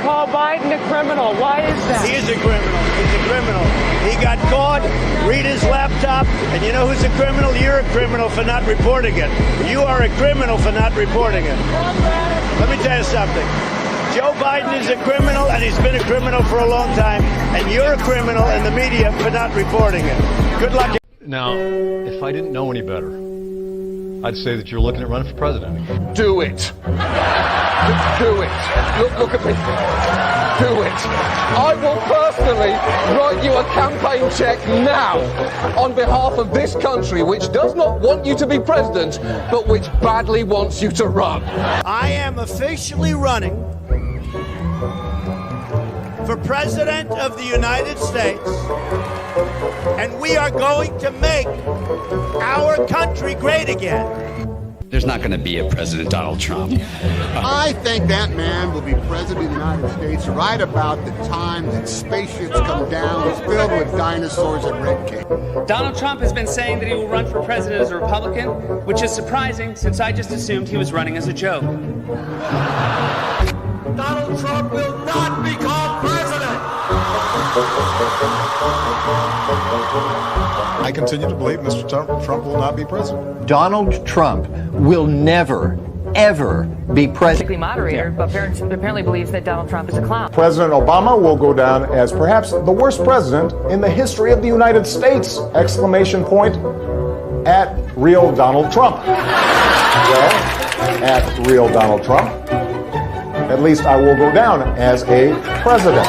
call Biden a criminal. Why is that? He is a criminal. He's a criminal. He got caught. Read his laptop. And you know who's a criminal? You're a criminal for not reporting it. You are a criminal for not reporting it. Let me tell you something. Joe Biden is a criminal, and he's been a criminal for a long time. And you're a criminal in the media for not reporting it. Good luck. Now, if I didn't know any better, I'd say that you're looking at running for president. Do it. Do it. Look at me. Do it. I will personally write you a campaign check now on behalf of this country, which does not want you to be president, but which badly wants you to run. I am officially running for President of the United States, and we are going to make our country great again. There's not going to be a President Donald Trump. I think that man will be President of the United States right about the time that spaceships come down filled with dinosaurs and red cake. Donald Trump has been saying that he will run for president as a Republican, which is surprising since I just assumed he was running as a joke. Donald Trump will not become president. I continue to believe Mr. Trump will not be president. Donald Trump will never, ever be president. Moderator, but apparently believes that Donald Trump is a clown. President Obama will go down as perhaps the worst president in the history of the United States! Exclamation point at real Donald Trump. Well, at real Donald Trump, at least I will go down as a president.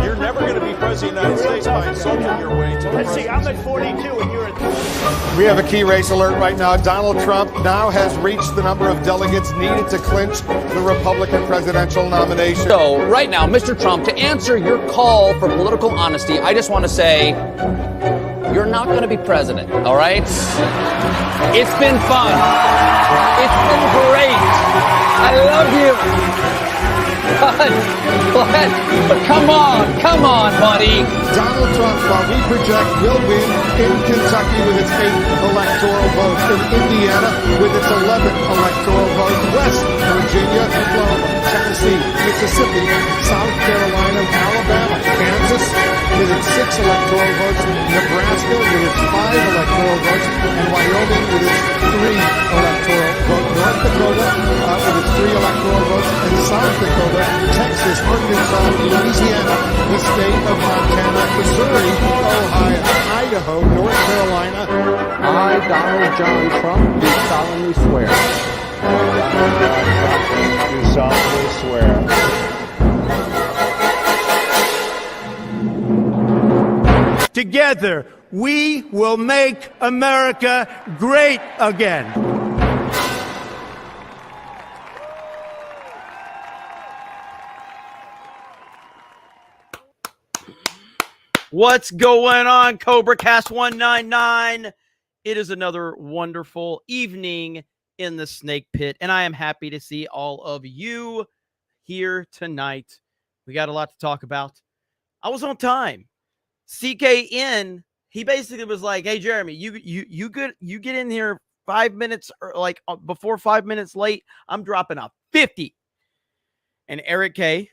You're never going to be president of the United States by insulting your way to. Let's see, I'm at 42 and you're at 3. We have a key race alert right now. Donald Trump now has reached the number of delegates needed to clinch the Republican presidential nomination. So, right now, Mr. Trump, to answer your call for political honesty, I just want to say, you're not going to be president, all right? It's been fun. It's been great. I love you. But come on, buddy. Donald Trump, while we project, will win in Kentucky with its 8th electoral vote, in Indiana with its 11th electoral vote, West Virginia, Oklahoma, Tennessee, Mississippi, South Carolina, Alabama, Kansas with its 6 electoral votes, Nebraska with its 5 electoral votes, and Wyoming with its 3 electoral votes, North Dakota with its 3 electoral votes, and South Dakota, Texas, Arkansas, Louisiana, the state of Montana, Missouri, Ohio, Idaho, North Carolina. I, Donald John Trump, do solemnly swear. Do solemnly swear. Together, we will make America great again. What's going on, CobraCast199? It is another wonderful evening in the Snake Pit, and I am happy to see all of you here tonight. We got a lot to talk about. I was on time. CKN, he basically was like, "Hey, Jeremy, you get in here 5 minutes or like before 5 minutes late. I'm dropping a 50." And Eric K.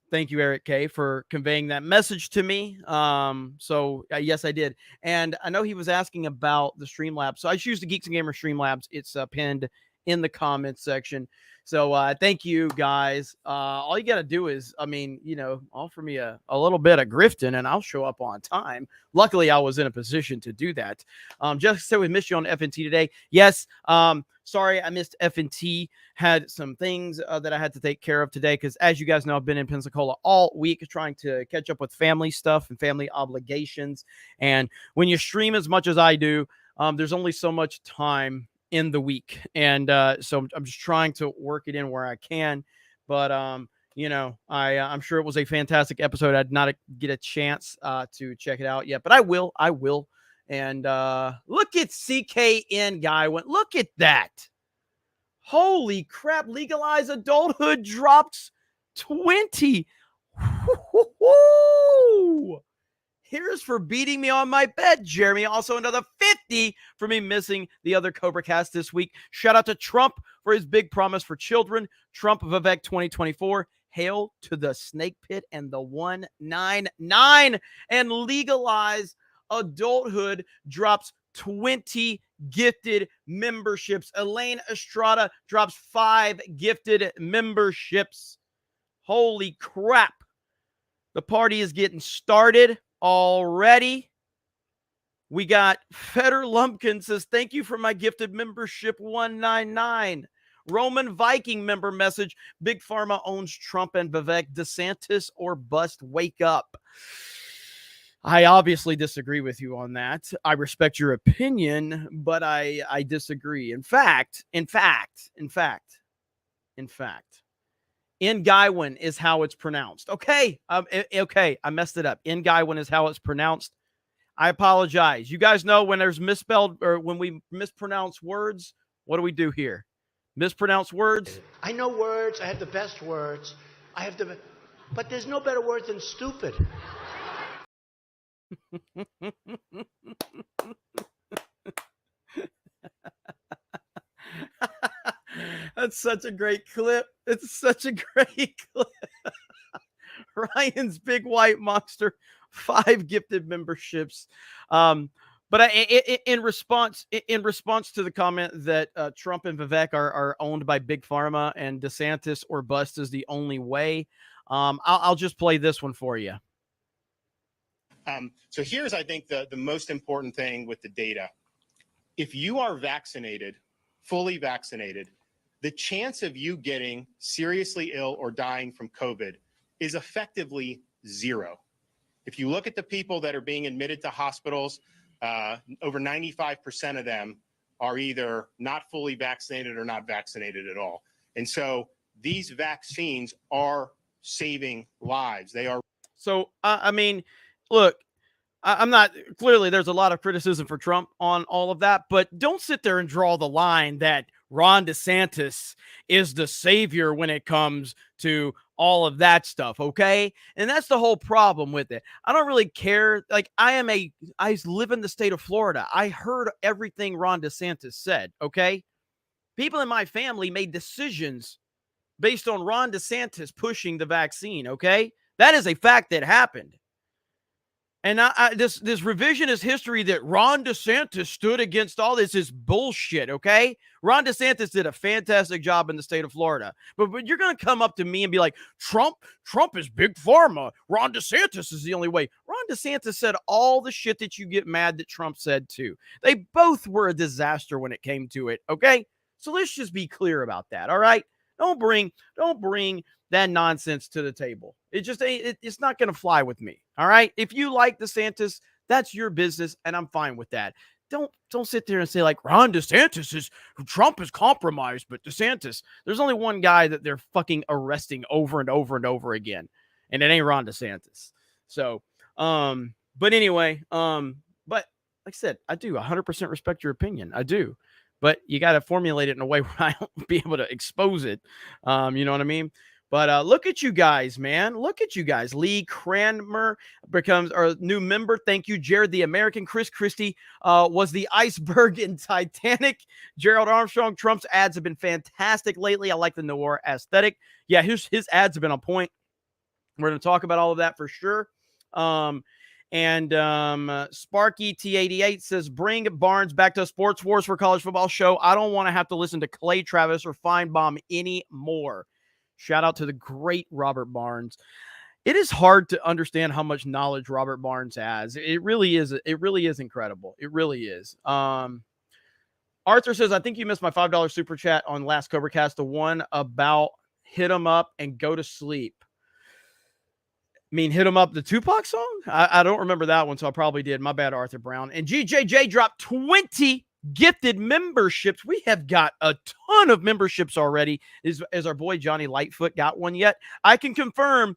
Thank you, Eric K., for conveying that message to me. Yes, I did. And I know he was asking about the Streamlabs. So I choose the Geeks and Gamers Streamlabs. It's pinned in the comments section. So thank you, guys. All you got to do is, offer me a little bit of grifting, and I'll show up on time. Luckily, I was in a position to do that. Just so we missed you on FNT today. Yes, sorry, I missed FNT. Had some things that I had to take care of today because, as you guys know, I've been in Pensacola all week trying to catch up with family stuff and family obligations. And when you stream as much as I do, there's only so much time in the week. And so I'm just trying to work it in where I can. But, I'm sure it was a fantastic episode. I did not get a chance to check it out yet, but I will. And look at CKN guy went. Look at that. Holy crap. Legalize adulthood drops 20. Here's for beating me on my bed, Jeremy. Also another 50 for me missing the other CobraCast this week. Shout out to Trump for his big promise for children. Trump Vivek 2024. Hail to the snake pit and the 199. And legalize adulthood drops 20 gifted memberships. Elaine Estrada drops 5 gifted memberships. Holy crap. The party is getting started already. We got Feder Lumpkin says, thank you for my gifted membership 199. Roman Viking member message, Big Pharma owns Trump and Vivek. DeSantis or bust, wake up. I obviously disagree with you on that. I respect your opinion, but I disagree. In fact, Ngaiwan is how it's pronounced. Okay, I messed it up. Ngaiwan is how it's pronounced. I apologize. You guys know when there's misspelled or when we mispronounce words, what do we do here? Mispronounce words? I know words. I have the best words. But there's no better word than stupid. That's such a great clip. It's such a great clip. Ryan's Big White Monster, 5 gifted memberships. But in response to the comment that Trump and Vivek are owned by Big Pharma and DeSantis or bust is the only way, I'll just play this one for you. So here's, I think, the most important thing with the data. If you are vaccinated, fully vaccinated, the chance of you getting seriously ill or dying from COVID is effectively 0. If you look at the people that are being admitted to hospitals, over 95% of them are either not fully vaccinated or not vaccinated at all. And so these vaccines are saving lives. They are. So, I mean, look, I'm not, clearly there's a lot of criticism for Trump on all of that, but don't sit there and draw the line that Ron DeSantis is the savior when it comes to all of that stuff, okay? And that's the whole problem with it. I don't really care. Like, I live in the state of Florida. I heard everything Ron DeSantis said, okay? People in my family made decisions based on Ron DeSantis pushing the vaccine, okay? That is a fact that happened. And this revisionist history that Ron DeSantis stood against all this is bullshit, okay? Ron DeSantis did a fantastic job in the state of Florida. But you're going to come up to me and be like, Trump is Big Pharma. Ron DeSantis is the only way. Ron DeSantis said all the shit that you get mad that Trump said too. They both were a disaster when it came to it, okay? So let's just be clear about that, all right? Don't bring that nonsense to the table. It just ain't, it's not going to fly with me. All right. If you like DeSantis, that's your business. And I'm fine with that. Don't sit there and say like Ron DeSantis Trump is compromised, but DeSantis, there's only one guy that they're fucking arresting over and over and over again. And it ain't Ron DeSantis. So, but anyway, but like I said, I do 100% respect your opinion. I do. But you got to formulate it in a way where I don't be able to expose it. You know what I mean? But look at you guys, man. Look at you guys. Lee Cranmer becomes our new member. Thank you, Jared the American. Chris Christie was the iceberg in Titanic. Gerald Armstrong, Trump's ads have been fantastic lately. I like the noir aesthetic. Yeah, his ads have been on point. We're going to talk about all of that for sure. And Sparky T88 says, bring Barnes back to Sports Wars for College Football Show. I don't want to have to listen to Clay Travis or Feinbaum anymore. Shout out to the great Robert Barnes. It is hard to understand how much knowledge Robert Barnes has. It really is. It really is incredible. It really is. Arthur says, I think you missed my $5 super chat on last CobraCast, the one about hit 'em up and go to sleep. Hit 'em up, the Tupac song? I don't remember that one, so I probably did. My bad, Arthur Brown. And GJJ dropped 20 gifted memberships. We have got a ton of memberships already. Is our boy Johnny Lightfoot got one yet? I can confirm,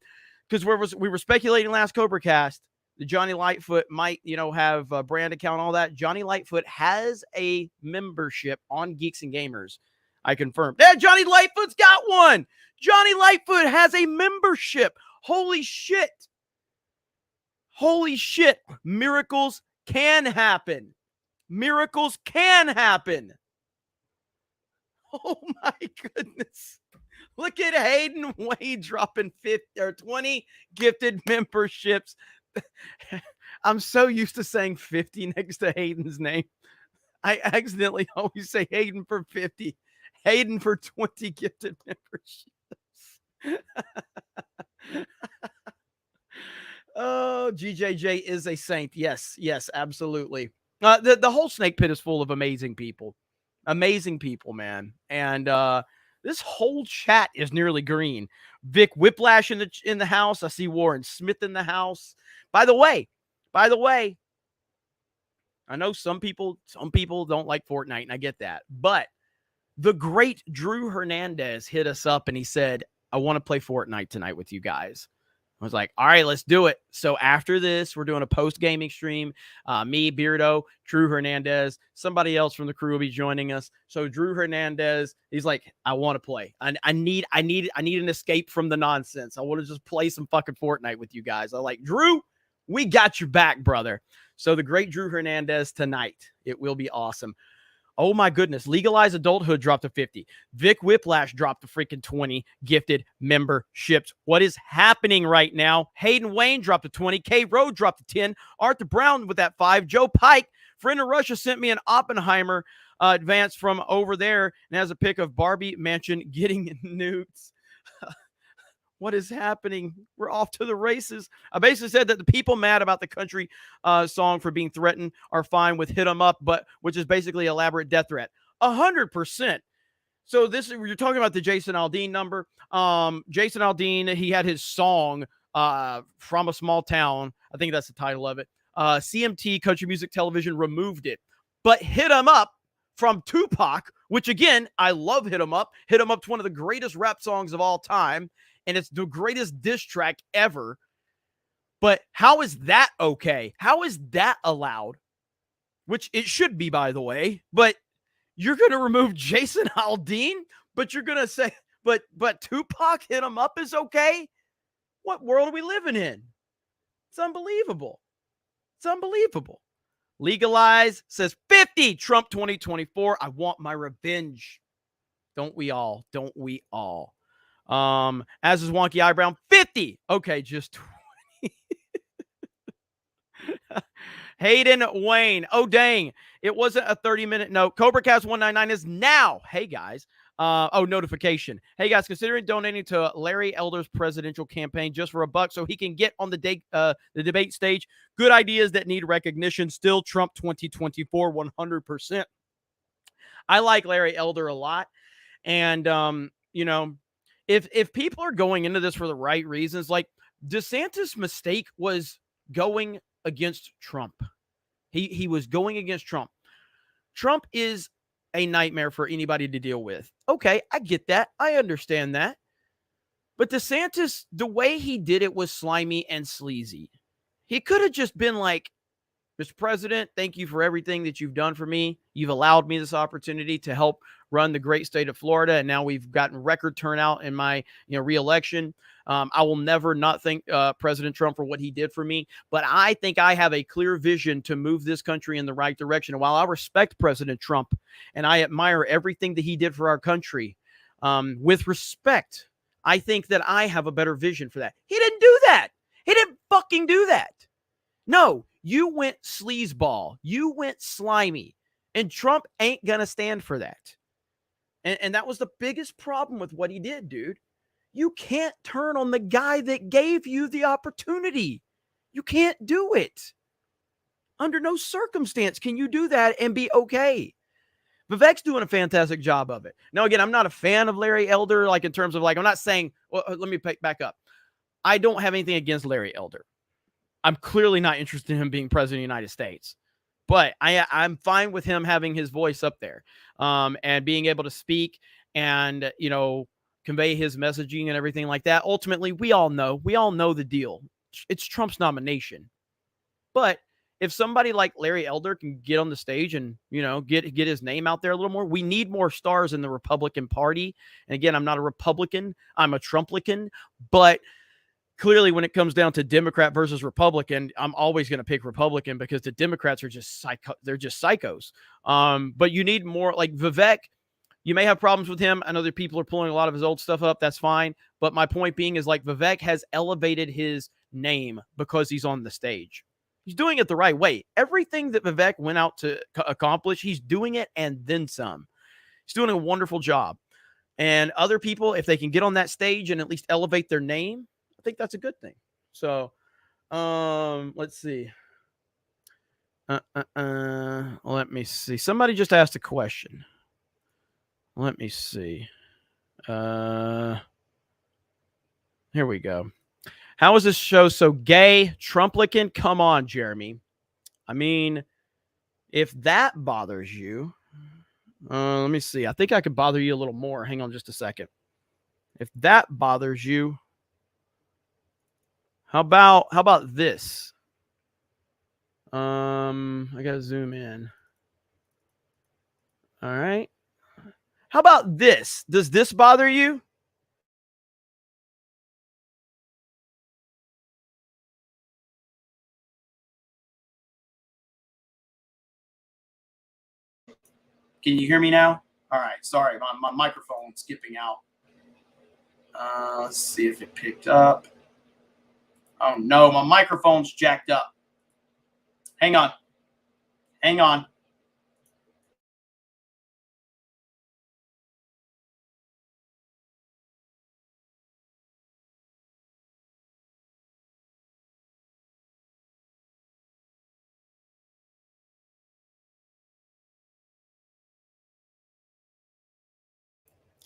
because we were speculating last CobraCast that Johnny Lightfoot might, have a brand account and all that. Johnny Lightfoot has a membership on Geeks and Gamers. I confirmed. Yeah, Johnny Lightfoot's got one. Johnny Lightfoot has a membership. Holy shit. Holy shit. Miracles can happen. Miracles can happen. Oh my goodness. Look at Hayden Wade dropping 50 or 20 gifted memberships. I'm so used to saying 50 next to Hayden's name. I accidentally always say Hayden for 50. Hayden for 20 gifted memberships. Oh, GJJ is a saint. Yes, yes, absolutely. The whole snake pit is full of amazing people. Amazing people, man. And this whole chat is nearly green. Vic Whiplash in the house. I see Warren Smith in the house. By the way, I know some people don't like Fortnite, and I get that. But the great Drew Hernandez hit us up and he said, I want to play Fortnite tonight with you guys. I was like, all right, let's do it. So after this, we're doing a post-gaming stream. Me, Beardo, Drew Hernandez, somebody else from the crew will be joining us. So Drew Hernandez, he's like, I want to play. I need an escape from the nonsense. I want to just play some fucking Fortnite with you guys. I'm like, Drew, we got your back, brother. So the great Drew Hernandez tonight. It will be awesome. Oh my goodness. Legalized Adulthood dropped to 50. Vic Whiplash dropped to freaking 20 gifted memberships. What is happening right now? Hayden Wayne dropped to 20. K Road dropped to 10. Arthur Brown with that 5. Joe Pike, friend of Russia, sent me an Oppenheimer advance from over there and has a pic of Barbie Mansion getting nukes. What is happening? We're off to the races. I basically said that the people mad about the country song for being threatened are fine with Hit 'em Up, but which is basically elaborate death threat. 100%. So you're talking about the Jason Aldean number. Jason Aldean, he had his song From a Small Town. I think that's the title of it. CMT, Country Music Television, removed it. But Hit 'em Up from Tupac, which again, I love Hit 'em Up. Hit 'em Up's one of the greatest rap songs of all time. And it's the greatest diss track ever. But how is that okay? How is that allowed? Which it should be, by the way. But you're going to remove Jason Aldean, but you're going to say, but Tupac Hit 'em Up is okay? What world are we living in? It's unbelievable. It's unbelievable. Legalize says 50, Trump 2024. I want my revenge. Don't we all? Don't we all? As is Wonky Eyebrow, 50. Okay, just 20. Hayden Wayne. Oh, dang. It wasn't a 30-minute note. CobraCast199 is now. Hey, guys. Notification. Hey, guys, considering donating to Larry Elder's presidential campaign just for $1 so he can get on the debate stage. Good ideas that need recognition. Still Trump 2024, 100%. I like Larry Elder a lot. And, if people are going into this for the right reasons, like DeSantis' mistake was going against Trump. He was going against Trump. Trump is a nightmare for anybody to deal with. Okay, I get that. I understand that. But DeSantis, the way he did it was slimy and sleazy. He could have just been like, Mr. President, thank you for everything that you've done for me. You've allowed me this opportunity to help run the great state of Florida, and now we've gotten record turnout in my reelection. I will never not thank President Trump for what he did for me, but I think I have a clear vision to move this country in the right direction. And while I respect President Trump and I admire everything that he did for our country, with respect, I think that I have a better vision for that. He didn't do that. He didn't fucking do that. No. You went sleazeball. You went slimy. And Trump ain't going to stand for that. And that was the biggest problem with what he did, dude. You can't turn on the guy that gave you the opportunity. You can't do it. Under no circumstance can you do that and be okay. Vivek's doing a fantastic job of it. Now, again, I'm not a fan of Larry Elder, like in terms of like, I'm not saying, well, let me back up. I don't have anything against Larry Elder. I'm clearly not interested in him being president of the United States, but I'm fine with him having his voice up there, and being able to speak and, convey his messaging and everything like that. Ultimately, we all know the deal. It's Trump's nomination. But if somebody like Larry Elder can get on the stage and, get his name out there a little more, we need more stars in the Republican Party. And again, I'm not a Republican. I'm a Trumplican, but clearly when it comes down to Democrat versus Republican, I'm always going to pick Republican because the Democrats are just they're just psychos. But you need more like Vivek. You may have problems with him. I know that people are pulling a lot of his old stuff up. That's fine. But my point being is like Vivek has elevated his name because he's on the stage. He's doing it the right way. Everything that Vivek went out to accomplish, he's doing it and then some. He's doing a wonderful job. And other people, if they can get on that stage and at least elevate their name, I think that's a good thing. So, let's see. Let me see. Somebody just asked a question. Let me see. Here we go. How is this show so gay? Trumplican? Come on, Jeremy. I mean, if that bothers you, let me see. I think I could bother you a little more. Hang on just a second. If that bothers you, how about this? I gotta zoom in. All right. How about this? Does this bother you? Can you hear me now? All right. Sorry, my microphone's skipping out. Let's see if it picked up. Oh, no, my microphone's jacked up. Hang on. Hang on.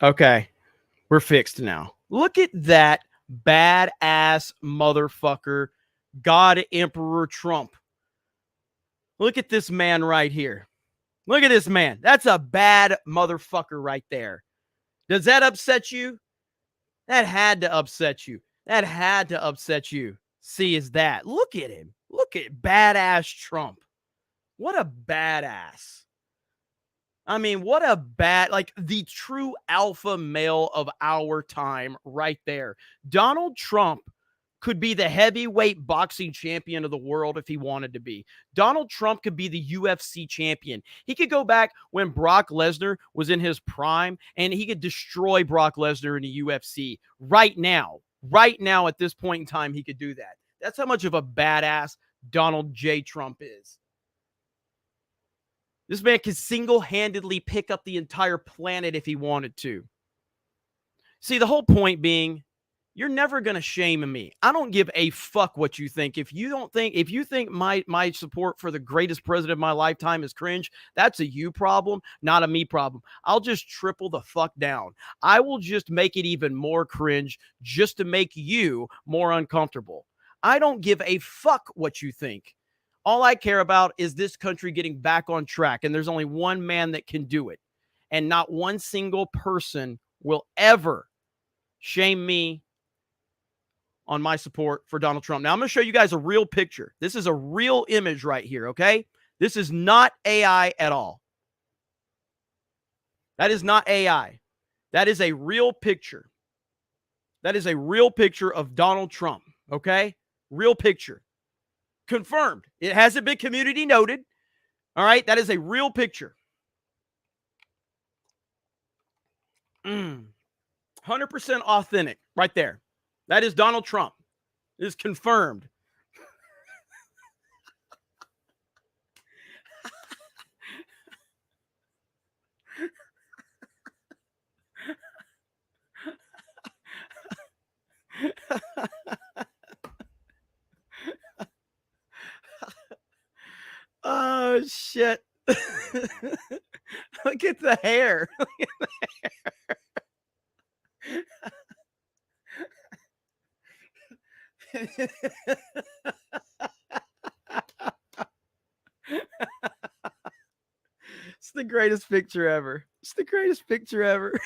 Okay, we're fixed now. Look at that badass motherfucker, God Emperor Trump. Look at this man right here. Look at this man. That's a bad motherfucker right there. Does that upset you? That had to upset you. That had to upset you. See, is that. Look at him. Look at badass Trump. What a badass. I mean, what a like the true alpha male of our time right there. Donald Trump could be the heavyweight boxing champion of the world if he wanted to be. Donald Trump could be the UFC champion. He could go back when Brock Lesnar was in his prime and he could destroy Brock Lesnar in the UFC right now. Right now at this point in time, he could do that. That's how much of a badass Donald J. Trump is. This man could single-handedly pick up the entire planet if he wanted to. See, the whole point being, you're never going to shame me. I don't give a fuck what you think. If you think my support for the greatest president of my lifetime is cringe, that's a you problem, not a me problem. I'll just triple the fuck down. I will just make it even more cringe just to make you more uncomfortable. I don't give a fuck what you think. All I care about is this country getting back on track, and there's only one man that can do it. And not one single person will ever shame me on my support for Donald Trump. Now, I'm going to show you guys a real picture. This is a real image right here, okay? This is not AI at all. That is not AI. That is a real picture. That is a real picture of Donald Trump, okay? Real picture. Confirmed. It hasn't been community noted. All right? That is a real picture. 100% authentic right there. That is Donald Trump. It is confirmed. Oh, shit. Look at the hair. Look at the hair. It's the greatest picture ever. It's the greatest picture ever.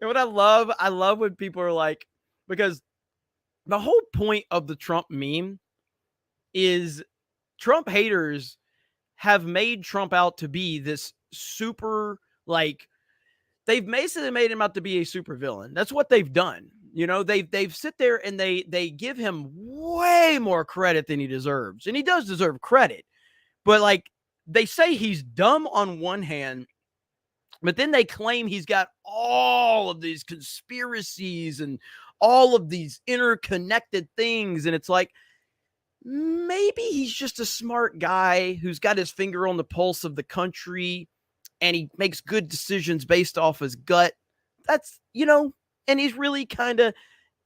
And what I love when people are like, because the whole point of the Trump meme is Trump haters have made Trump out to be this super, like, they've basically made him out to be a super villain. That's what they've done. You know, they've sit there and they give him way more credit than he deserves. And he does deserve credit. But like they say he's dumb on one hand, but then they claim he's got all of these conspiracies and all of these interconnected things. And it's like, maybe he's just a smart guy who's got his finger on the pulse of the country and he makes good decisions based off his gut. That's, you know, and he's really kind of,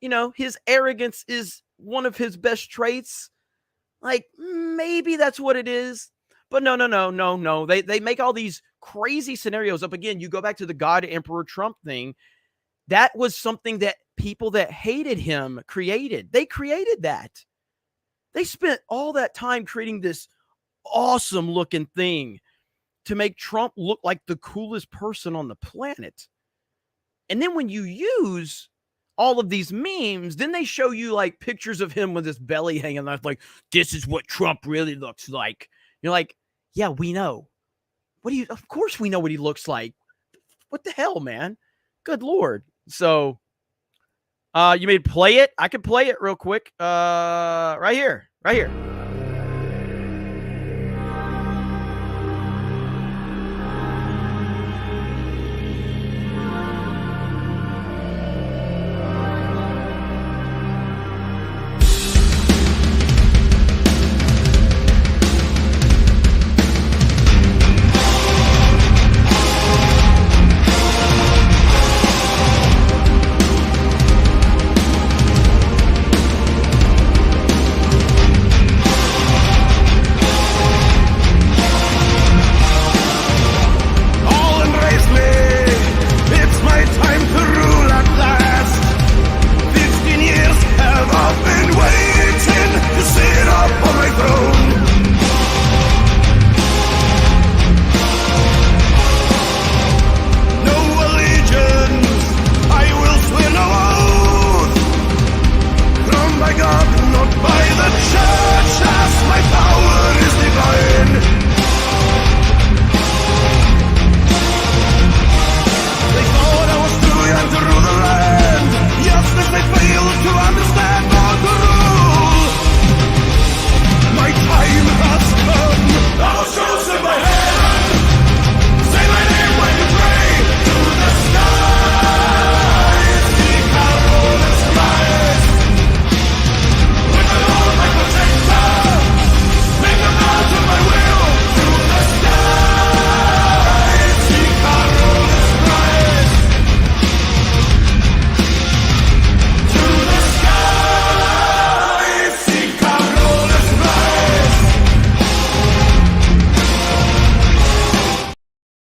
you know, his arrogance is one of his best traits. Like, maybe that's what it is. But no. They make all these crazy scenarios up. Again, you go back to the God Emperor Trump thing. That was something that people that hated him created. They created that. They spent all that time creating this awesome looking thing to make Trump look like the coolest person on the planet. And then when you use all of these memes, then they show you like pictures of him with his belly hanging out, like, this is what Trump really looks like. You're like, yeah, we know. Of course we know what he looks like. What the hell, man? Good Lord. So, you may play it. I can play it real quick. Right here.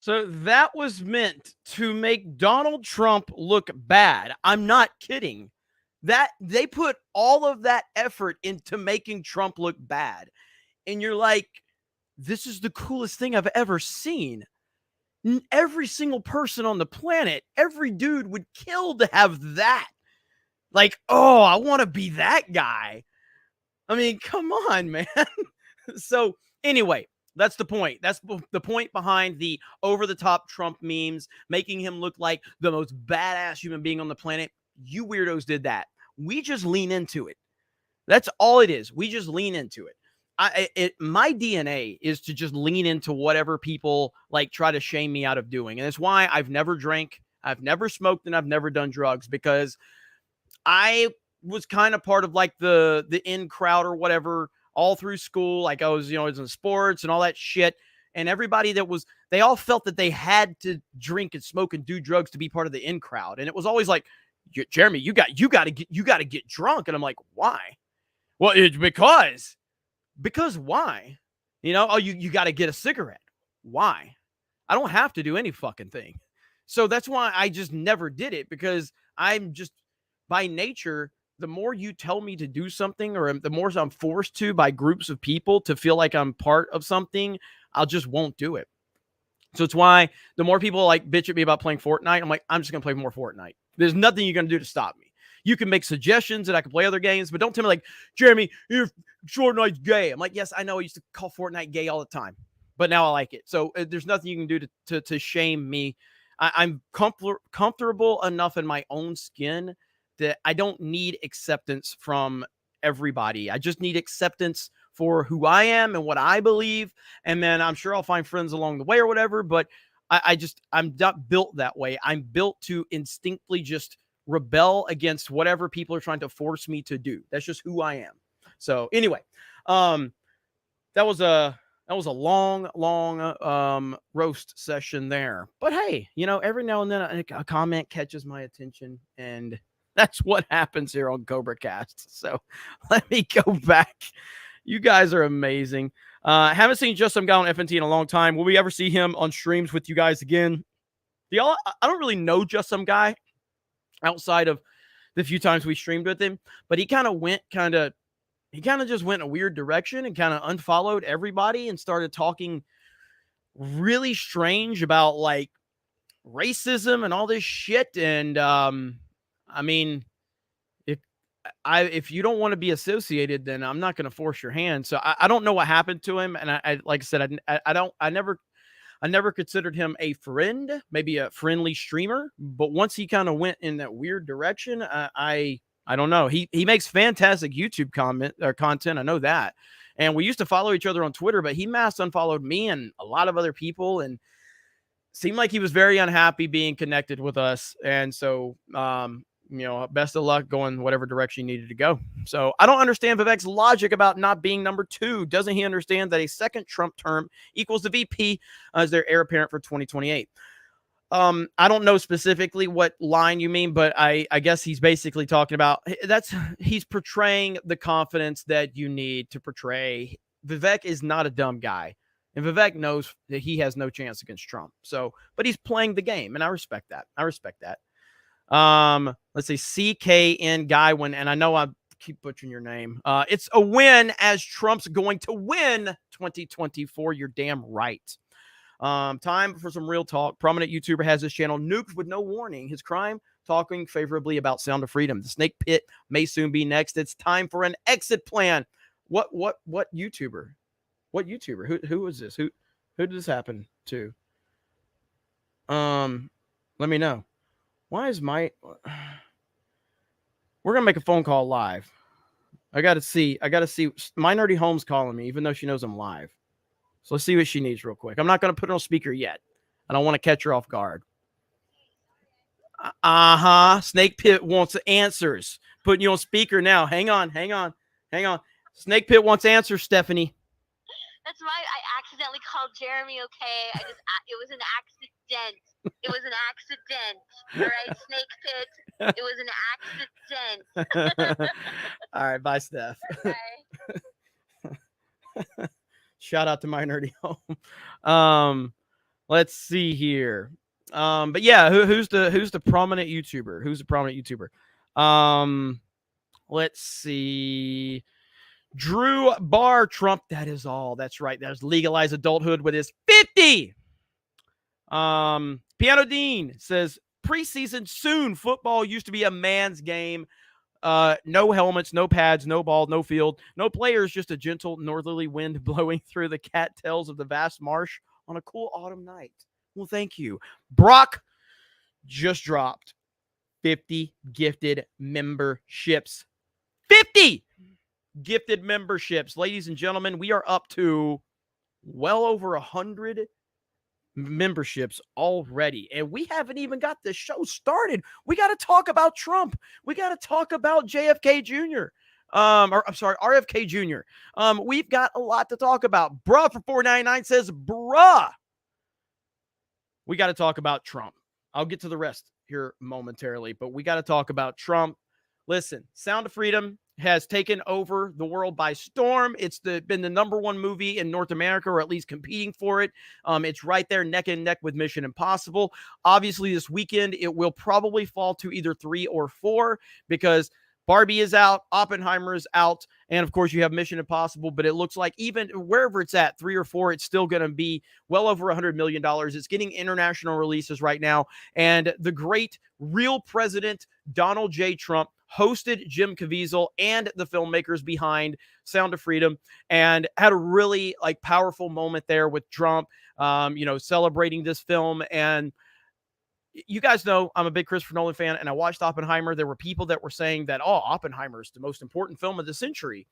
So that was meant to make Donald Trump look bad. I'm not kidding. That they put all of that effort into making Trump look bad. And you're like, this is the coolest thing I've ever seen. Every single person on the planet, every dude would kill to have that. Like, oh, I want to be that guy. I mean, come on, man. So anyway, that's the point. That's the point behind the over-the-top Trump memes, making him look like the most badass human being on the planet. You weirdos did that. We just lean into it. That's all it is. We just lean into it. My DNA is to just lean into whatever people like try to shame me out of doing. And that's why I've never drank, I've never smoked, and I've never done drugs, because I was kind of part of like the in crowd or whatever all through school. Like I was, I was in sports and all that shit. And everybody they all felt that they had to drink and smoke and do drugs to be part of the in crowd. And it was always like, Jeremy, you got to get drunk. And I'm like, why? Well, it's because why? You got to get a cigarette. Why? I don't have to do any fucking thing. So that's why I just never did it, because I'm just by nature, the more you tell me to do something, or the more I'm forced to by groups of people to feel like I'm part of something, I'll just won't do it. So it's why the more people like bitch at me about playing Fortnite, I'm like, I'm just going to play more Fortnite. There's nothing you're going to do to stop me. You can make suggestions that I can play other games, but don't tell me like, Jeremy, Fortnite's gay. I'm like, yes, I know I used to call Fortnite gay all the time, but now I like it. So there's nothing you can do to shame me. I'm comfortable enough in my own skin that I don't need acceptance from everybody. I just need acceptance for who I am and what I believe. And then I'm sure I'll find friends along the way or whatever, but I'm not built that way. I'm built to instinctively just rebel against whatever people are trying to force me to do. That's just who I am. So anyway, that was a long roast session there. But hey, every now and then a comment catches my attention, and that's what happens here on CobraCast. So let me go back. You guys are amazing. Haven't seen Just Some Guy on FNT in a long time. Will we ever see him on streams with you guys again? I don't really know Just Some Guy outside of the few times we streamed with him, but he kind of just went in a weird direction and kind of unfollowed everybody and started talking really strange about like racism and all this shit. And I mean, if you don't want to be associated, then I'm not going to force your hand. So I don't know what happened to him. And I like I said, I never considered him a friend, maybe a friendly streamer, but once he kind of went in that weird direction, I don't know. He makes fantastic YouTube content. I know that. And we used to follow each other on Twitter, but he mass unfollowed me and a lot of other people and seemed like he was very unhappy being connected with us. And so, best of luck going whatever direction you needed to go. So I don't understand Vivek's logic about not being number 2. Doesn't he understand that a second Trump term equals the VP as their heir apparent for 2028? I don't know specifically what line you mean, but I guess he's basically talking about he's portraying the confidence that you need to portray. Vivek is not a dumb guy, and Vivek knows that he has no chance against Trump. So, but he's playing the game, and I respect that. Let's see, CKN Guywin, and I know I keep butchering your name. It's a win as Trump's going to win 2024. You're damn right. Time for some real talk. Prominent YouTuber has his channel nuked with no warning. His crime, talking favorably about Sound of Freedom. The snake pit may soon be next. It's time for an exit plan. What YouTuber? What YouTuber? Who is this? Who did this happen to? Let me know. Why is we're gonna make a phone call live. I gotta see. My Nerdy Home's calling me, even though she knows I'm live. So let's see what she needs real quick. I'm not going to put her on speaker yet. I don't want to catch her off guard. Snake Pit wants answers. Putting you on speaker now. Hang on. Snake Pit wants answers, Stephanie. That's why I accidentally called Jeremy, okay? It was an accident. It was an accident. All right, Snake Pit. It was an accident. All right, bye, Steph. Bye. Shout out to My Nerdy Home. Let's see here. But yeah, who's the prominent YouTuber? Who's the prominent YouTuber? Let's see. Drew Barr Trump. That is all. That's right. That's legalized adulthood with his 50. Piano Dean says preseason soon. Football used to be a man's game. No helmets, no pads, no ball, no field, no players, just a gentle northerly wind blowing through the cattails of the vast marsh on a cool autumn night. Well, thank you. Brock just dropped 50 gifted memberships. 50 gifted memberships. Ladies and gentlemen, we are up to well over 100 memberships already, and we haven't even got the show started. We got to talk about Trump. We got to talk about JFK Jr. RFK Jr. We've got a lot to talk about. Bruh for $4.99 says, bruh. We got to talk about Trump. I'll get to the rest here momentarily, but we got to talk about Trump. Listen, Sound of Freedom has taken over the world by storm. It's been the #1 movie in North America, or at least competing for it. It's right there neck and neck with Mission Impossible. Obviously, this weekend, it will probably fall to either 3 or 4 because Barbie is out, Oppenheimer is out, and of course you have Mission Impossible, but it looks like even wherever it's at, 3 or 4, it's still going to be well over $100 million. It's getting international releases right now, and the great real president, Donald J. Trump, hosted Jim Caviezel and the filmmakers behind Sound of Freedom and had a really powerful moment there with Trump, celebrating this film. And you guys know I'm a big Christopher Nolan fan, and I watched Oppenheimer. There were people that were saying that, oh, Oppenheimer is the most important film of the century.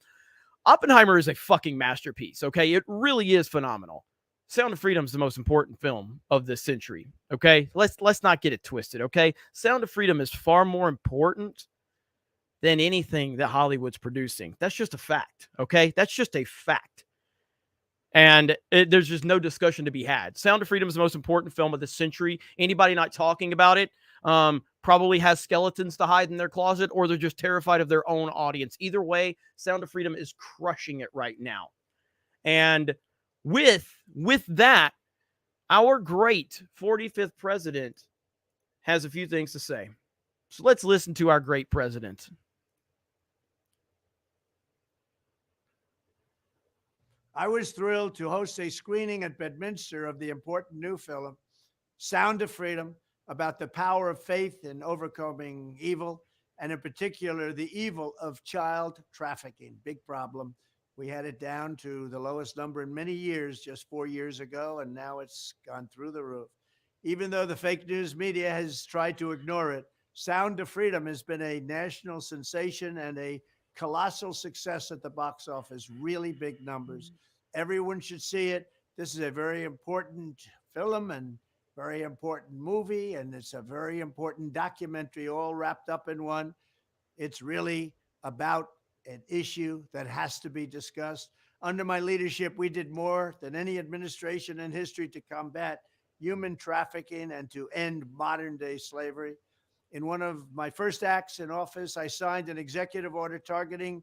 Oppenheimer is a fucking masterpiece, okay? It really is phenomenal. Sound of Freedom is the most important film of this century, okay? Let's not get it twisted, okay? Sound of Freedom is far more important than anything that Hollywood's producing. That's just a fact, okay? That's just a fact. And there's just no discussion to be had. Sound of Freedom is the most important film of the century. Anybody not talking about it probably has skeletons to hide in their closet, or they're just terrified of their own audience. Either way, Sound of Freedom is crushing it right now. And with that, our great 45th president has a few things to say. So let's listen to our great president. I was thrilled to host a screening at Bedminster of the important new film, Sound of Freedom, about the power of faith in overcoming evil, and in particular, the evil of child trafficking. Big problem. We had it down to the lowest number in many years just 4 years ago, and now it's gone through the roof. Even though the fake news media has tried to ignore it, Sound of Freedom has been a national sensation and a colossal success at the box office, really big numbers. Everyone should see it. This is a very important film and very important movie, and it's a very important documentary all wrapped up in one. It's really about an issue that has to be discussed. Under my leadership, we did more than any administration in history to combat human trafficking and to end modern-day slavery. In one of my first acts in office, I signed an executive order targeting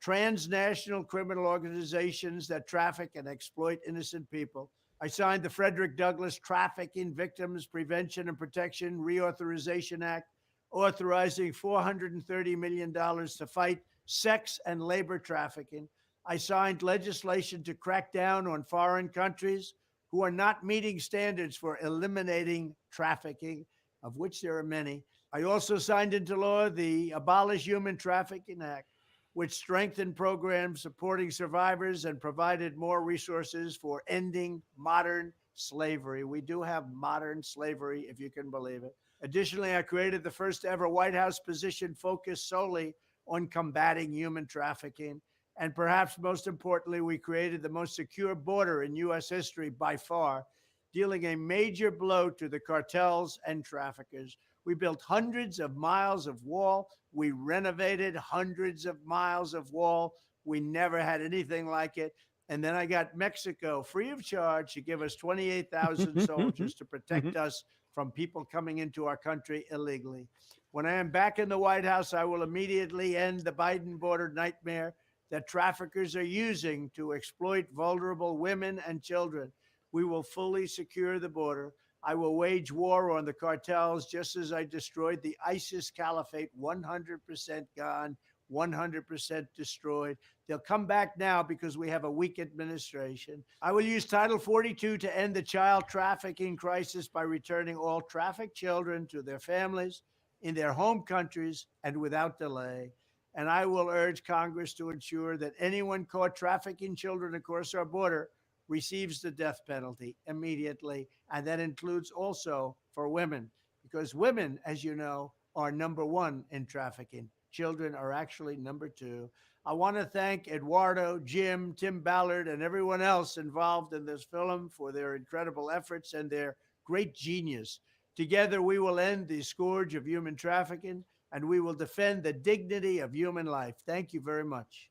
transnational criminal organizations that traffic and exploit innocent people. I signed the Frederick Douglass Trafficking Victims Prevention and Protection Reauthorization Act, authorizing $430 million to fight sex and labor trafficking. I signed legislation to crack down on foreign countries who are not meeting standards for eliminating trafficking, of which there are many. I also signed into law the Abolish Human Trafficking Act, which strengthened programs supporting survivors and provided more resources for ending modern slavery. We do have modern slavery, if you can believe it. Additionally, I created the first ever White House position focused solely on combating human trafficking. And perhaps most importantly, we created the most secure border in U.S. history by far, dealing a major blow to the cartels and traffickers. We built hundreds of miles of wall. We renovated hundreds of miles of wall. We never had anything like it. And then I got Mexico free of charge to give us 28,000 soldiers to protect us from people coming into our country illegally. When I am back in the White House, I will immediately end the Biden border nightmare that traffickers are using to exploit vulnerable women and children. We will fully secure the border. I will wage war on the cartels just as I destroyed the ISIS caliphate, 100% gone, 100% destroyed. They'll come back now because we have a weak administration. I will use Title 42 to end the child trafficking crisis by returning all trafficked children to their families in their home countries and without delay. And I will urge Congress to ensure that anyone caught trafficking children across our border receives the death penalty immediately. And that includes also for women, because women, as you know, are number one in trafficking. Children are actually number two. I want to thank Eduardo, Jim, Tim Ballard, and everyone else involved in this film for their incredible efforts and their great genius. Together, we will end the scourge of human trafficking, and we will defend the dignity of human life. Thank you very much.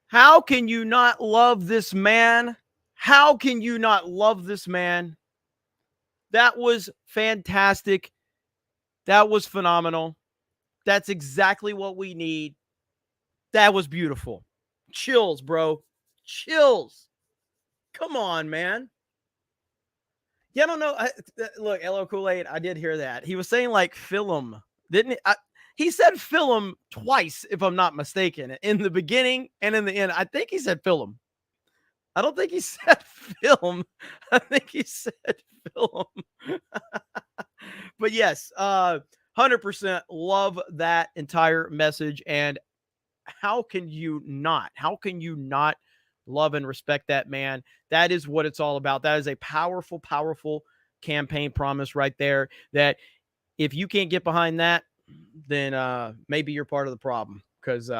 How can you not love this man? How can you not love this man? That was fantastic. That was phenomenal. That's exactly what we need. That was beautiful. Chills, bro. Chills. Come on, man. Yeah, I don't know. Look, LL Kool-Aid, I did hear that. He was saying like film, didn't he? He said film twice, if I'm not mistaken, in the beginning and in the end. I think he said film. I don't think he said film. I think he said film. But yes, 100% love that entire message. And how can you not? How can you not love and respect that man? That is what it's all about. That is a powerful, powerful campaign promise right there that if you can't get behind that, then maybe you're part of the problem, because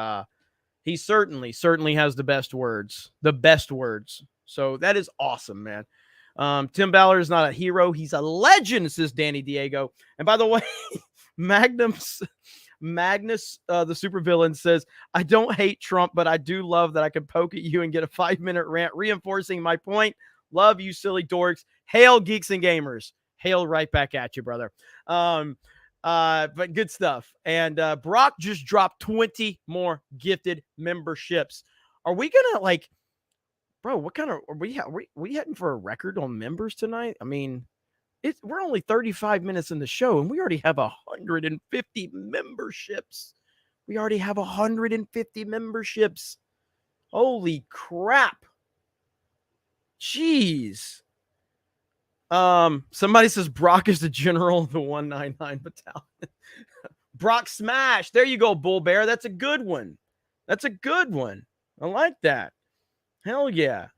he certainly has the best words. So that is awesome, man. Tim Ballard is not a hero. He's a legend, says Danny Diego. And by the way, Magnus, the supervillain, says, I don't hate Trump, but I do love that I can poke at you and get a 5-minute rant reinforcing my point. Love you, silly dorks. Hail, geeks and gamers. Hail right back at you, brother. But good stuff. And Brock just dropped 20 more gifted memberships. Are we gonna, like, bro, what kind of are we heading for a record on members tonight? I mean, we're only 35 minutes in the show and we already have 150 memberships. Holy crap. Jeez. Somebody says Brock is the general of the 199 battalion. Brock smash. There you go, Bull Bear. That's a good one. I like that. Hell yeah.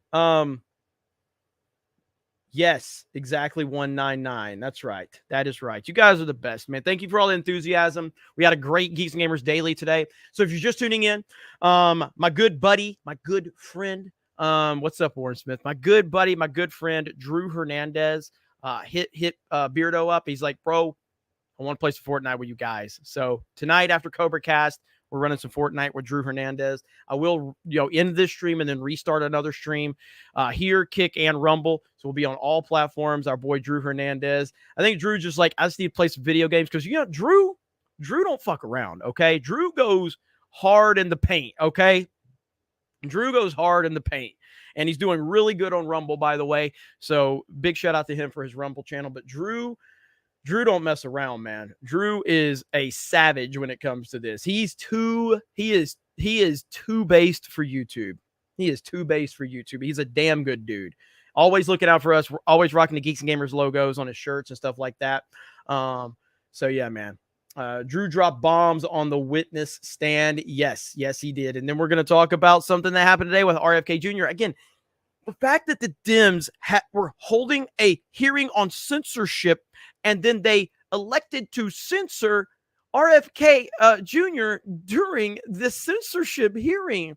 Yes, exactly 199. That's right. That is right. You guys are the best, man. Thank you for all the enthusiasm. We had a great Geeks and Gamers Daily today. So if you're just tuning in, my good buddy, my good friend, what's up, Warren Smith? My good buddy, my good friend, Drew Hernandez, hit Beardo up. He's like, bro, I want to play some Fortnite with you guys. So tonight after CobraCast, we're running some Fortnite with Drew Hernandez. I will, end this stream and then restart another stream here, Kick, and Rumble. So we'll be on all platforms. Our boy Drew Hernandez. I think Drew just like, I just need to play some video games because, Drew don't fuck around, okay? Drew goes hard in the paint, okay? Drew goes hard in the paint. And he's doing really good on Rumble, by the way. So big shout out to him for his Rumble channel. But Drew don't mess around, man. Drew is a savage when it comes to this. He is too based for YouTube. He's a damn good dude. Always looking out for us. We're always rocking the Geeks and Gamers logos on his shirts and stuff like that. So yeah, man. Drew dropped bombs on the witness stand. Yes, he did. And then we're going to talk about something that happened today with RFK Jr. Again, the fact that the Dems were holding a hearing on censorship and then they elected to censor RFK Jr. during the censorship hearing.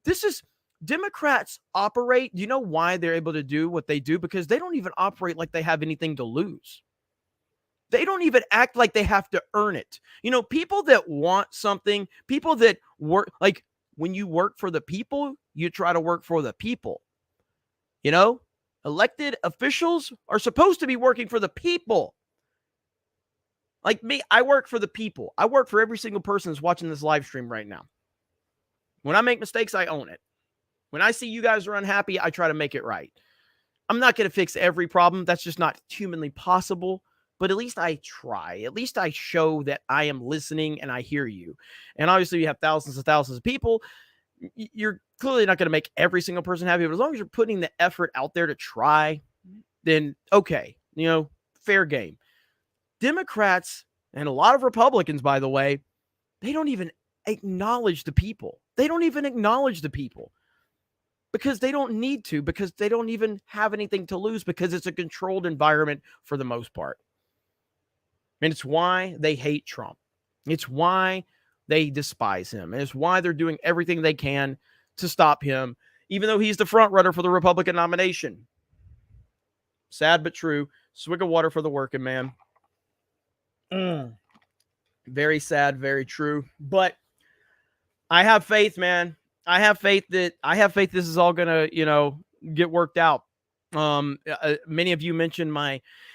This is Democrats operate. Do you know why they're able to do what they do? Because they don't even operate like they have anything to lose. They don't even act like they have to earn it. People that want something, people that work, like when you work for the people, you try to work for the people. Elected officials are supposed to be working for the people. Like me, I work for the people. I work for every single person that's watching this live stream right now. When I make mistakes, I own it. When I see you guys are unhappy, I try to make it right. I'm not going to fix every problem. That's just not humanly possible. But at least I try. At least I show that I am listening and I hear you. And obviously, you have thousands and thousands of people. You're clearly not going to make every single person happy. But as long as you're putting the effort out there to try, then okay, fair game. Democrats and a lot of Republicans, by the way, they don't even acknowledge the people. Because they don't need to, because they don't even have anything to lose, because it's a controlled environment for the most part. And it's why they hate Trump. It's why they despise him. And it's why they're doing everything they can to stop him, even though he's the front runner for the Republican nomination. Sad but true. Swig of water for the working man. Very sad, very true. But I have faith, man. I have faith this is all gonna, get worked out. Many of you mentioned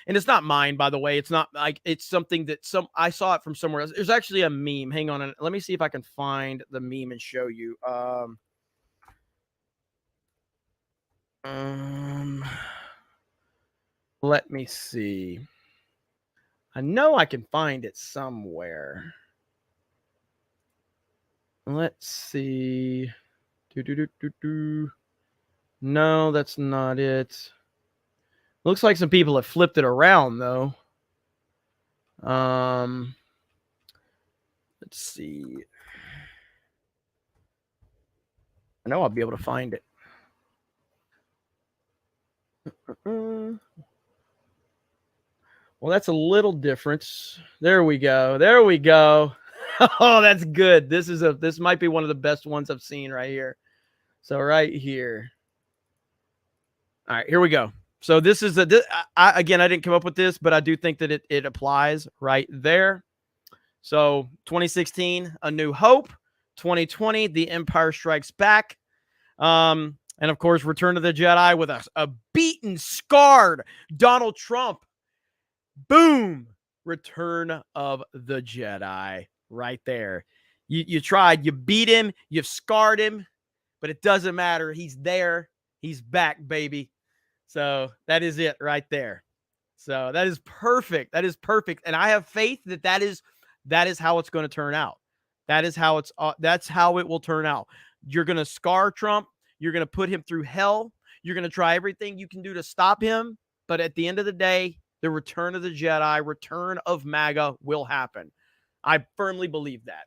and it's not mine, by the way. It's not like it's something that I saw it from somewhere else. There's actually a meme. Hang on, let me see if I can find the meme and show you. Let me see. I know I can find it somewhere. Let's see. No, that's not it. Looks like some people have flipped it around, though. Let's see. I know I'll be able to find it. Well, that's a little difference. There we go. There we go. Oh, that's good. This might be one of the best ones I've seen right here. So right here. All right, here we go. So this is I didn't come up with this, but I do think that it applies right there. So 2016, A New Hope. 2020, The Empire Strikes Back. And of course, Return of the Jedi with a beaten, scarred Donald Trump. Boom! Return of the Jedi right there. You tried, you beat him, you've scarred him, but it doesn't matter. He's there. He's back, baby. So that is it right there. So that is perfect. That is perfect. And I have faith that is how it's going to turn out. That's how it will turn out. You're going to scar Trump. You're going to put him through hell. You're going to try everything you can do to stop him. But at the end of the day, the return of the Jedi, return of MAGA will happen. I firmly believe that.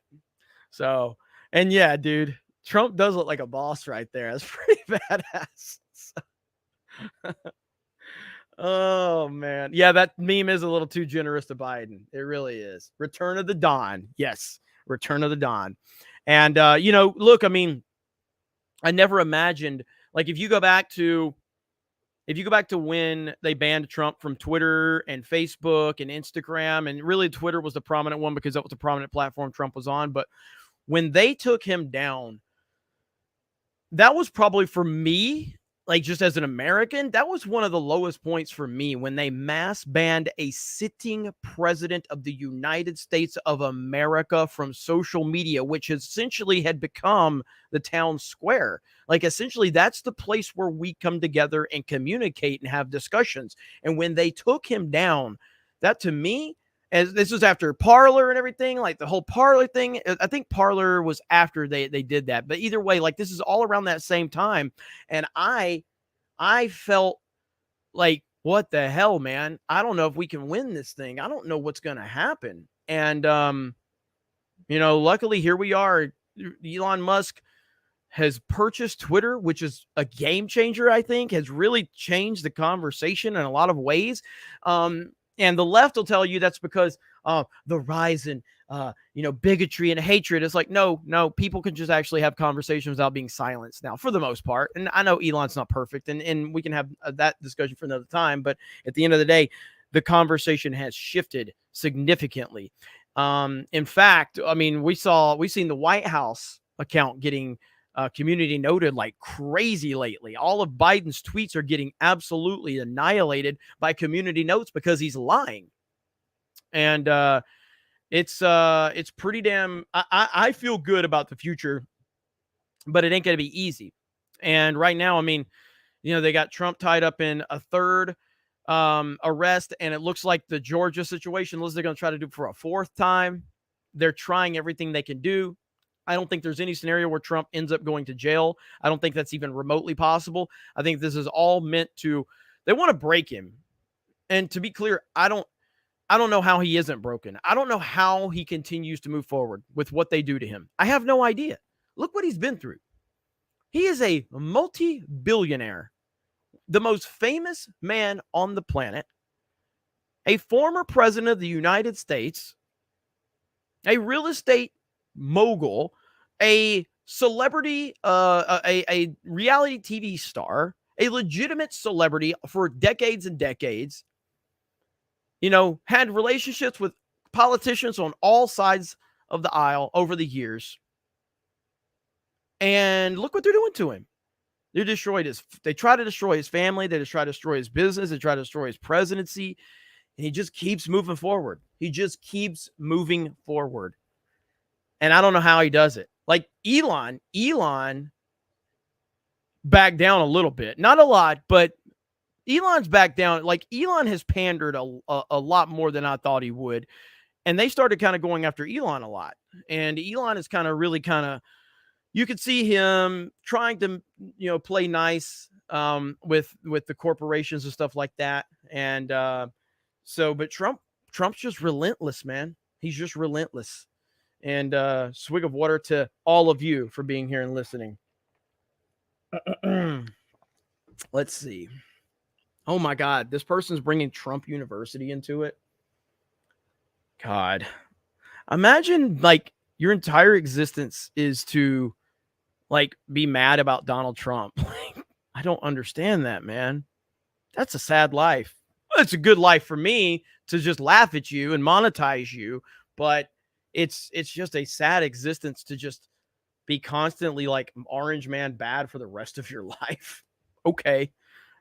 So, and yeah, dude, Trump does look like a boss right there. That's pretty badass. Oh, man. Yeah, that meme is a little too generous to Biden. It really is. Return of the Dawn. Yes, Return of the Dawn. And, look, I mean, I never imagined, like, if you go back to when they banned Trump from Twitter and Facebook and Instagram, and really Twitter was the prominent one because that was the prominent platform Trump was on. But when they took him down, that was probably for me, like just as an American, that was one of the lowest points for me when they mass banned a sitting president of the United States of America from social media, which essentially had become the town square. Like essentially that's the place where we come together and communicate and have discussions. And when they took him down, that to me, as this was after Parler and everything, like the whole Parler thing, I think Parler was after they did that. But either way, like this is all around that same time. And I felt like, what the hell, man? I don't know if we can win this thing. I don't know what's going to happen. And, luckily here we are. Elon Musk has purchased Twitter, which is a game changer, I think, has really changed the conversation in a lot of ways. And the left will tell you that's because the rise in, bigotry and hatred. It's like, no, people can just actually have conversations without being silenced now for the most part. And I know Elon's not perfect and we can have that discussion for another time. But at the end of the day, the conversation has shifted significantly. In fact, I mean, we've seen the White House account getting community noted like crazy lately. All of Biden's tweets are getting absolutely annihilated by community notes because he's lying. And it's pretty damn, I feel good about the future, but it ain't going to be easy. And right now, I mean, they got Trump tied up in a third arrest, and it looks like the Georgia situation, they're going to try to do for a fourth time. They're trying everything they can do. I don't think there's any scenario where Trump ends up going to jail. I don't think that's even remotely possible. I think this is all meant to, they want to break him. And to be clear, I don't know how he isn't broken. I don't know how he continues to move forward with what they do to him. I have no idea. Look what he's been through. He is a multi-billionaire, the most famous man on the planet, a former president of the United States, a real estate mogul, a celebrity, a reality TV star, a legitimate celebrity for decades and decades, had relationships with politicians on all sides of the aisle over the years. And look what they're doing to him. They try to destroy his family. They just try to destroy his business. They try to destroy his presidency. And he just keeps moving forward. And I don't know how he does it. Like Elon backed down a little bit. Not a lot, but Elon's backed down. Like Elon has pandered a lot more than I thought he would. And they started kind of going after Elon a lot. And Elon is you could see him trying to, play nice with the corporations and stuff like that. And but Trump's just relentless, man. He's just relentless. And swig of water to all of you for being here and listening. Let's see. Oh my God, this person's bringing Trump University into it. God, imagine like your entire existence is to like be mad about Donald Trump. I don't understand that, man. That's a sad life. Well, it's a good life for me to just laugh at you and monetize you, but it's just a sad existence to just be constantly like orange man bad for the rest of your life. Okay.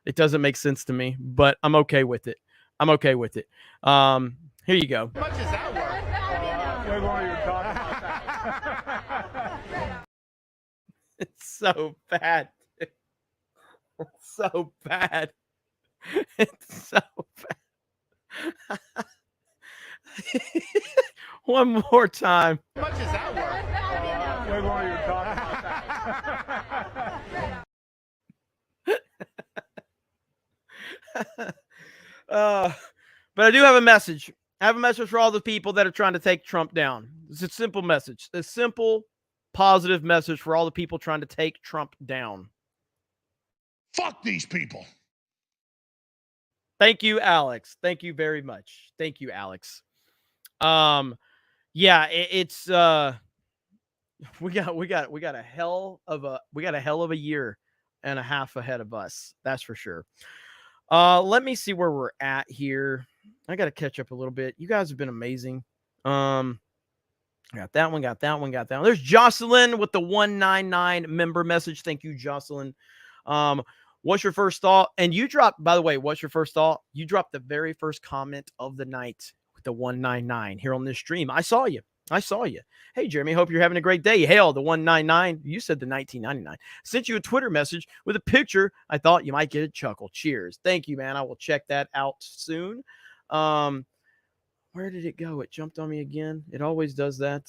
It doesn't make sense to me, but I'm okay with it. I'm okay with it. Here you go. How much is that worth? We're going to talk about that. It's so bad. It's so bad. It's so bad. One more time. How much is that worth? We're going to talk about that. But I do have a message. I have a message for all the people that are trying to take Trump down. It's a simple message. A simple, positive message for all the people trying to take Trump down. Fuck these people. Thank you, Alex. Thank you very much. Thank you, Alex. Yeah, it's we got a hell of a year and a half ahead of us. That's for sure. Let me see where we're at here. I got to catch up a little bit. You guys have been amazing. Got that one. There's Jocelyn with the 199 member message. Thank you, Jocelyn. What's your first thought? And you dropped, by the way, what's your first thought? You dropped the very first comment of the night with the 199 here on this stream. I saw you. Hey, Jeremy, hope you're having a great day. Hail, the 199. You said the 1999. Sent you a Twitter message with a picture. I thought you might get a chuckle. Cheers. Thank you, man. I will check that out soon. Where did it go? It jumped on me again. It always does that.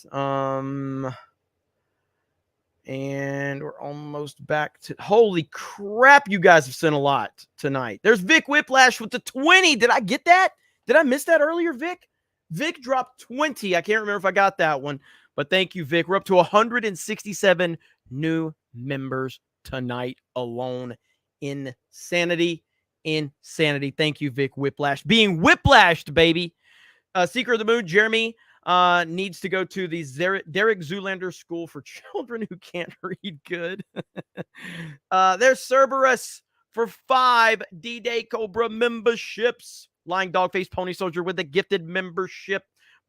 And we're almost back to, holy crap, you guys have sent a lot tonight. There's Vic Whiplash with the 20. Did I get that? Did I miss that earlier, Vic? Vic dropped 20. I can't remember if I got that one, but thank you, Vic. We're up to 167 new members tonight alone. Insanity. Thank you, Vic Whiplash. Being whiplashed, baby. Seeker of the Moon, Jeremy needs to go to the Derek Zoolander School for Children Who Can't Read Good. There's Cerberus for 5 D-Day Cobra memberships. Lying Dogface Pony Soldier with a gifted membership.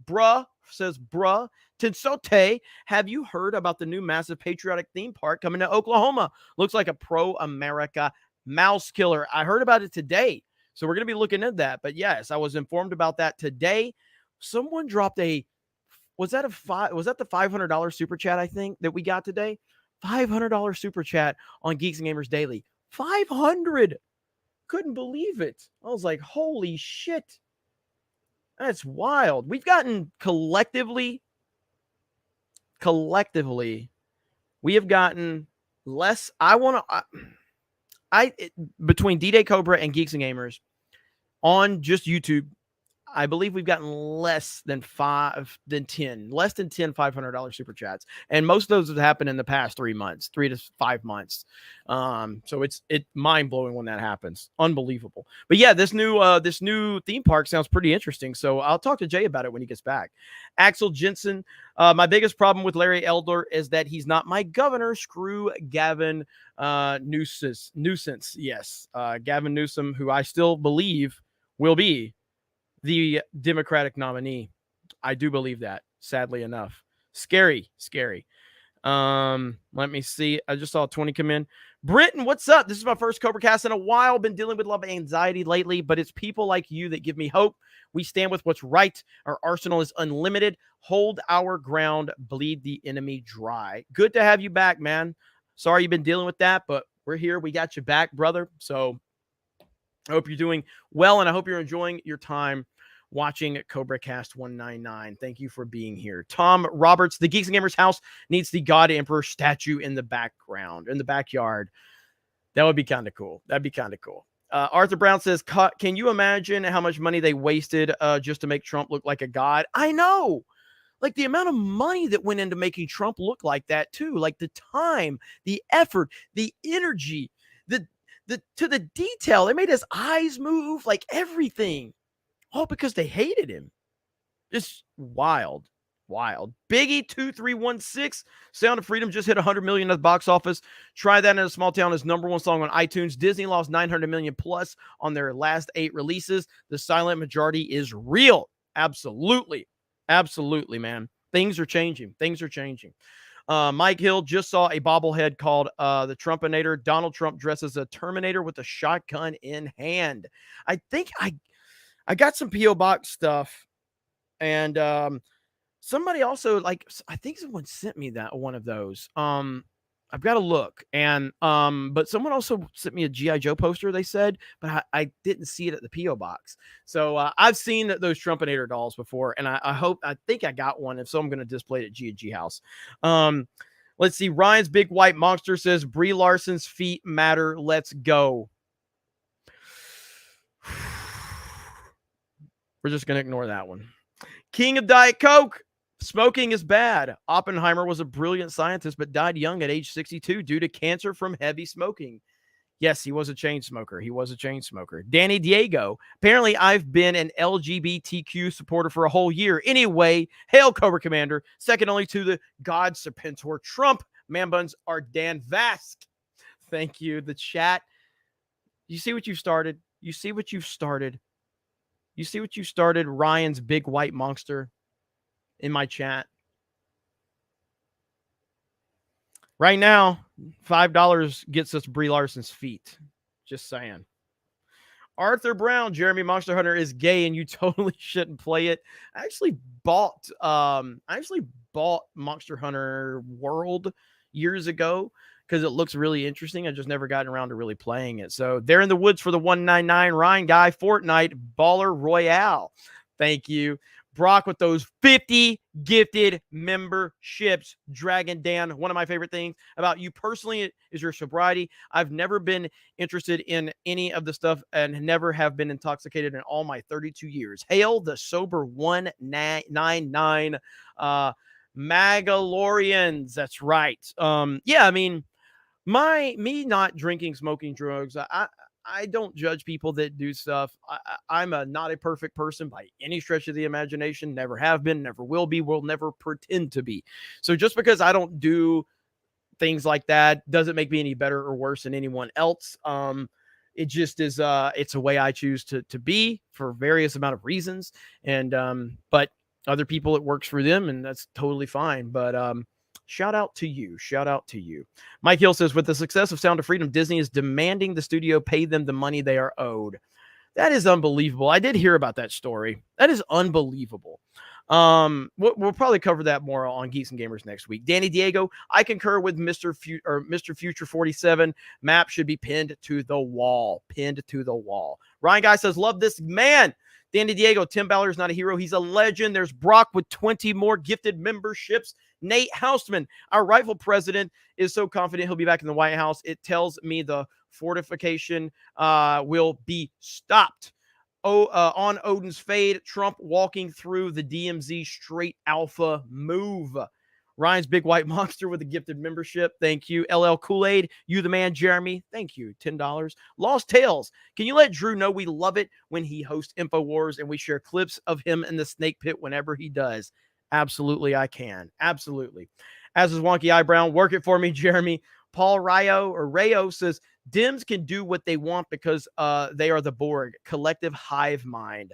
Bruh says, bruh. Tensote, have you heard about the new massive patriotic theme park coming to Oklahoma? Looks like a pro-America mouse killer. I heard about it today, so we're going to be looking at that. But yes, I was informed about that today. Someone dropped was that the $500 super chat, I think, that we got today? $500 super chat on Geeks and Gamers Daily. 500. Couldn't believe it. I was like, holy shit. That's wild. We've gotten collectively, we have gotten less. Between D-Day Cobra and Geeks and Gamers on just YouTube, I believe we've gotten less than 10 $500 super chats. And most of those have happened in the past 3 months, 3 to 5 months. So it's mind blowing when that happens. Unbelievable. But yeah, this new theme park sounds pretty interesting. So I'll talk to Jay about it when he gets back. Axel Jensen. My biggest problem with Larry Elder is that he's not my governor. Screw Gavin Nuisance. Yes. Gavin Newsom, who I still believe will be the Democratic nominee. I do believe that, sadly enough. Scary. Let me see. I just saw 20 come in. Britton, what's up? This is my first CobraCast in a while. Been dealing with a lot of anxiety lately, but it's people like you that give me hope. We stand with what's right. Our arsenal is unlimited. Hold our ground. Bleed the enemy dry. Good to have you back, man. Sorry you've been dealing with that, but we're here. We got you back, brother. So I hope you're doing well, and I hope you're enjoying your time watching CobraCast199. Thank you for being here. Tom Roberts, the Geeks and Gamers house needs the God Emperor statue in the background, in the backyard. That would be kind of cool. That'd be kind of cool. Arthur Brown says, can you imagine how much money they wasted just to make Trump look like a god? I know. Like the amount of money that went into making Trump look like that too. Like the time, the effort, the energy, the to the detail. They made his eyes move, like everything, all because they hated him. Just wild. Biggie 2316, Sound of Freedom just hit 100 million at the box office. Try That in a Small Town is #1 song on iTunes. Disney lost 900 million plus on their last 8 releases. The silent majority is real. Absolutely, man. Things are changing. Mike Hill just saw a bobblehead called the Trumpinator. Donald Trump dresses a Terminator with a shotgun in hand. I think I got some P.O. Box stuff, and somebody also, like, I think someone sent me that one of those. I've got to look, and but someone also sent me a G.I. Joe poster, they said, but I didn't see it at the P.O. Box. So I've seen those Trumpinator dolls before, and I think I got one. If so, I'm going to display it at G&G House. Let's see. Ryan's Big White Monster says Brie Larson's feet matter. Let's go. We're just going to ignore that one. King of Diet Coke. Smoking is bad. Oppenheimer was a brilliant scientist, but died young at age 62 due to cancer from heavy smoking. Yes, he was a chain smoker. Danny Diego. Apparently, I've been an LGBTQ supporter for a whole year. Anyway, hail Cobra Commander. Second only to the God Serpentor Trump. Man buns are Dan Vask. Thank you. The chat. You see what you've started? Ryan's Big White Monster in my chat. Right now, $5 gets us Brie Larson's feet. Just saying. Arthur Brown, Jeremy Monster Hunter is gay and you totally shouldn't play it. I actually bought Monster Hunter World years ago because it looks really interesting. I just never gotten around to really playing it. So they're in the woods for the 199. Ryan Guy, Fortnite, Baller Royale. Thank you. Brock with those 50 gifted memberships. Dragon Dan, one of my favorite things about you personally is your sobriety. I've never been interested in any of the stuff and never have been intoxicated in all my 32 years. Hail the sober 199 Magalorians. That's right. Yeah, I mean, me not drinking, smoking, drugs, I don't judge people that do stuff. I'm not a perfect person by any stretch of the imagination. Never have been, never will be, will never pretend to be. So just because I don't do things like that doesn't make me any better or worse than anyone else. It just is, it's a way I choose to be for various amount of reasons. And, but other people, it works for them and that's totally fine. But, shout out to you. Mike Hill says, with the success of Sound of Freedom, Disney is demanding the studio pay them the money they are owed. That is unbelievable. I did hear about that story. That is unbelievable. We'll probably cover that more on Geeks and Gamers next week. Danny Diego, I concur with Mr. Future 47. Map should be pinned to the wall. Ryan Guy says, love this man. Danny Diego, Tim Ballard is not a hero. He's a legend. There's Brock with 20 more gifted memberships. Nate Hausman, our rightful president, is so confident he'll be back in the White House. It tells me the fortification will be stopped. On Odin's fade, Trump walking through the DMZ straight alpha move. Ryan's Big White Monster with a gifted membership. Thank you. LL Kool-Aid, you the man, Jeremy. Thank you. $10. Lost Tales. Can you let Drew know we love it when he hosts InfoWars and we share clips of him in the snake pit whenever he does? Absolutely, I can. Absolutely. As is Wonky Eyebrow, work it for me, Jeremy. Paul Rayo says, Dems can do what they want because they are the Borg, collective hive mind.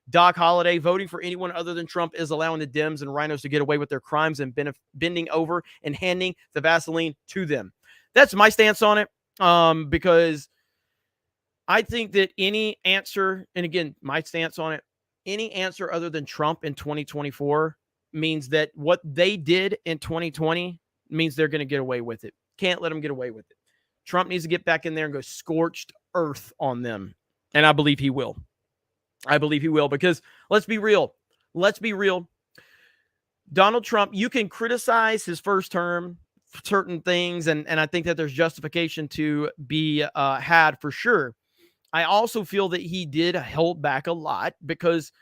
Doc Holliday, voting for anyone other than Trump is allowing the Dems and rhinos to get away with their crimes and bending over and handing the Vaseline to them. That's my stance on it, because I think that any answer, and again, my stance on it, any answer other than Trump in 2024 means that what they did in 2020 means they're going to get away with it. Can't let them get away with it. Trump needs to get back in there and go scorched earth on them. And I believe he will. Because let's be real. Donald Trump, you can criticize his first term, certain things, and I think that there's justification to be had for sure. I also feel that he did hold back a lot because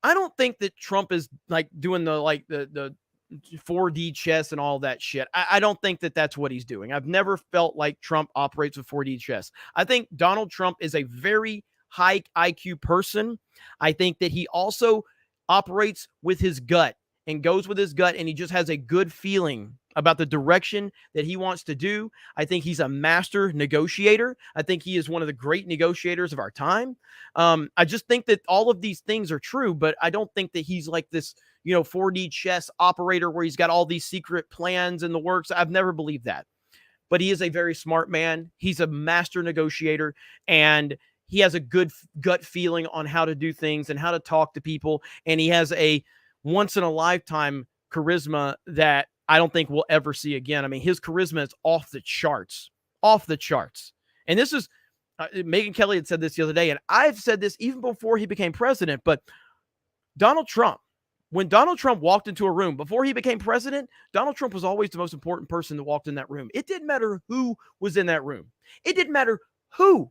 I don't think that Trump is like doing the 4D chess and all that shit. I don't think that that's what he's doing. I've never felt like Trump operates with 4D chess. I think Donald Trump is a very high IQ person. I think that he also operates with his gut and goes with his gut, and he just has a good feeling about the direction that he wants to do. I think he's a master negotiator. I think he is one of the great negotiators of our time. I just think that all of these things are true, but I don't think that he's like this, 4D chess operator where he's got all these secret plans in the works. I've never believed that. But he is a very smart man. He's a master negotiator, and he has a good gut feeling on how to do things and how to talk to people. And he has a once-in-a-lifetime charisma that I don't think we'll ever see again. I mean, his charisma is off the charts. And this is, Megyn Kelly had said this the other day, and I've said this even before he became president, but Donald Trump, when Donald Trump walked into a room, before he became president, Donald Trump was always the most important person that walked in that room. It didn't matter who was in that room. It didn't matter who.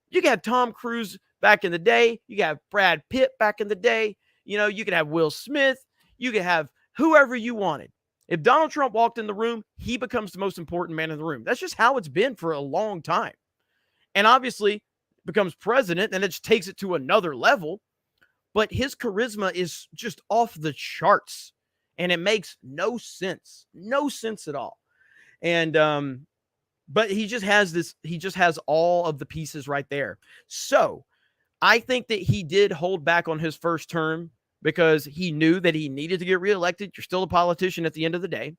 You could have Tom Cruise back in the day. You could have Brad Pitt back in the day. You could have Will Smith. You could have whoever you wanted. If Donald Trump walked in the room, he becomes the most important man in the room. That's just how it's been for a long time. And obviously becomes president, and it just takes it to another level. But his charisma is just off the charts, and it makes no sense at all. And but he just has all of the pieces right there. So I think that he did hold back on his first term because he knew that he needed to get reelected. You're still a politician at the end of the day.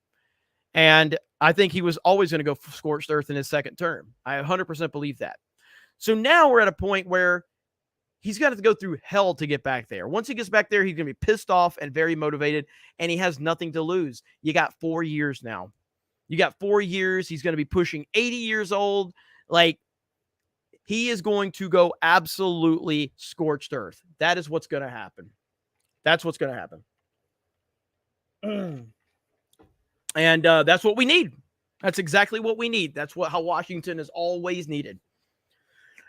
And I think he was always going to go scorched earth in his second term. I 100% believe that. So now we're at a point where he's got to go through hell to get back there. Once he gets back there, he's going to be pissed off and very motivated, and he has nothing to lose. You got 4 years now. You got 4 years. He's going to be pushing 80 years old. Like, he is going to go absolutely scorched earth. That is what's going to happen. That's what's going to happen. And that's what we need. That's exactly what we need. That's how Washington is always needed.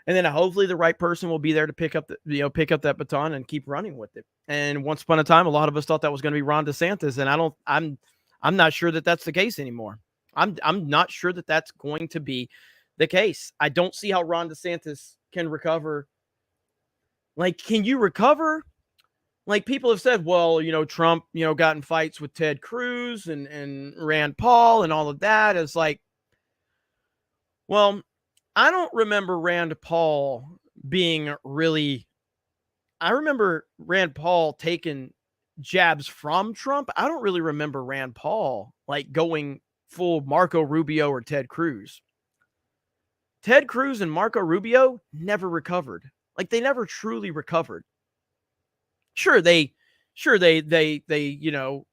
And then hopefully the right person will be there to pick up that baton and keep running with it. And once upon a time, a lot of us thought that was going to be Ron DeSantis, and I'm not sure that that's the case anymore. I'm not sure that that's going to be the case. I don't see how Ron DeSantis can recover. Like, can you recover? Like, people have said, well, Trump, got in fights with Ted Cruz and Rand Paul and all of that. It's like, well, I don't remember Rand Paul being really, I remember Rand Paul taking jabs from Trump. I don't really remember Rand Paul like going full Marco Rubio or Ted Cruz. Ted Cruz and Marco Rubio never recovered. Like, they never truly recovered. Sure, they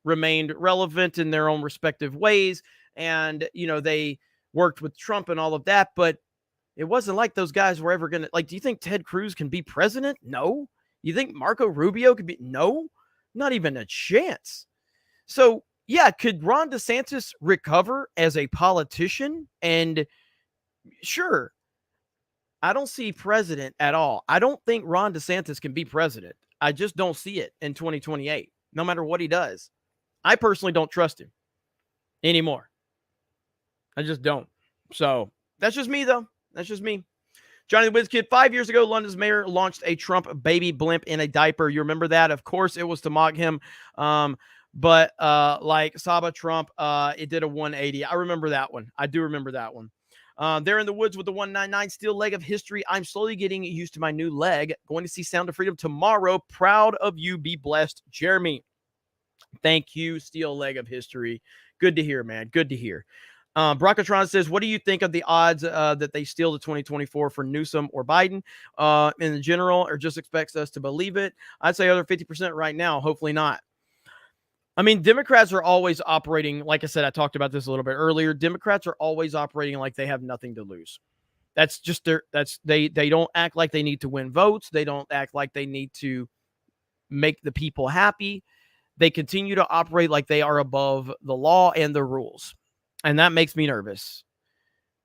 remained relevant in their own respective ways, and they worked with Trump and all of that, but it wasn't like those guys were ever going to, like, do you think Ted Cruz can be president? No. You think Marco Rubio could be? No, not even a chance. So yeah, could Ron DeSantis recover as a politician? And sure, I don't see president at all. I don't think Ron DeSantis can be president. I just don't see it in 2028, no matter what he does. I personally don't trust him anymore. I just don't. So that's just me, though. That's just me. Johnny the Whiz Kid, 5 years ago, London's mayor launched a Trump baby blimp in a diaper. You remember that? Of course, it was to mock him. But like Saba Trump, it did a 180. I remember that one. I do remember that one. They're in the woods with the 199 steel leg of history. I'm slowly getting used to my new leg. Going to see Sound of Freedom tomorrow. Proud of you. Be blessed, Jeremy. Thank you, steel leg of history. Good to hear, man. Good to hear. Brockatron says, what do you think of the odds that they steal the 2024 for Newsom or Biden in general, or just expects us to believe it? I'd say other 50% right now. Hopefully not. I mean, Democrats are always operating, like I said, I talked about this a little bit earlier. Democrats are always operating like they have nothing to lose. That's just they don't act like they need to win votes. They don't act like they need to make the people happy. They continue to operate like they are above the law and the rules. And that makes me nervous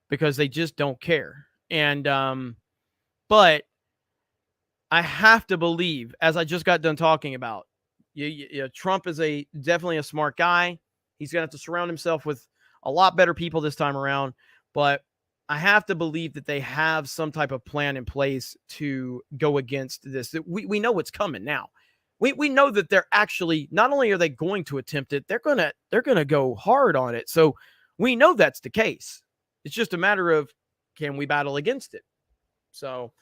because they just don't care. And, but I have to believe, as I just got done talking about, Trump is definitely a smart guy. He's going to have to surround himself with a lot better people this time around. But I have to believe that they have some type of plan in place to go against this. We know what's coming now. We know that they're actually, not only are they going to attempt it, they're gonna go hard on it. So we know that's the case. It's just a matter of, can we battle against it? So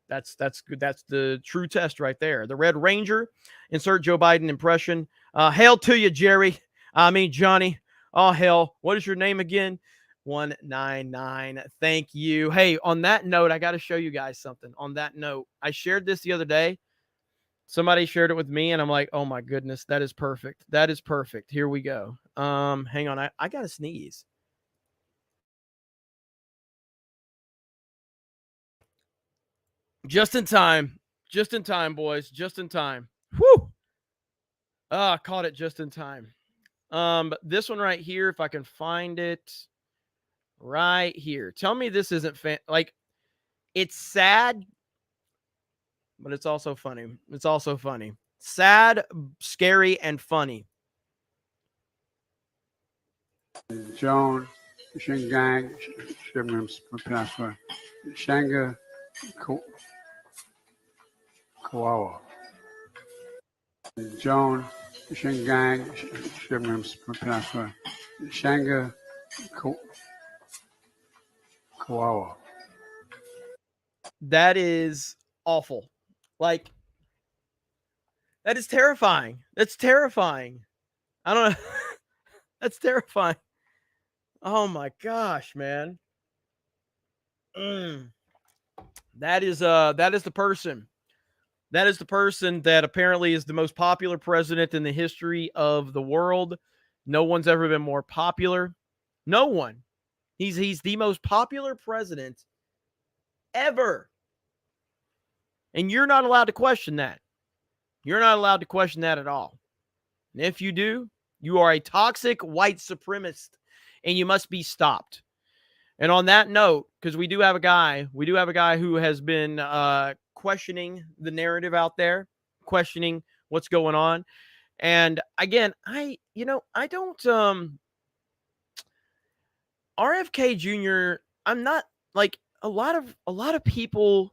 that's good. That's the true test right there. The Red Ranger, insert Joe Biden impression. Hail to you, Jerry. I mean, Johnny. Oh, hell. What is your name again? 199. Thank you. Hey, on that note, I got to show you guys something. On that note, I shared this the other day. Somebody shared it with me, and I'm like, oh my goodness, that is perfect. That is perfect. Here we go. Hang on. I got to sneeze. Just in time. Just in time, boys. Just in time. Whew. Caught it just in time. This one right here, if I can find it right here. Tell me this isn't like, it's sad, but it's also funny. It's also funny. Sad, scary, and funny. Joan, Shingang, Shanga, Kawawa. Joan, Shingang, Shanga, Kawawa. That is awful. Like, that is terrifying. That's terrifying. I don't know. That's terrifying. Oh my gosh, man. That is the person. That is the person that apparently is the most popular president in the history of the world. No one's ever been more popular. No one. He's the most popular president ever. And you're not allowed to question that. You're not allowed to question that at all. And if you do, you are a toxic white supremacist, and you must be stopped. And on that note, because we do have a guy who has been questioning the narrative out there, questioning what's going on. And again, I don't RFK Jr., I'm not like a lot of people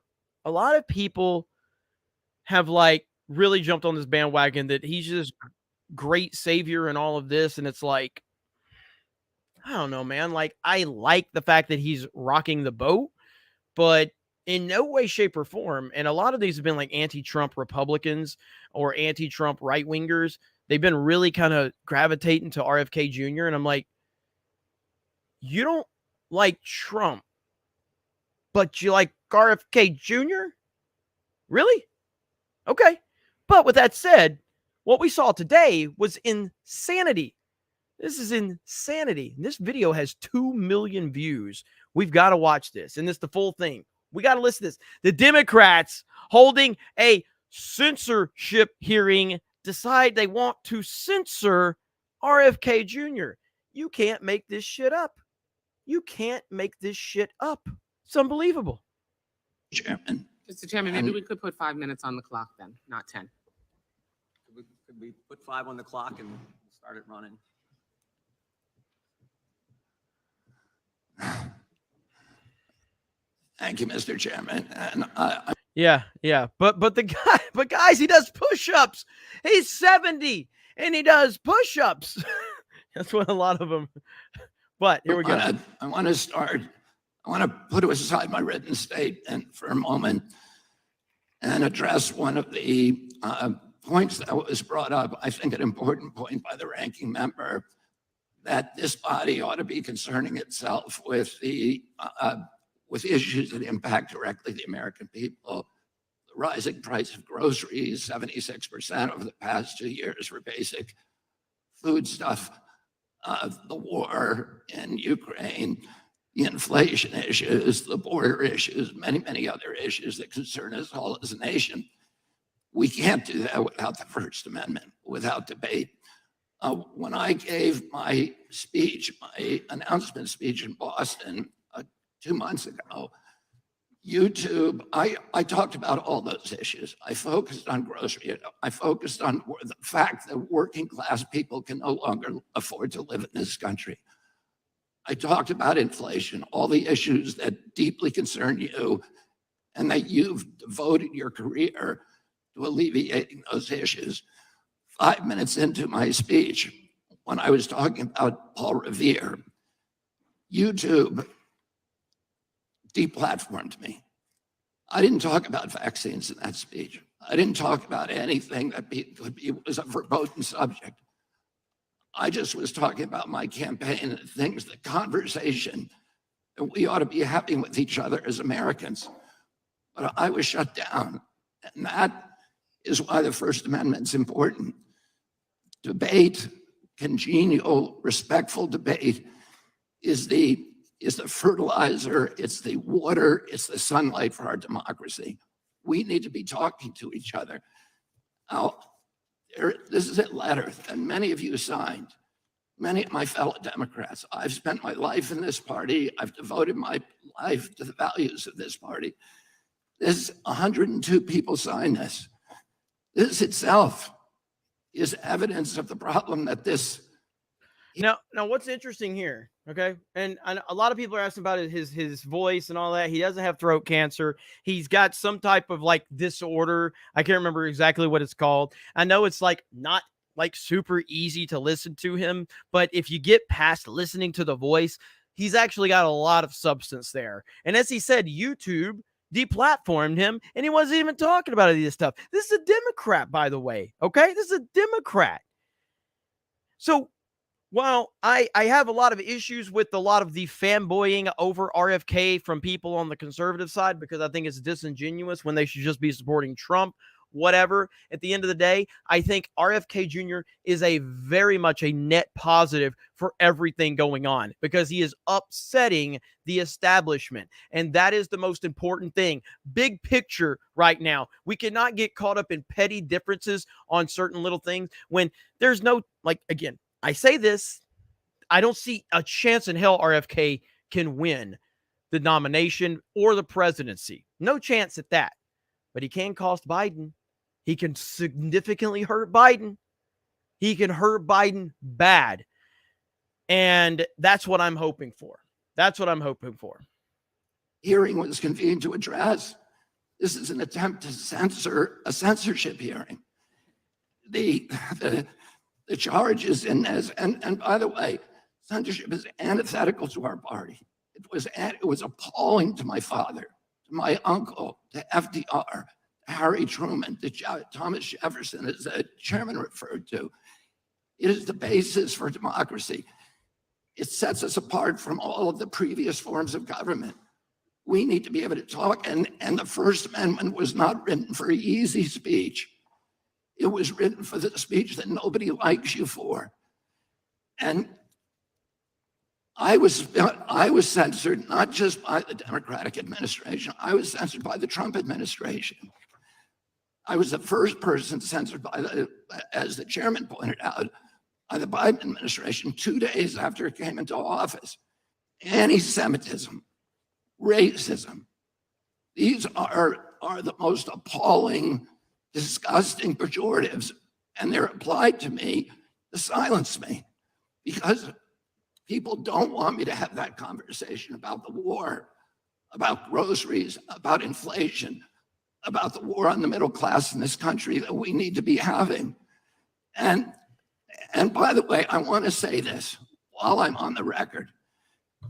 have like really jumped on this bandwagon that he's just great savior and all of this. And it's like, I don't know, man. Like, I like the fact that he's rocking the boat, but in no way, shape, or form. And a lot of these have been like anti-Trump Republicans or anti-Trump right-wingers. They've been really kind of gravitating to RFK Jr. And I'm like, you don't like Trump, but you like RFK Jr.? Really? Okay. But with that said, what we saw today was insanity. This is insanity. This video has 2 million views. We've got to watch this. And this is the full thing. We got to listen to this. The Democrats holding a censorship hearing decide they want to censor RFK Jr. You can't make this shit up. You can't make this shit up. It's unbelievable. Chairman. Mr. Chairman, maybe we could put 5 minutes on the clock then, not 10. Could we put 5 on the clock and start it running? Thank you, Mr. Chairman. And Yeah. But guys, he does push-ups. He's 70 and he does push-ups. That's what a lot of them. But here we go. I want to put aside my written statement for a moment and address one of the points that was brought up. I think an important point by the ranking member, that this body ought to be concerning itself with the with issues that impact directly the American people. The rising price of groceries, 76% over the past 2 years for basic food stuff, the war in Ukraine, the inflation issues, the border issues, many other issues that concern us all as a nation. We can't do that without the First Amendment, without debate. When I gave my speech, my announcement speech in Boston 2 months ago, YouTube, I talked about all those issues. I focused on grocery. I focused on the fact that working class people can no longer afford to live in this country. I talked about inflation, all the issues that deeply concern you and that you've devoted your career to alleviating those issues. 5 minutes into my speech, when I was talking about Paul Revere, YouTube deplatformed me. I didn't talk about vaccines in that speech. I didn't talk about anything that was a verboten subject. I just was talking about my campaign and things, the conversation that we ought to be having with each other as Americans. But I was shut down. And that is why the First Amendment's important. Debate, congenial, respectful debate is the fertilizer, it's the water, it's the sunlight for our democracy. We need to be talking to each other. Now, this is a letter that many of you signed, many of my fellow Democrats. I've spent my life in this party. I've devoted my life to the values of this party. This 102 people signed this. This itself is evidence of the problem that this. Now, what's interesting here, okay? And a lot of people are asking about his voice and all that. He doesn't have throat cancer. He's got some type of like disorder. I can't remember exactly what it's called. I know it's like not like super easy to listen to him, but if you get past listening to the voice, he's actually got a lot of substance there. And as he said, YouTube deplatformed him, and he wasn't even talking about any of this stuff. This is a Democrat, by the way, okay? This is a Democrat. So while I have a lot of issues with a lot of the fanboying over RFK from people on the conservative side, because I think it's disingenuous when they should just be supporting Trump, whatever. At the end of the day, I think RFK Jr. is a very much a net positive for everything going on because he is upsetting the establishment. And that is the most important thing. Big picture right now. We cannot get caught up in petty differences on certain little things when there's no, like, again, I say this, I don't see a chance in hell RFK can win the nomination or the presidency. No chance at that. But he can cost Biden. He can significantly hurt Biden. He can hurt Biden bad. And that's what I'm hoping for. That's what I'm hoping for. Hearing was convened to address. This is an attempt to censor a censorship hearing. The charges in this, and by the way, censorship is antithetical to our party. It was appalling to my father, to my uncle, to FDR, to Harry Truman, to Thomas Jefferson, as the chairman referred to. It is the basis for democracy. It sets us apart from all of the previous forms of government. We need to be able to talk, and the First Amendment was not written for easy speech. It was written for the speech that nobody likes you for. And I was censored not just by the Democratic administration, I was censored by the Trump administration. I was the first person censored by as the chairman pointed out, by the Biden administration 2 days after it came into office. Anti-Semitism, racism, these are the most appalling, disgusting pejoratives, and they're applied to me to silence me because people don't want me to have that conversation about the war, about groceries, about inflation, about the war on the middle class in this country that we need to be having. And by the way, I want to say this while I'm on the record,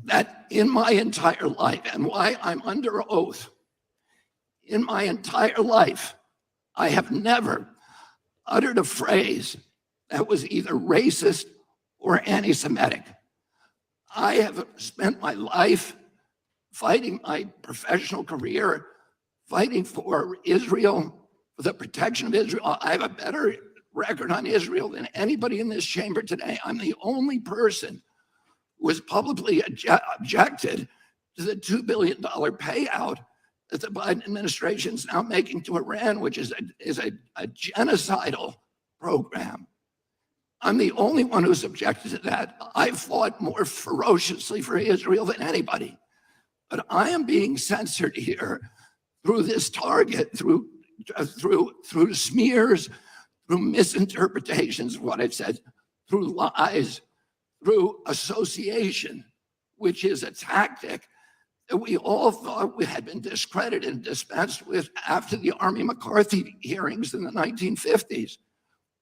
that in my entire life, and why I'm under oath, in my entire life, I have never uttered a phrase that was either racist or anti-Semitic. I have spent my life fighting my professional career, fighting for Israel, for the protection of Israel. I have a better record on Israel than anybody in this chamber today. I'm the only person who has publicly objected to the $2 billion payout that the Biden administration is now making to Iran, which is a genocidal program. I'm the only one who's objected to that. I fought more ferociously for Israel than anybody. But I am being censored here through this target, through smears, through misinterpretations of what I've said, through lies, through association, which is a tactic that we all thought we had been discredited and dispensed with after the Army McCarthy hearings in the 1950s.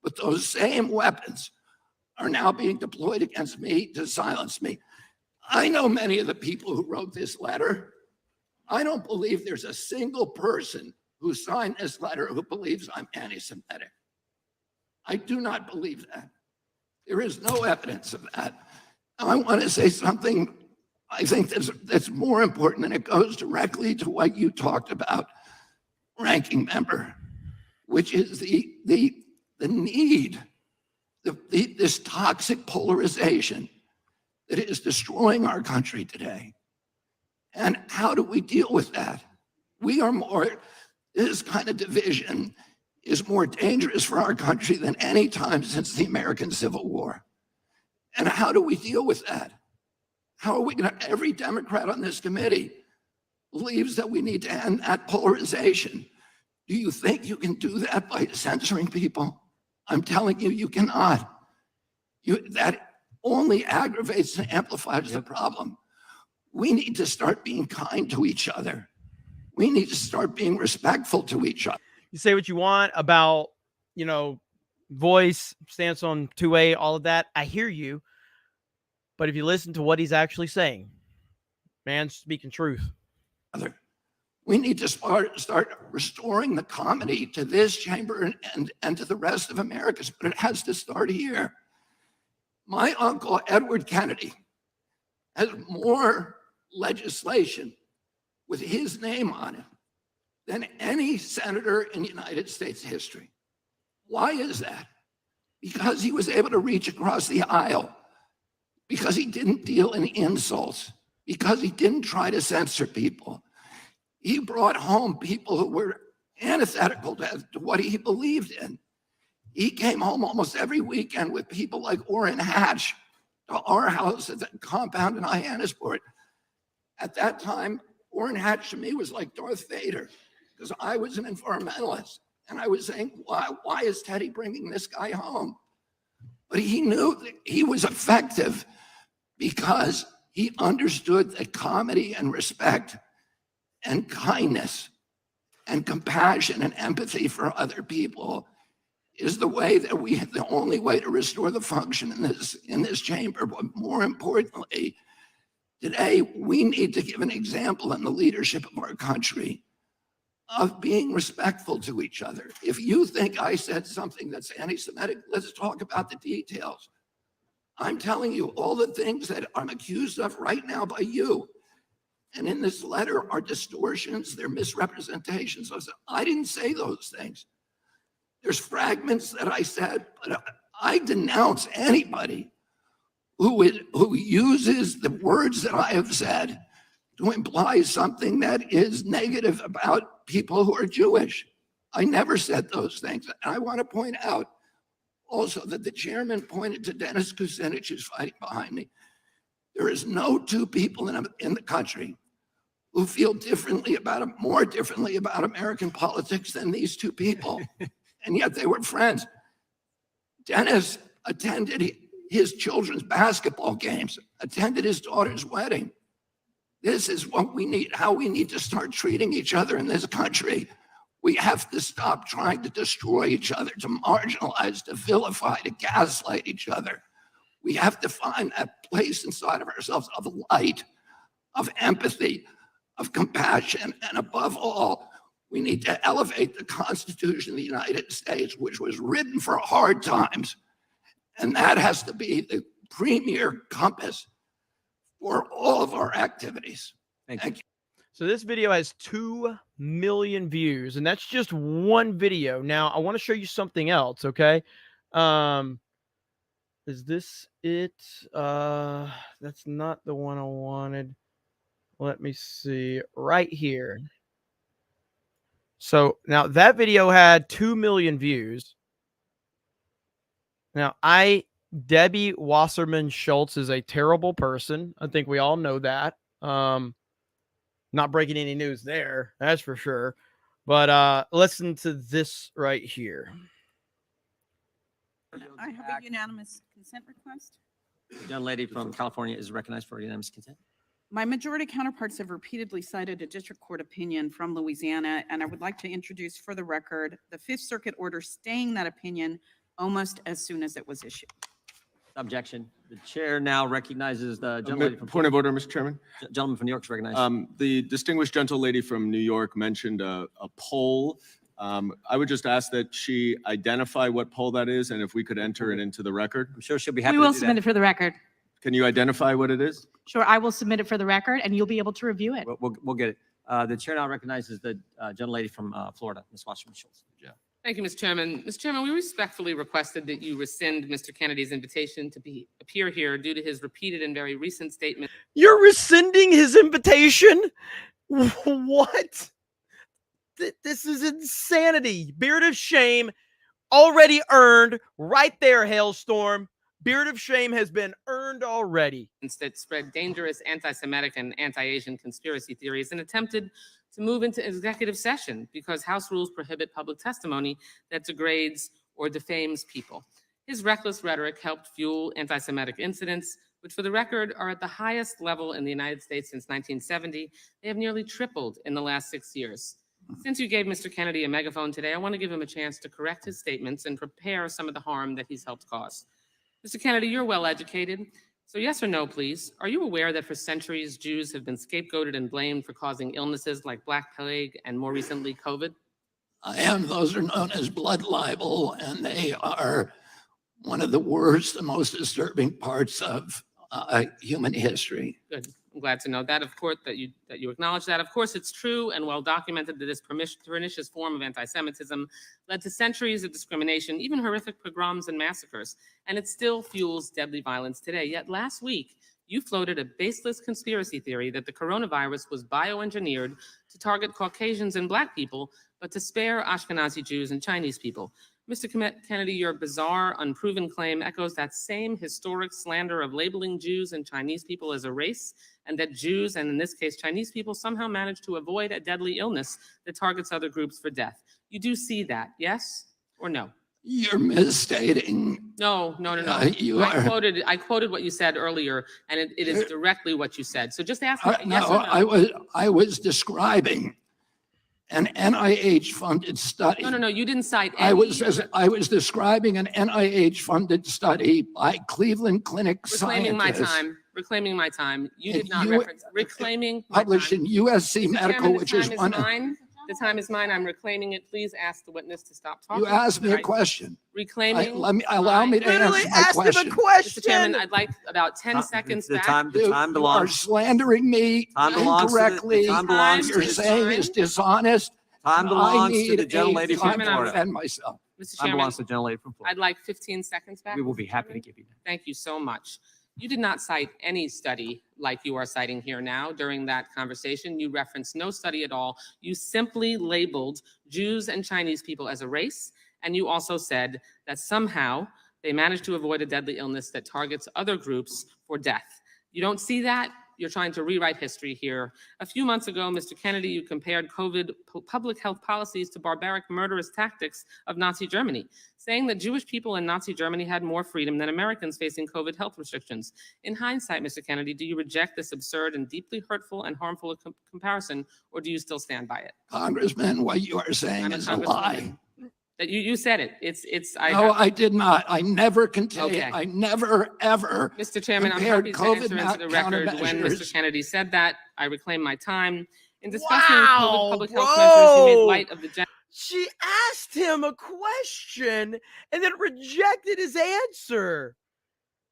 But those same weapons are now being deployed against me to silence me. I know many of the people who wrote this letter. I don't believe there's a single person who signed this letter who believes I'm anti-Semitic. I do not believe that. There is no evidence of that. Now, I want to say something I think that's more important, and it goes directly to what you talked about, ranking member, which is the need, this toxic polarization that is destroying our country today. And how do we deal with that? This kind of division is more dangerous for our country than any time since the American Civil War. And how do we deal with that? How are we going to, every Democrat on this committee believes that we need to end that polarization. Do you think you can do that by censoring people? I'm telling you, you cannot. That only aggravates and amplifies the problem. We need to start being kind to each other. We need to start being respectful to each other. You say what you want about, voice, stance on 2A, all of that. I hear you. But if you listen to what he's actually saying, man's speaking truth. We need to start restoring the comedy to this chamber and to the rest of America, but it has to start here. My uncle, Edward Kennedy, has more legislation with his name on it than any senator in United States history. Why is that? Because he was able to reach across the aisle, because he didn't deal in insults, because he didn't try to censor people. He brought home people who were antithetical to what he believed in. He came home almost every weekend with people like Orrin Hatch to our house at the compound in Hyannisport. At that time, Orrin Hatch to me was like Darth Vader, because I was an environmentalist. And I was saying, why is Teddy bringing this guy home? But he knew that he was effective because he understood that comedy and respect and kindness and compassion and empathy for other people is the way that the only way to restore the function in this chamber. But more importantly, today we need to give an example in the leadership of our country of being respectful to each other. If you think I said something that's anti-Semitic, let's talk about the details. I'm telling you all the things that I'm accused of right now by you. And in this letter are distortions, they're misrepresentations. I didn't say those things. There's fragments that I said, but I denounce anybody who uses the words that I have said to imply something that is negative about people who are Jewish. I never said those things. And I want to point out also that the chairman pointed to Dennis Kucinich, who's fighting behind me. There is no two people in the country who feel more differently about American politics than these two people. And yet they were friends. Dennis attended his children's basketball games, attended his daughter's wedding. This is what we need, how we need to start treating each other in this country. We have to stop trying to destroy each other, to marginalize, to vilify, to gaslight each other. We have to find that place inside of ourselves of light, of empathy, of compassion, and above all, we need to elevate the Constitution of the United States, which was written for hard times. And that has to be the premier compass for all of our activities. Thank you. So this video has 2 million views, and that's just one video. Now, I want to show you something else, okay? Is this it? That's not the one I wanted. Let me see. Right here. So now that video had 2 million views. Now, Debbie Wasserman Schultz is a terrible person. I think we all know that. Not breaking any news there, that's for sure. But listen to this right here. I have a unanimous consent request. The young lady from California is recognized for unanimous consent. My majority counterparts have repeatedly cited a district court opinion from Louisiana, and I would like to introduce for the record the Fifth Circuit order staying that opinion almost as soon as it was issued. Objection. The chair now recognizes the gentleman from Point of order, Mr. Chairman. Gentleman from New York is recognized. The distinguished gentlelady from New York mentioned a poll. I would just ask that she identify what poll that is, and if we could enter it into the record. I'm sure she'll be happy We to will do submit that. it for the record. Can you identify what it is? Sure, I will submit it for the record, and you'll be able to review it. We'll get it. The chair now recognizes the gentlelady from Florida, Ms. Wasserman-Schultz. Thank you, Mr. Chairman. Mr. Chairman, we respectfully requested that you rescind Mr. Kennedy's invitation to appear here due to his repeated and very recent statement. You're rescinding his invitation? What? This is insanity. Beard of shame already earned right there, Hailstorm. Beard of shame has been earned already. That spread dangerous anti-Semitic and anti-Asian conspiracy theories and attempted to move into executive session because House rules prohibit public testimony that degrades or defames people. His reckless rhetoric helped fuel anti-Semitic incidents, which for the record are at the highest level in the United States since 1970. They have nearly tripled in the last 6 years. Since you gave Mr. Kennedy a megaphone today, I want to give him a chance to correct his statements and prepare some of the harm that he's helped cause. Mr. Kennedy, you're well educated. So yes or no, please. Are you aware that for centuries, Jews have been scapegoated and blamed for causing illnesses like Black Plague and more recently, COVID? I am. Those are known as blood libel, and they are one of the worst and most disturbing parts of human history. Good. I'm glad to know that. Of course, that you acknowledge that. Of course, it's true and well documented that this pernicious form of anti-Semitism led to centuries of discrimination, even horrific pogroms and massacres, and it still fuels deadly violence today. Yet last week, you floated a baseless conspiracy theory that the coronavirus was bioengineered to target Caucasians and Black people, but to spare Ashkenazi Jews and Chinese people. Mr. Kennedy, your bizarre, unproven claim echoes that same historic slander of labeling Jews and Chinese people as a race, and that Jews, and in this case Chinese people, somehow managed to avoid a deadly illness that targets other groups for death. You do see that, yes or no? You're misstating. No. I quoted what you said earlier, and it is directly what you said. So just ask me yes or no. I was describing an NIH-funded study. No, you didn't cite any. I was describing an NIH-funded study by Cleveland Clinic Reclaiming scientists. Reclaiming my time. You did not reference reclaiming my published time. in USC Mr. Medical, Chairman, which is one. The time is mine. I'm reclaiming it. Please ask the witness to stop talking. You asked me a question. Reclaiming. Allow me to answer my question. Him a question. Mr. Chairman, I'd like about 10 seconds back. The time belongs. You are slandering me incorrectly. You're saying it's dishonest. Time belongs to the gentlelady from Florida. Defend myself. Mr. Time Chairman, belongs to the gentlelady from Florida. I'd like 15 seconds back. We will be happy to give you that. Thank you so much. You did not cite any study like you are citing here now during that conversation. You referenced no study at all. You simply labeled Jews and Chinese people as a race, and you also said that somehow they managed to avoid a deadly illness that targets other groups for death. You don't see that? You're trying to rewrite history here. A few months ago, Mr. Kennedy, you compared COVID public health policies to barbaric murderous tactics of Nazi Germany, saying that Jewish people in Nazi Germany had more freedom than Americans facing COVID health restrictions. In hindsight, Mr. Kennedy, do you reject this absurd and deeply hurtful and harmful comparison, or do you still stand by it? Congressman, what you are saying is a lie. That you said it. I did not. I never contained. Okay. I never ever. Mr. Chairman, I'm happy to enter into the record when Mr. Kennedy said that. I reclaim my time. In discussing COVID public health measures, he made light of the She asked him a question and then rejected his answer.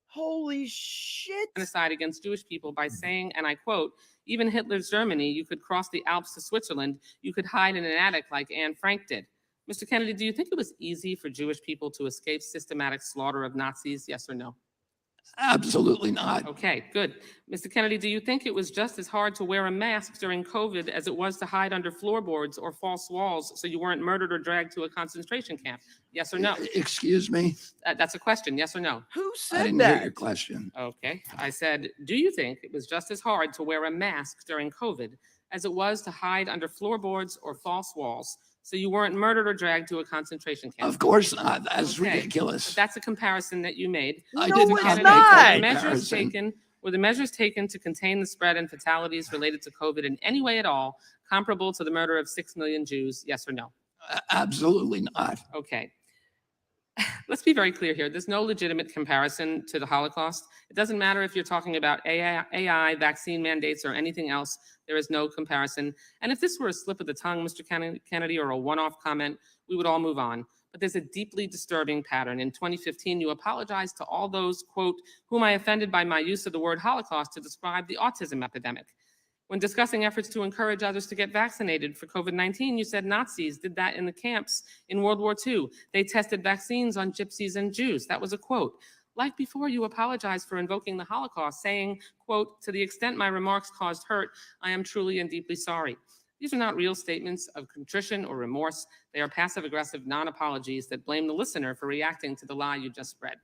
Holy shit. Genocide against Jewish people by saying, and I quote, even Hitler's Germany, you could cross the Alps to Switzerland, you could hide in an attic like Anne Frank did. Mr. Kennedy, do you think it was easy for Jewish people to escape systematic slaughter of Nazis, yes or no? Absolutely not. Okay, good. Mr. Kennedy, do you think it was just as hard to wear a mask during COVID as it was to hide under floorboards or false walls so you weren't murdered or dragged to a concentration camp? Yes or no? Excuse me? That's a question, yes or no? Who said I didn't hear your question. Okay, I said, do you think it was just as hard to wear a mask during COVID as it was to hide under floorboards or false walls, so you weren't murdered or dragged to a concentration camp. Of course not. That's Okay, ridiculous. but that's a comparison that you made. I Mr. did not Kennedy, make that were the measures taken to contain the spread and fatalities related to COVID in any way at all comparable to the murder of 6 million Jews? Yes or no? Absolutely not. Okay. Let's be very clear here. There's no legitimate comparison to the Holocaust. It doesn't matter if you're talking about AI, vaccine mandates, or anything else. There is no comparison. And if this were a slip of the tongue, Mr. Kennedy, or a one-off comment, we would all move on. But there's a deeply disturbing pattern. In 2015, you apologized to all those, quote, whom I offended by my use of the word Holocaust to describe the autism epidemic. When discussing efforts to encourage others to get vaccinated for COVID-19, you said Nazis did that in the camps in World War II. They tested vaccines on gypsies and Jews. That was a quote. Like before, you apologized for invoking the Holocaust, saying, quote, to the extent my remarks caused hurt, I am truly and deeply sorry. These are not real statements of contrition or remorse. They are passive-aggressive non-apologies that blame the listener for reacting to the lie you just spread.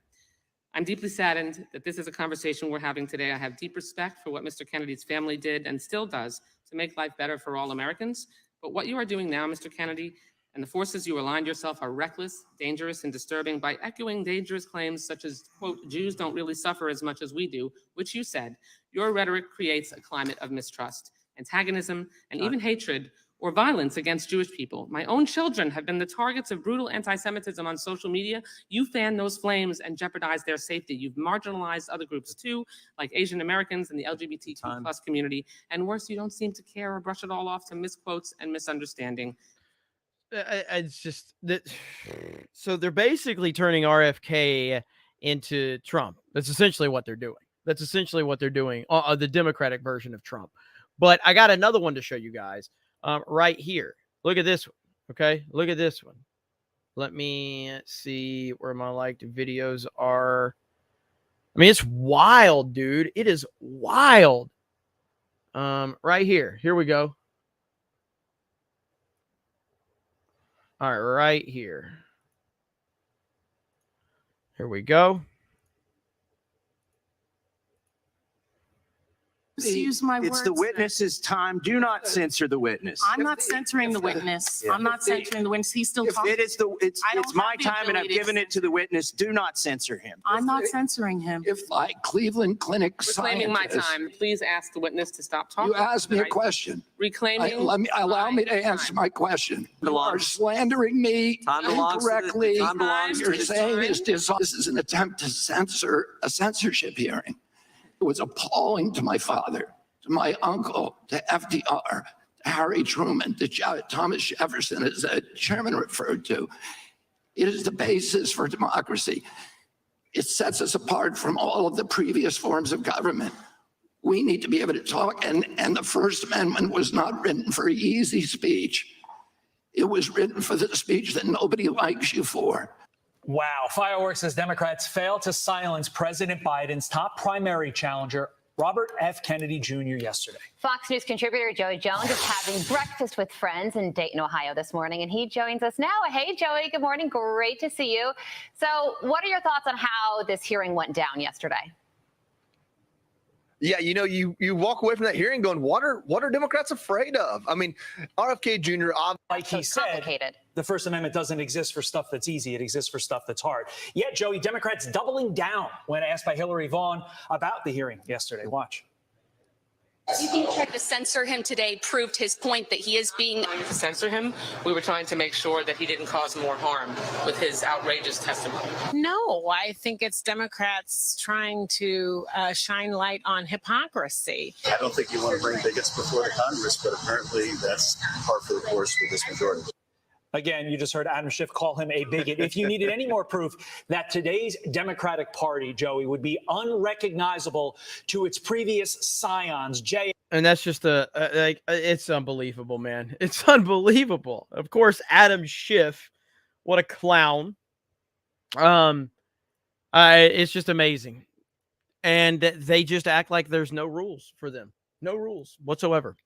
I'm deeply saddened that this is a conversation we're having today. I have deep respect for what Mr. Kennedy's family did and still does to make life better for all Americans. But what you are doing now, Mr. Kennedy, and the forces you aligned yourself are reckless, dangerous, and disturbing by echoing dangerous claims such as, quote, Jews don't really suffer as much as we do, which you said. Your rhetoric creates a climate of mistrust, antagonism, and even hatred or violence against Jewish people. My own children have been the targets of brutal anti-Semitism on social media. You fan those flames and jeopardize their safety. You've marginalized other groups too, like Asian Americans and the LGBTQ plus community. And worse, you don't seem to care or brush it all off to misquotes and misunderstanding. It's just that. So they're basically turning RFK into Trump. That's essentially what they're doing. That's essentially what they're doing. The Democratic version of Trump. But I got another one to show you guys. Right here. Look at this one. Okay. Look at this one. Let me see where my liked videos are. I mean, it's wild, dude. It is wild. Right here. Here we go. All right. Right here. Here we go. Use my It's words. the witness's time. Do not censor the witness. I'm not censoring the witness. I'm not censoring the witness. He's still If talking. it's I don't my have the time and I've ability to given it to the witness, do not censor him. I'm not censoring him. If like Cleveland Clinic Reclaiming my scientists, time. Please ask the witness to stop talking. you asked me a Right? question. Reclaiming. Allow me to my answer time. my question. You are belongs- slandering me Time belongs to the- incorrectly. time belongs You're to the- saying this is an attempt to censor a censorship hearing. It was appalling to my father, to my uncle, to FDR, to Harry Truman, to Thomas Jefferson, as the chairman referred to. It is the basis for democracy. It sets us apart from all of the previous forms of government. We need to be able to talk, and the First Amendment was not written for easy speech. It was written for the speech that nobody likes you for. Wow. Fireworks as Democrats fail to silence President Biden's top primary challenger, Robert F. Kennedy Jr. yesterday. Fox News contributor Joey Jones is having breakfast with friends in Dayton, Ohio this morning, and he joins us now. Hey, Joey, good morning. Great to see you. So what are your thoughts on how this hearing went down yesterday? Yeah, you walk away from that hearing going, what are Democrats afraid of? I mean, RFK Jr. Like he said, the First Amendment doesn't exist for stuff that's easy. It exists for stuff that's hard. Yet, Joey, Democrats doubling down when asked by Hillary Vaughn about the hearing yesterday. Watch. Do you think trying to censor him today proved his point that he is being... To censor him, we were trying to make sure that he didn't cause more harm with his outrageous testimony. No, I think it's Democrats trying to shine light on hypocrisy. I don't think you want to bring bigots before the Congress, but apparently that's par for the course with this majority. Again, you just heard Adam Schiff call him a bigot. If you needed any more proof that today's Democratic Party, Joey, would be unrecognizable to its previous scions, And that's just it's unbelievable, man. It's unbelievable. Of course, Adam Schiff, what a clown. It's just amazing. And they just act like there's no rules for them. No rules whatsoever.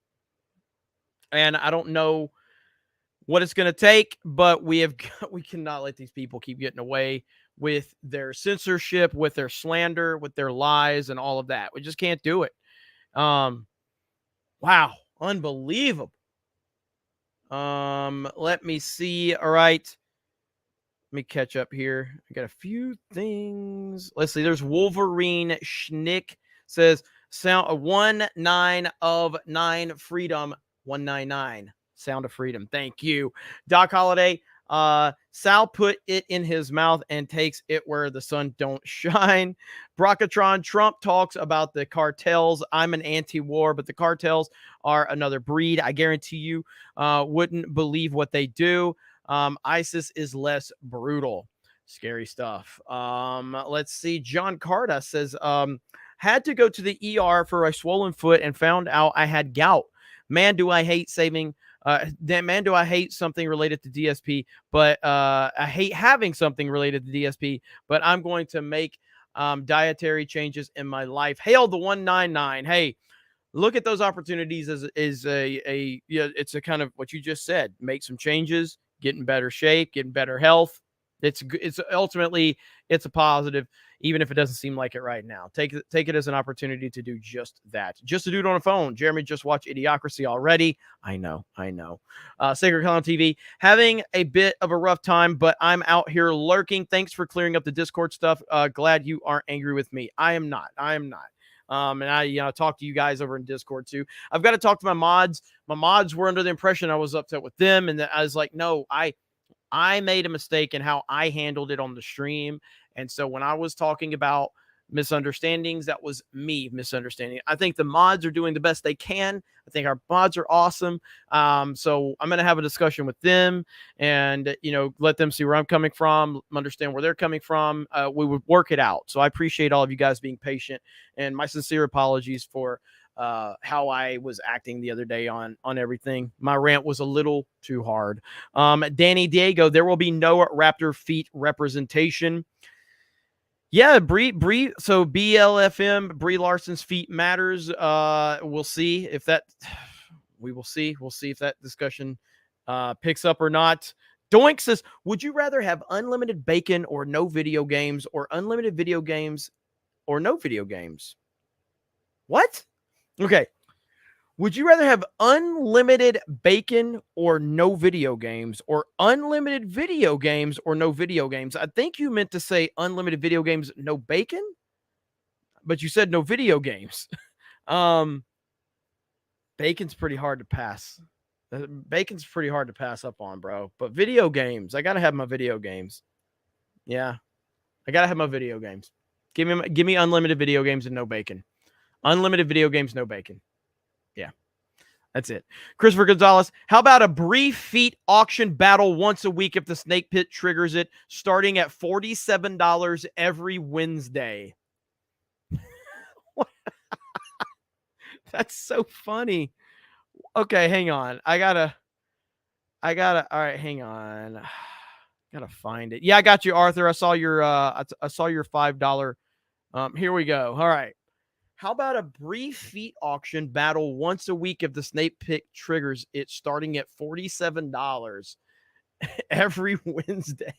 And I don't know what it's going to take, but we cannot let these people keep getting away with their censorship, with their slander, with their lies and all of that. We just can't do it. Wow. Unbelievable. Let me see. All right. Let me catch up here. I got a few things. Let's see. There's Wolverine Schnick says sound 1-9 of 9 freedom 199. Sound of freedom. Thank you. Doc Holliday. Sal put it in his mouth and takes it where the sun don't shine. Brocatron, Trump talks about the cartels. I'm an anti-war, but the cartels are another breed. I guarantee you wouldn't believe what they do. ISIS is less brutal. Scary stuff. Let's see. John Carter says, had to go to the ER for a swollen foot and found out I had gout. Man, do I hate saving. Man, do I hate something related to DSP, but I hate having something related to DSP, but I'm going to make dietary changes in my life. Hail the 199. Hey, look at those opportunities as it's a kind of what you just said. Make some changes, get in better shape, get in better health. It's ultimately it's a positive, even if it doesn't seem like it right now. Take it as an opportunity to do just that. Just to do it on a phone. Jeremy just watched Idiocracy already. I know. Sacred Clown TV, having a bit of a rough time, but I'm out here lurking. Thanks for clearing up the Discord stuff. Glad you aren't angry with me. I am not. And I talk to you guys over in Discord too. I've got to talk to my mods. My mods were under the impression I was upset with them, and I was like, no, I made a mistake in how I handled it on the stream. And so when I was talking about misunderstandings, that was me misunderstanding. I think the mods are doing the best they can. I think our mods are awesome. So I'm going to have a discussion with them and, let them see where I'm coming from, understand where they're coming from. We would work it out. So I appreciate all of you guys being patient, and my sincere apologies for how I was acting the other day on everything. My rant was a little too hard. Danny Diego, there will be no Raptor feet representation. Yeah, Brie. So BLFM, Brie Larson's feet matters. We'll see if that. We will see. We'll see if that discussion picks up or not. Doink says, would you rather have unlimited bacon or no video games, or unlimited video games or no video games? What? Okay. Would you rather have unlimited bacon or no video games, or unlimited video games or no video games? I think you meant to say unlimited video games, no bacon, but you said no video games. Bacon's pretty hard to pass. Bacon's pretty hard to pass up on, bro. But video games, I got to have my video games. Yeah. I got to have my video games. Give me unlimited video games and no bacon. Unlimited video games, no bacon. Yeah, that's it. Christopher Gonzalez, how about a brief feet auction battle once a week if the Snake Pit triggers it, starting at $47 every Wednesday? That's so funny. Okay, hang on. I gotta, all right, hang on. Gotta find it. Yeah, I got you, Arthur. I saw your $5. Here we go. All right. How about a brief feet auction battle once a week if the Snake Pit triggers it, starting at $47 every Wednesday?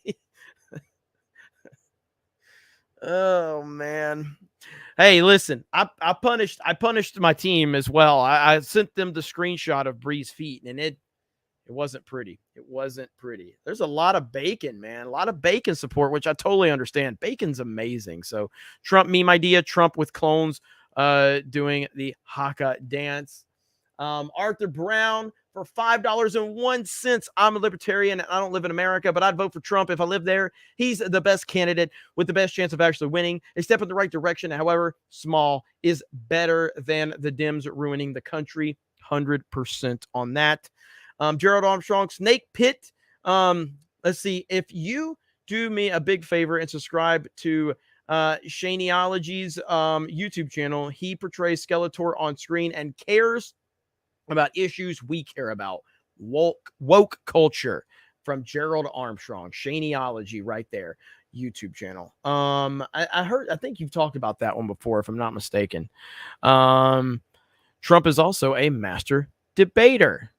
Oh man. Hey, listen, I punished my team as well. I sent them the screenshot of Bree's feet, and it wasn't pretty. It wasn't pretty. There's a lot of bacon, man. A lot of bacon support, which I totally understand. Bacon's amazing. So Trump meme idea, Trump with clones doing the haka dance. Arthur Brown for $5.01. I'm a libertarian. I don't live in America, but I'd vote for Trump if I lived there. He's the best candidate with the best chance of actually winning. A step in the right direction, however small, is better than the Dems ruining the country. 100% on that. Gerald Armstrong, Snake Pit. Let's see. If you do me a big favor and subscribe to Shaneology's YouTube channel, he portrays Skeletor on screen and cares about issues we care about. Woke culture, from Gerald Armstrong. Shaneology right there. YouTube channel. I think you've talked about that one before, if I'm not mistaken. Trump is also a master debater.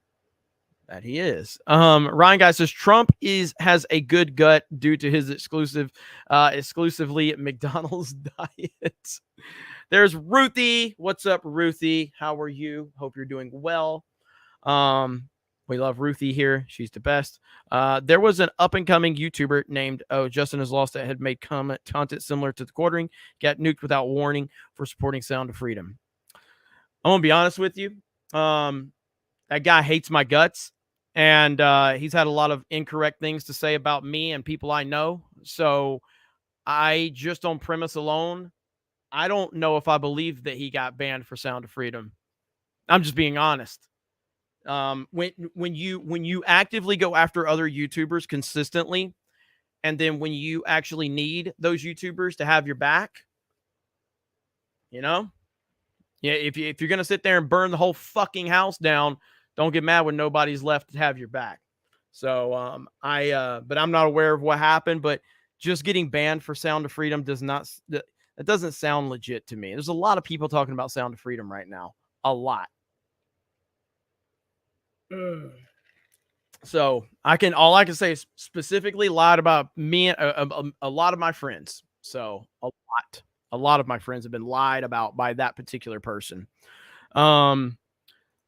That he is. Ryan Guy says Trump has a good gut due to his exclusively McDonald's diet. There's Ruthie. What's up, Ruthie? How are you? Hope you're doing well. We love Ruthie here. She's the best. There was an up-and-coming YouTuber named Justin Has Lost that had made content similar to the quartering, got nuked without warning for supporting Sound of Freedom. I'm going to be honest with you. That guy hates my guts, and he's had a lot of incorrect things to say about me and people I know. So I just, on premise alone, I don't know if I believe that he got banned for Sound of Freedom. I'm just being honest. When you actively go after other YouTubers consistently, and then when you actually need those YouTubers to have your back, yeah, if you're gonna sit there and burn the whole fucking house down, don't get mad when nobody's left to have your back. So but I'm not aware of what happened, but just getting banned for Sound of Freedom that doesn't sound legit to me. There's a lot of people talking about Sound of Freedom right now. A lot. So all I can say is specifically lied about me and a lot of my friends. So a lot of my friends have been lied about by that particular person.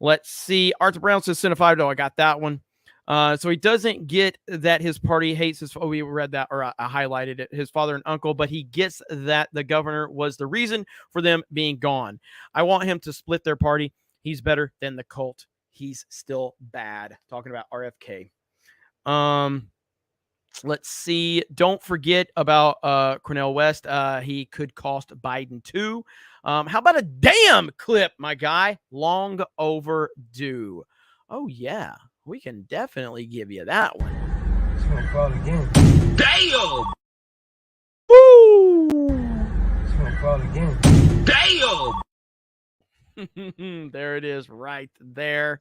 Let's see. Arthur Brown says send a $5. I got that one. So he doesn't get that his party hates his. Oh, we read that, or I highlighted it. His father and uncle, but he gets that the governor was the reason for them being gone. I want him to split their party. He's better than the cult. He's still bad. Talking about RFK. Let's see. Don't forget about Cornel West. He could cost Biden too. How about a damn clip, my guy? Long overdue. Oh yeah, we can definitely give you that one. It's gonna call again. Damn. Woo! It's gonna call again. Damn. There it is, right there.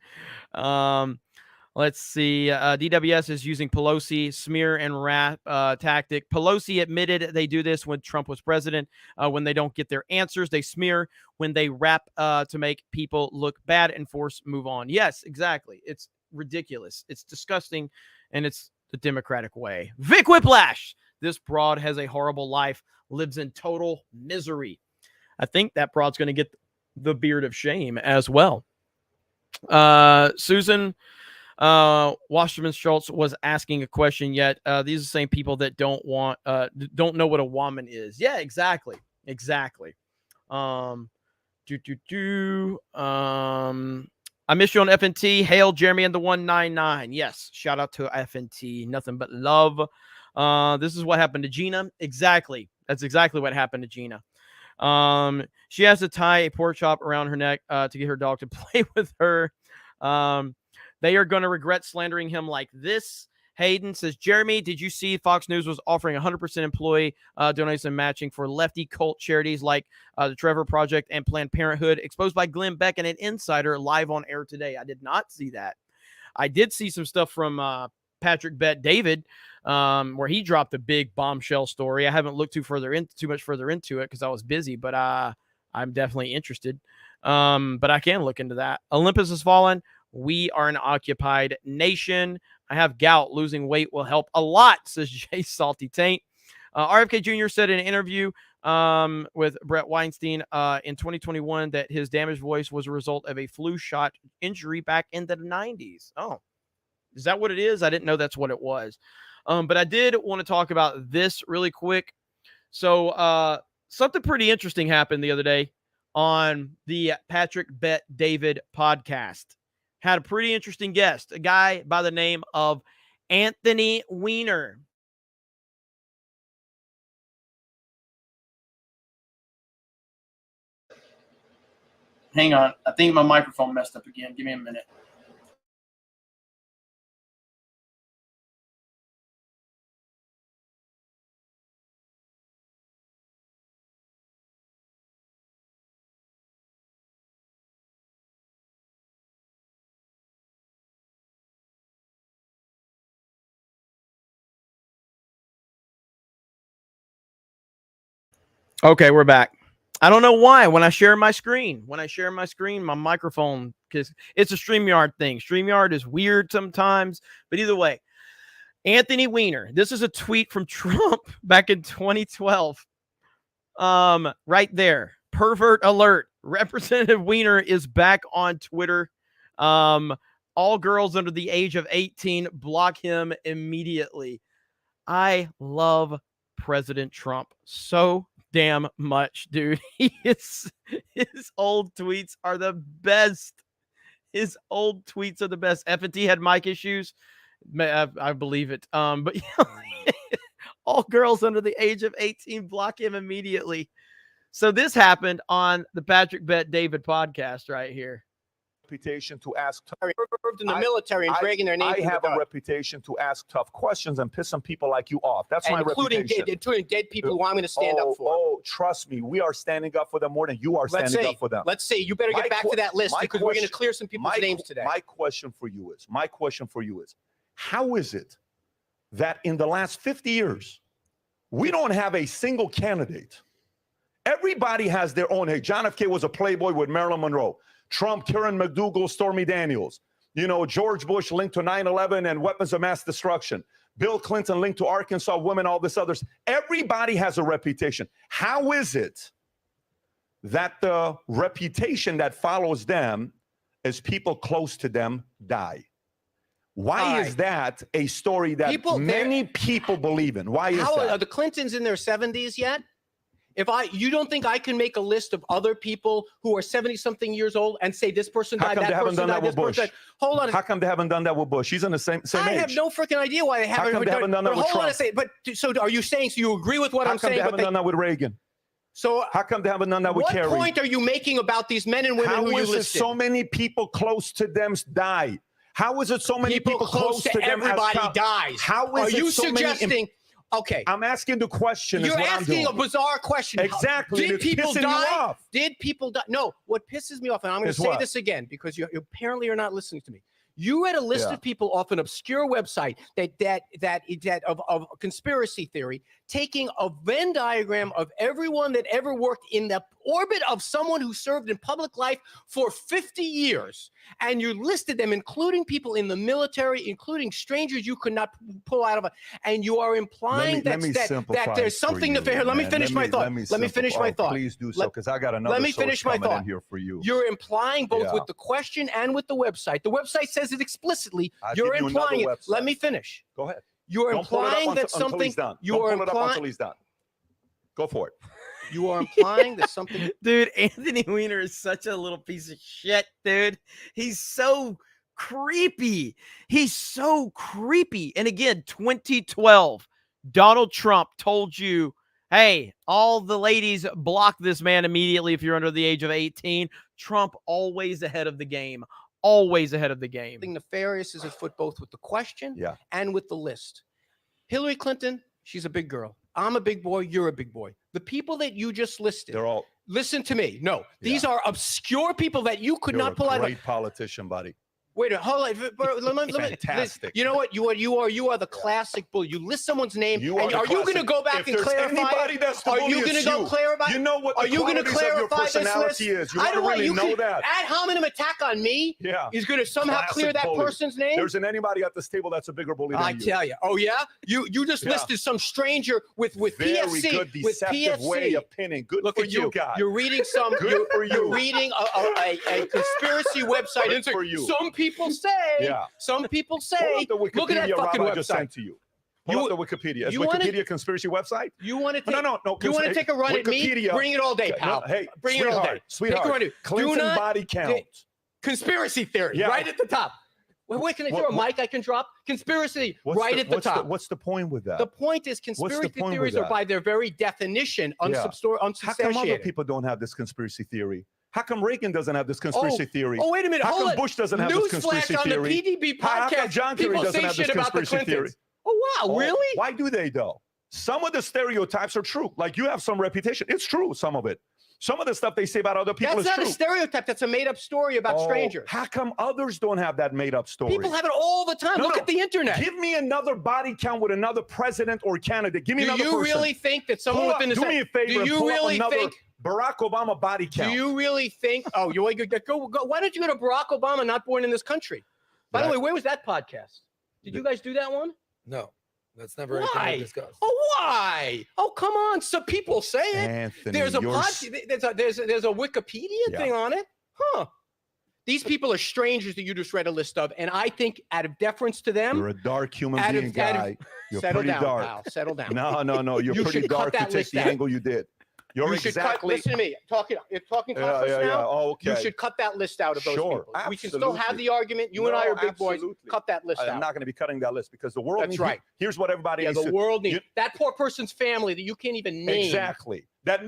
Let's see. DWS is using Pelosi smear and rap tactic. Pelosi admitted they do this when Trump was president. When they don't get their answers, they smear. When they rap to make people look bad and force move on. Yes, exactly. It's ridiculous. It's disgusting, and it's the Democratic way. Vic Whiplash. This broad has a horrible life, lives in total misery. I think that broad's going to get the beard of shame as well. Susan Wasserman Schultz was asking a question, yet these are the same people that don't know what a woman is. Yeah, exactly. I miss you on FNT. Hail Jeremy and the 199. Yes, shout out to FNT. Nothing but love. This is what happened to Gina. Exactly. That's exactly what happened to Gina. She has to tie a pork chop around her neck to get her dog to play with her. They are going to regret slandering him like this. Hayden says, Jeremy, did you see Fox News was offering 100% employee donation matching for lefty cult charities like the Trevor Project and Planned Parenthood, exposed by Glenn Beck and an insider live on air today? I did not see that. I did see some stuff from Patrick Bet David, where he dropped a big bombshell story. I haven't looked too much further into it because I was busy, but I'm definitely interested. But I can look into that. Olympus has fallen. We are an occupied nation. I have gout. Losing weight will help a lot, says Jay Salty Taint. RFK Jr. said in an interview with Brett Weinstein in 2021 that his damaged voice was a result of a flu shot injury back in the 90s. Oh, is that what it is? I didn't know that's what it was. But I did want to talk about this really quick. So something pretty interesting happened the other day on the Patrick Bet David podcast. Had a pretty interesting guest, a guy by the name of Anthony Weiner. Hang on. I think my microphone messed up again. Give me a minute. Okay, we're back. I don't know why when I share my screen, my microphone, because it's a StreamYard thing. StreamYard is weird sometimes, but either way, Anthony Weiner. This is a tweet from Trump back in 2012. Right there. Pervert alert. Representative Weiner is back on Twitter. All girls under the age of 18, block him immediately. I love President Trump so damn much, dude. His old tweets are the best. His old tweets are the best. F&T had mic issues. I believe it. But all girls under the age of 18, block him immediately. So this happened on the Patrick Bet David podcast right here. Reputation to ask in the military and dragging their name. I have a reputation to ask tough questions and piss some people like you off. That's my reputation. Including dead people who I'm going to stand up for. Oh, trust me, we are standing up for them more than you are standing up for them. Let's see. You better get back to that list because we're going to clear some people's names today. My question for you is, how is it that in the last 50 years, we don't have a single candidate? Everybody has their own. Hey, John F. K. was a playboy with Marilyn Monroe. Trump, Karen McDougal, Stormy Daniels. You know, George Bush linked to 9/11 and weapons of mass destruction. Bill Clinton linked to Arkansas women, all this others. Everybody has a reputation. How is it that the reputation that follows them is people close to them die? Why is that a story that many people believe in? Why is that? Are the Clintons in their 70s yet? You don't think I can make a list of other people who are 70-something years old and say this person died, that person died, this person died? Hold on. How come they haven't done that with Bush? He's in the same age. I have no freaking idea why they haven't. How come they haven't done that with Trump? So are you saying, so you agree with what I'm saying? How come they haven't done that with Reagan? So how come they haven't done that with Kerry? What point are you making about these men and women who you listed? How is it so many people close to them die? How is it so many people close to them everybody dies? How is are you it so suggesting? Okay. I'm asking the question. You're asking a bizarre question. Exactly. Did people die? Did people die? No. What pisses me off, and I'm going to say this again because you apparently are not listening to me. You read a list of people off an obscure website that of conspiracy theory, taking a Venn diagram of everyone that ever worked in the orbit of someone who served in public life for 50 years. And you listed them, including people in the military, including strangers you could not pull out of it. And you are implying that there's something nefarious. Let me finish my thought. Let me finish my thought. Please do so, because I got another source coming in here for you. You're implying both with the question and with the website. The website says it explicitly. You're implying it. Let me finish. Go ahead. You're implying that something. You are implying until he's done. Go for it. You are implying that something. Dude, Anthony Weiner is such a little piece of shit, dude. He's so creepy. He's so creepy. And again, 2012, Donald Trump told you, hey, all the ladies block this man immediately if you're under the age of 18. Trump always ahead of the game. Always ahead of the game. Something nefarious is afoot both with the question and with the list. Hillary Clinton, she's a big girl. I'm a big boy. You're a big boy. The people that you just listed. They're all. Listen to me. No, these are obscure people that you could not pull out. Great politician, buddy. Wait a minute, hold on. Fantastic. You know what? You are the classic bully. You list someone's name, and are you going to go back and clarify? Are you going to go clarify? You know what? Are you going to clarify this list? Is. I don't really know that. Ad hominem attack on me. Is going to somehow clear that person's name. There isn't anybody at this table that's a bigger bully than you. I tell you. Oh yeah. You just listed some stranger with Very PFC. good, deceptive way of pinning. Good Look for at you guys. You're reading some. Good for you. You're reading a conspiracy website. Good for you. Some people say. Yeah. Some people say, look at that fucking website. website. Just sent to you. Pull up the Wikipedia. Is Wikipedia a conspiracy website? You want to take, no. You want to take a run at me? Bring it all day, pal. No, hey, bring it all day. Sweetheart. Take a run at Clinton body count. Conspiracy theory, right at the top. Wait, can I throw a mic I can drop? Conspiracy, right at the top. What's the point with that? The point is conspiracy theories are by their very definition unsubstantiated. How come other people don't have this conspiracy theory? How come Reagan doesn't have this conspiracy theory? Oh, wait a minute. How come Bush doesn't have this conspiracy theory? On the PDB podcast, how come John Kerry doesn't have this conspiracy theory? Oh, wow. Really? Why do they, though? Some of the stereotypes are true. Like, you have some reputation. It's true, some of it. Some of the stuff they say about other people is true. That's not a stereotype. That's a made-up story about strangers. How come others don't have that made-up story? People have it all the time. Look at the internet. Give me another body count with another president or candidate. Give me another person. Do you really think that someone within the... Do me a favor. Do you really think... Barack Obama body count. Do you really think? Oh, you want to go? Why don't you go to Barack Obama, not born in this country? By the way, where was that podcast? Did you guys do that one? No, that's never anything we discussed. Oh, why? Oh, come on. Some people say it. Anthony, there's a Wikipedia thing on it, huh? These people are strangers that you just read a list of, and I think out of deference to them, You're a dark human being, guy. You're settle pretty down, dark. pal. Settle down. No. You're You pretty should cut dark to that take list the out. angle you did. You're You should cut. exactly. Listen to me. You're talking conference yeah. now. Oh, okay. You should cut that list out of those Sure, people. We can still have absolutely. the argument. You and I No, are big boys. absolutely. Cut that list I'm out. not going to be cutting that list because the world That's needs. right. Here's what everybody Yeah, needs the to. world needs that poor person's family that you can't even name. Exactly. That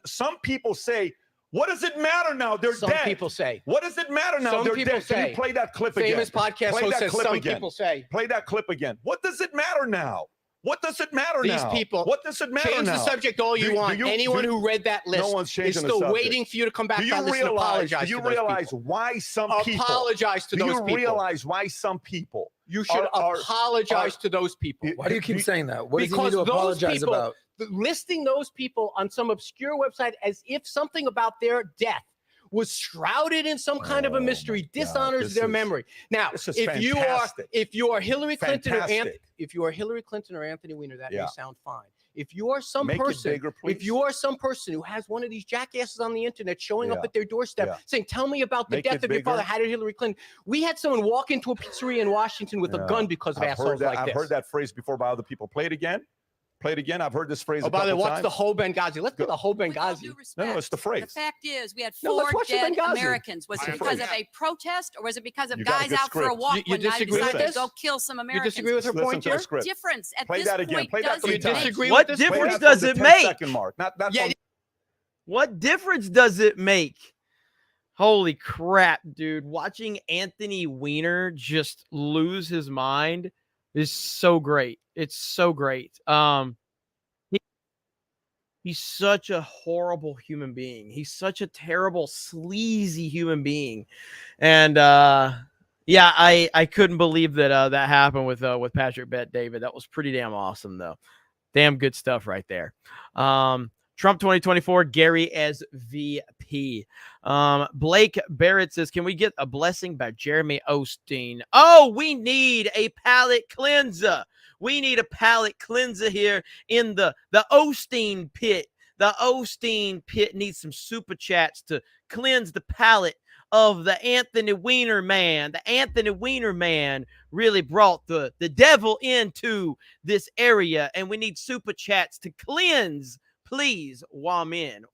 some people say, what does it matter now? They're Some dead. people say. What does it matter now? Some They're people dead. Can say. you play that clip again? Famous podcast Play host that says clip some again. people say. Play that clip again. What does it matter now? What does it matter These now? people. What does it matter change now? the subject all you want. Anyone who read that list no one's is changing the still subject. waiting for you to come back Do to you that list and realize? apologize Do you to those realize people. why some people? Apologize to Do those you people. realize why some people? You should apologize to those people. Why do you keep saying that? What does he need Because to those apologize people, about? listing those people on some obscure website as if something about their death was shrouded in some kind of a mystery dishonors their memory. Now, this is if you are Hillary Clinton Fantastic. or Anthony Weiner, that Yeah. may sound fine. If you are some Make it person, bigger, please. if you are some person who has one of these jackasses on the internet showing up Yeah. at their doorstep Yeah. saying, "Tell me about the Make death it of your father," bigger. how did Hillary Clinton? We had someone walk into a pizzeria in Washington with a gun because of assholes like I've this. heard that phrase before by other people. Play it again. Play it again. I've heard this phrase. Oh, a by the way, couple what's times. the whole Benghazi? Let's do the whole Benghazi. No, it's the phrase. The fact is, we had No, 4 let's watch the dead Benghazi. Americans. Was it It's a because phrase. of a protest, or was it because of You got a guys good out for a script. walk You one night and disagree with decided this? to go kill some You Americans? disagree with her Listen point to the here? script. Difference at Play this that again. point Play that doesn't three You times. make- disagree What with this? Play difference that does from it the make? 10-second mark. Not Yeah, from- What difference does it make? Holy crap, dude. Watching Anthony Weiner just lose his mind is so great. It's so great. He's such a horrible human being. He's such a terrible, sleazy human being. And yeah, I couldn't believe that that happened with Patrick Bet David. That was pretty damn awesome, though. Damn good stuff right there. Trump 2024, Gary as VP. Blake Barrett says, can we get a blessing by Jeremy Osteen? Oh, we need a palate cleanser. We need a palate cleanser here in the Osteen pit. The Osteen pit needs some super chats to cleanse the palate of the Anthony Weiner man. The Anthony Weiner man really brought the devil into this area, and we need super chats to cleanse. Please, Wamen.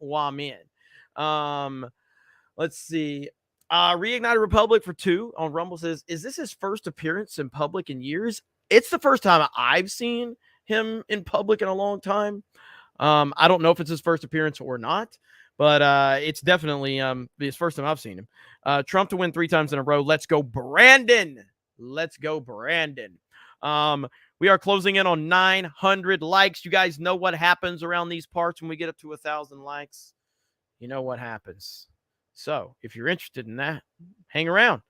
Let's see. Reignited Republic for 2 on Rumble says, is this his first appearance in public in years? It's the first time I've seen him in public in a long time. I don't know if it's his first appearance or not, but it's definitely his first time I've seen him. Trump to win 3 times in a row. Let's go, Brandon. Let's go, Brandon. We are closing in on 900 likes. You guys know what happens around these parts when we get up to 1,000 likes. You know what happens. So if you're interested in that, hang around.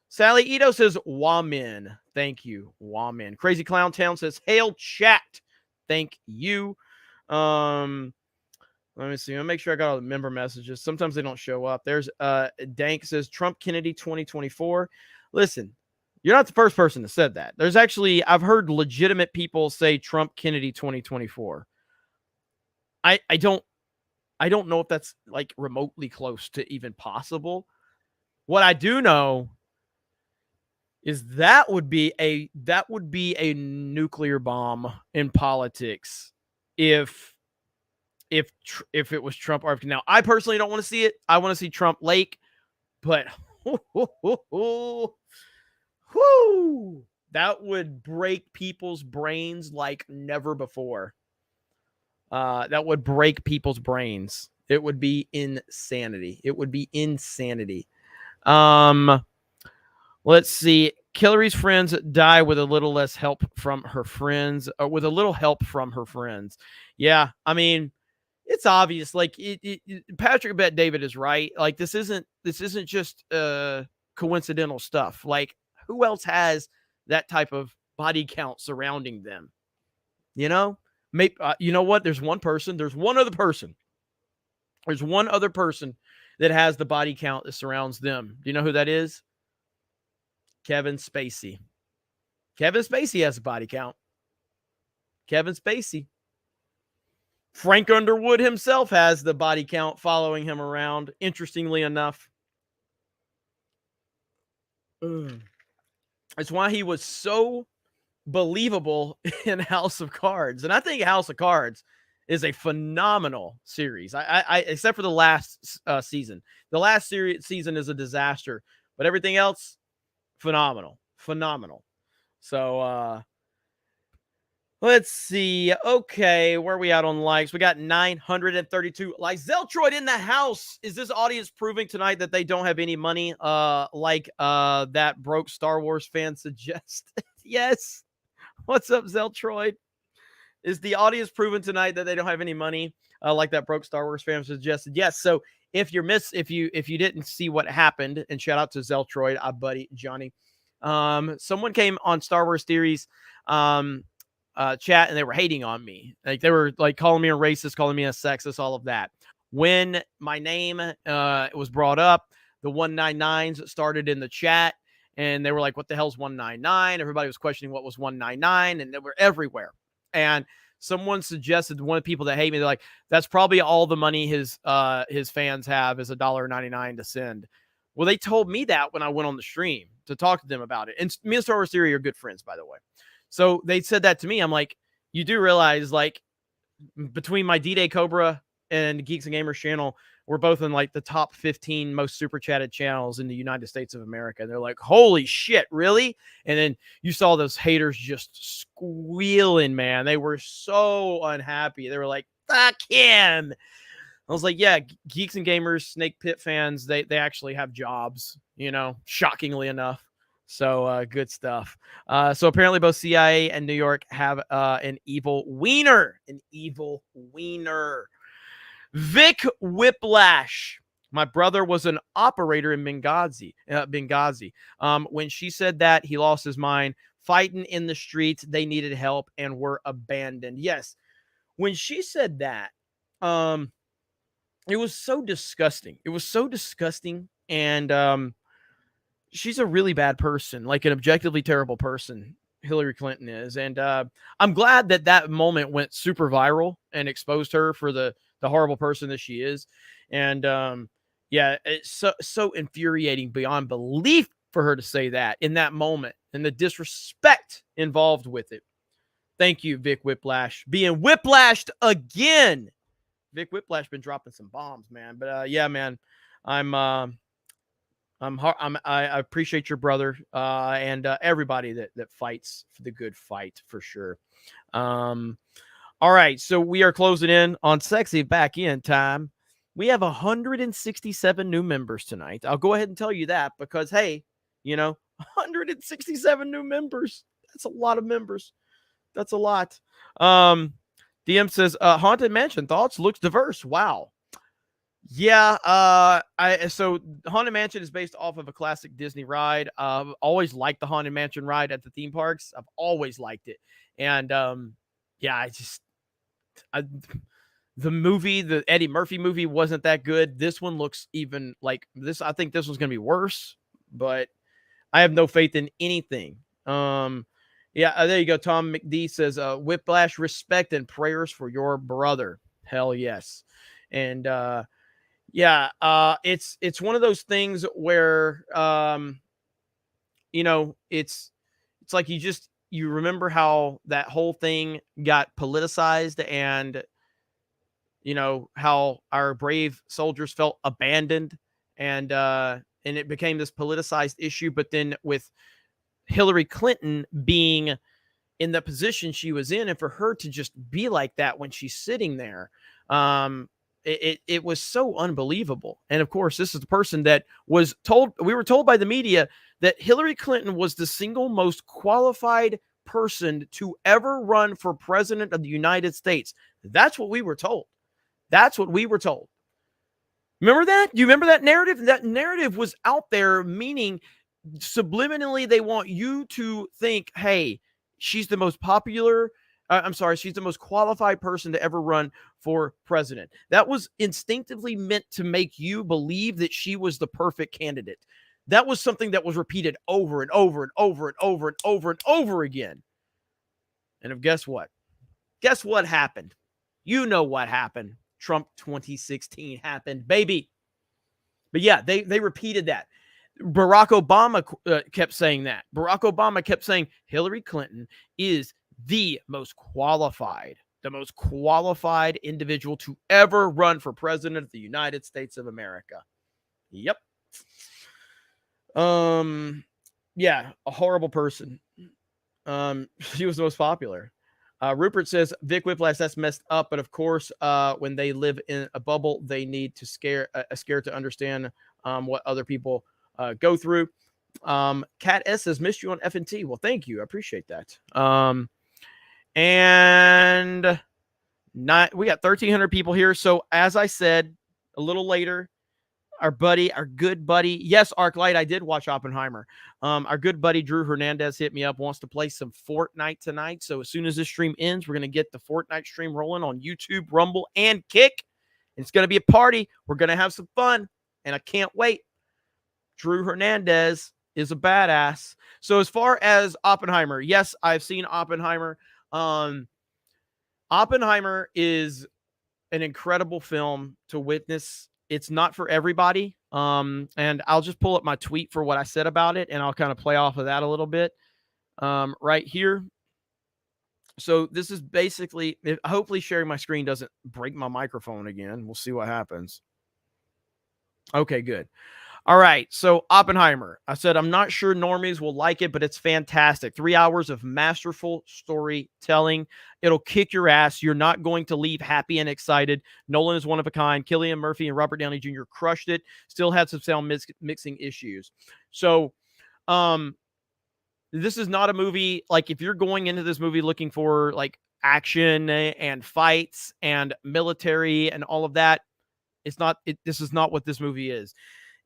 Sally Ito says, Wamen. Thank you, Wamen. Crazy Clown Town says, hail chat. Thank you. Let me see. I'll make sure I got all the member messages. Sometimes they don't show up. There's Dank says, Trump Kennedy 2024. Listen, you're not the first person that said that. There's actually, I've heard legitimate people say Trump Kennedy 2024. I don't know if that's like remotely close to even possible. What I do know is that would be a nuclear bomb in politics if it was Trump RFK. Now, I personally don't want to see it. I want to see Trump Lake, but that would break people's brains like never before. That would break people's brains. It would be insanity. It would be insanity. Let's see. Hillary's friends die with a little less help from her friends, or with a little help from her friends. Yeah, I mean, it's obvious. Like Patrick Bet David is right. Like this isn't just coincidental stuff. Like who else has that type of body count surrounding them? You know, maybe you know what? There's one other person that has the body count that surrounds them. Do you know who that is? Kevin Spacey. Kevin Spacey has a body count. Kevin Spacey. Frank Underwood himself has the body count following him around, interestingly enough. It's why he was so believable in House of Cards. And I think House of Cards is a phenomenal series. I except for the last season. The last season is a disaster, but everything else, phenomenal. So let's see. Okay, where are we at on likes? We got 932 likes. Zeltroid in the house. Is this audience proving tonight that they don't have any money? Like that broke Star Wars fan suggest? Yes. What's up, Zeltroid? Is the audience proving tonight that they don't have any money? Like that broke Star Wars fan suggested? Yes. So if you didn't see what happened, and shout out to Zeltroid, our buddy Johnny. Someone came on Star Wars Theories chat and they were hating on me. Like they were like calling me a racist, calling me a sexist, all of that. When my name was brought up, the 199s started in the chat and they were like, what the hell's 199? Everybody was questioning what was 199 and they were everywhere. And someone suggested, one of the people that hate me, they're like, that's probably all the money his fans have is $1.99 to send. Well, they told me that when I went on the stream to talk to them about it. And me and Star Wars Theory are good friends, by the way. So they said that to me. I'm like, you do realize, like, between my D-Day Cobra and Geeks and Gamers channel, we're both in like the top 15 most super chatted channels in the United States of America. And they're like, holy shit, really? And then you saw those haters just squealing, man. They were so unhappy. They were like, fuck him. I was like, yeah, Geeks and Gamers, Snake Pit fans, they actually have jobs, you know, shockingly enough. So good stuff. So apparently both CIA and New York have an evil Weiner. Vic Whiplash. My brother was an operator in Benghazi. When she said that, he lost his mind. Fighting in the streets, they needed help and were abandoned. Yes. When she said that, it was so disgusting. And she's a really bad person, like an objectively terrible person. Hillary Clinton is. And I'm glad that moment went super viral and exposed her for the horrible person that she is. And yeah, it's so infuriating beyond belief for her to say that in that moment and the disrespect involved with it. Thank you, Vic Whiplash. Being whiplashed again. Vic Whiplash been dropping some bombs, man. But yeah, man, I appreciate your brother and everybody that fights for the good fight for sure. All right, so we are closing in on sexy back in time. We have 167 new members tonight. I'll go ahead and tell you that because, hey, you know, 167 new members. That's a lot of members. That's a lot. DM says, Haunted Mansion thoughts looks diverse. Wow. Yeah, so Haunted Mansion is based off of a classic Disney ride. I've always liked the Haunted Mansion ride at the theme parks. I've always liked it. And yeah, the movie, the Eddie Murphy movie wasn't that good. This one looks even like this. I think this one's going to be worse, but I have no faith in anything. Yeah, there you go. Tom McD says, Whiplash, respect and prayers for your brother. Hell yes. And yeah, it's one of those things where you know, it's like you remember how that whole thing got politicized and you know how our brave soldiers felt abandoned and it became this politicized issue. But then with Hillary Clinton being in the position she was in, and for her to just be like that when she's sitting there, it was so unbelievable. And of course, this is the person that was told, we were told by the media that Hillary Clinton was the single most qualified person to ever run for president of the United States. That's what we were told. Remember that? Do you remember that narrative? That narrative was out there, meaning subliminally they want you to think, hey, she's the most popular, she's the most qualified person to ever run for president. That was instinctively meant to make you believe that she was the perfect candidate. That was something that was repeated over and over and over and over and over and over again. And guess what? Guess what happened? You know what happened. Trump 2016 happened, baby. But yeah, they repeated that. Barack Obama kept saying that. Barack Obama kept saying Hillary Clinton is the most qualified individual to ever run for president of the United States of America. Yep. Yeah, a horrible person. She was the most popular. Rupert says, Vic Whiplash, that's messed up. But of course, when they live in a bubble, they need to scare to understand what other people go through. Cat S says, missed you on FNT. Well, thank you. I appreciate that. And we got 1,300 people here. So as I said a little later, our good buddy, yes, Arclight, I did watch Oppenheimer. Our good buddy Drew Hernandez hit me up, wants to play some Fortnite tonight. So as soon as this stream ends, we're going to get the Fortnite stream rolling on YouTube, Rumble, and Kick. It's going to be a party. We're going to have some fun, and I can't wait. Drew Hernandez is a badass. So as far as Oppenheimer, yes, I've seen Oppenheimer. Oppenheimer is an incredible film to witness. It's not for everybody. And I'll just pull up my tweet for what I said about it, and I'll kind of play off of that a little bit right here. So this is basically, hopefully sharing my screen doesn't break my microphone again. We'll see what happens. Okay, good. All right, so Oppenheimer. I said I'm not sure normies will like it, but it's fantastic. 3 hours of masterful storytelling. It'll kick your ass. You're not going to leave happy and excited. Nolan is one of a kind. Cillian Murphy and Robert Downey Jr. crushed it. Still had some sound mixing issues. So this is not a movie, like if you're going into this movie looking for like action and fights and military and all of that, this is not what this movie is.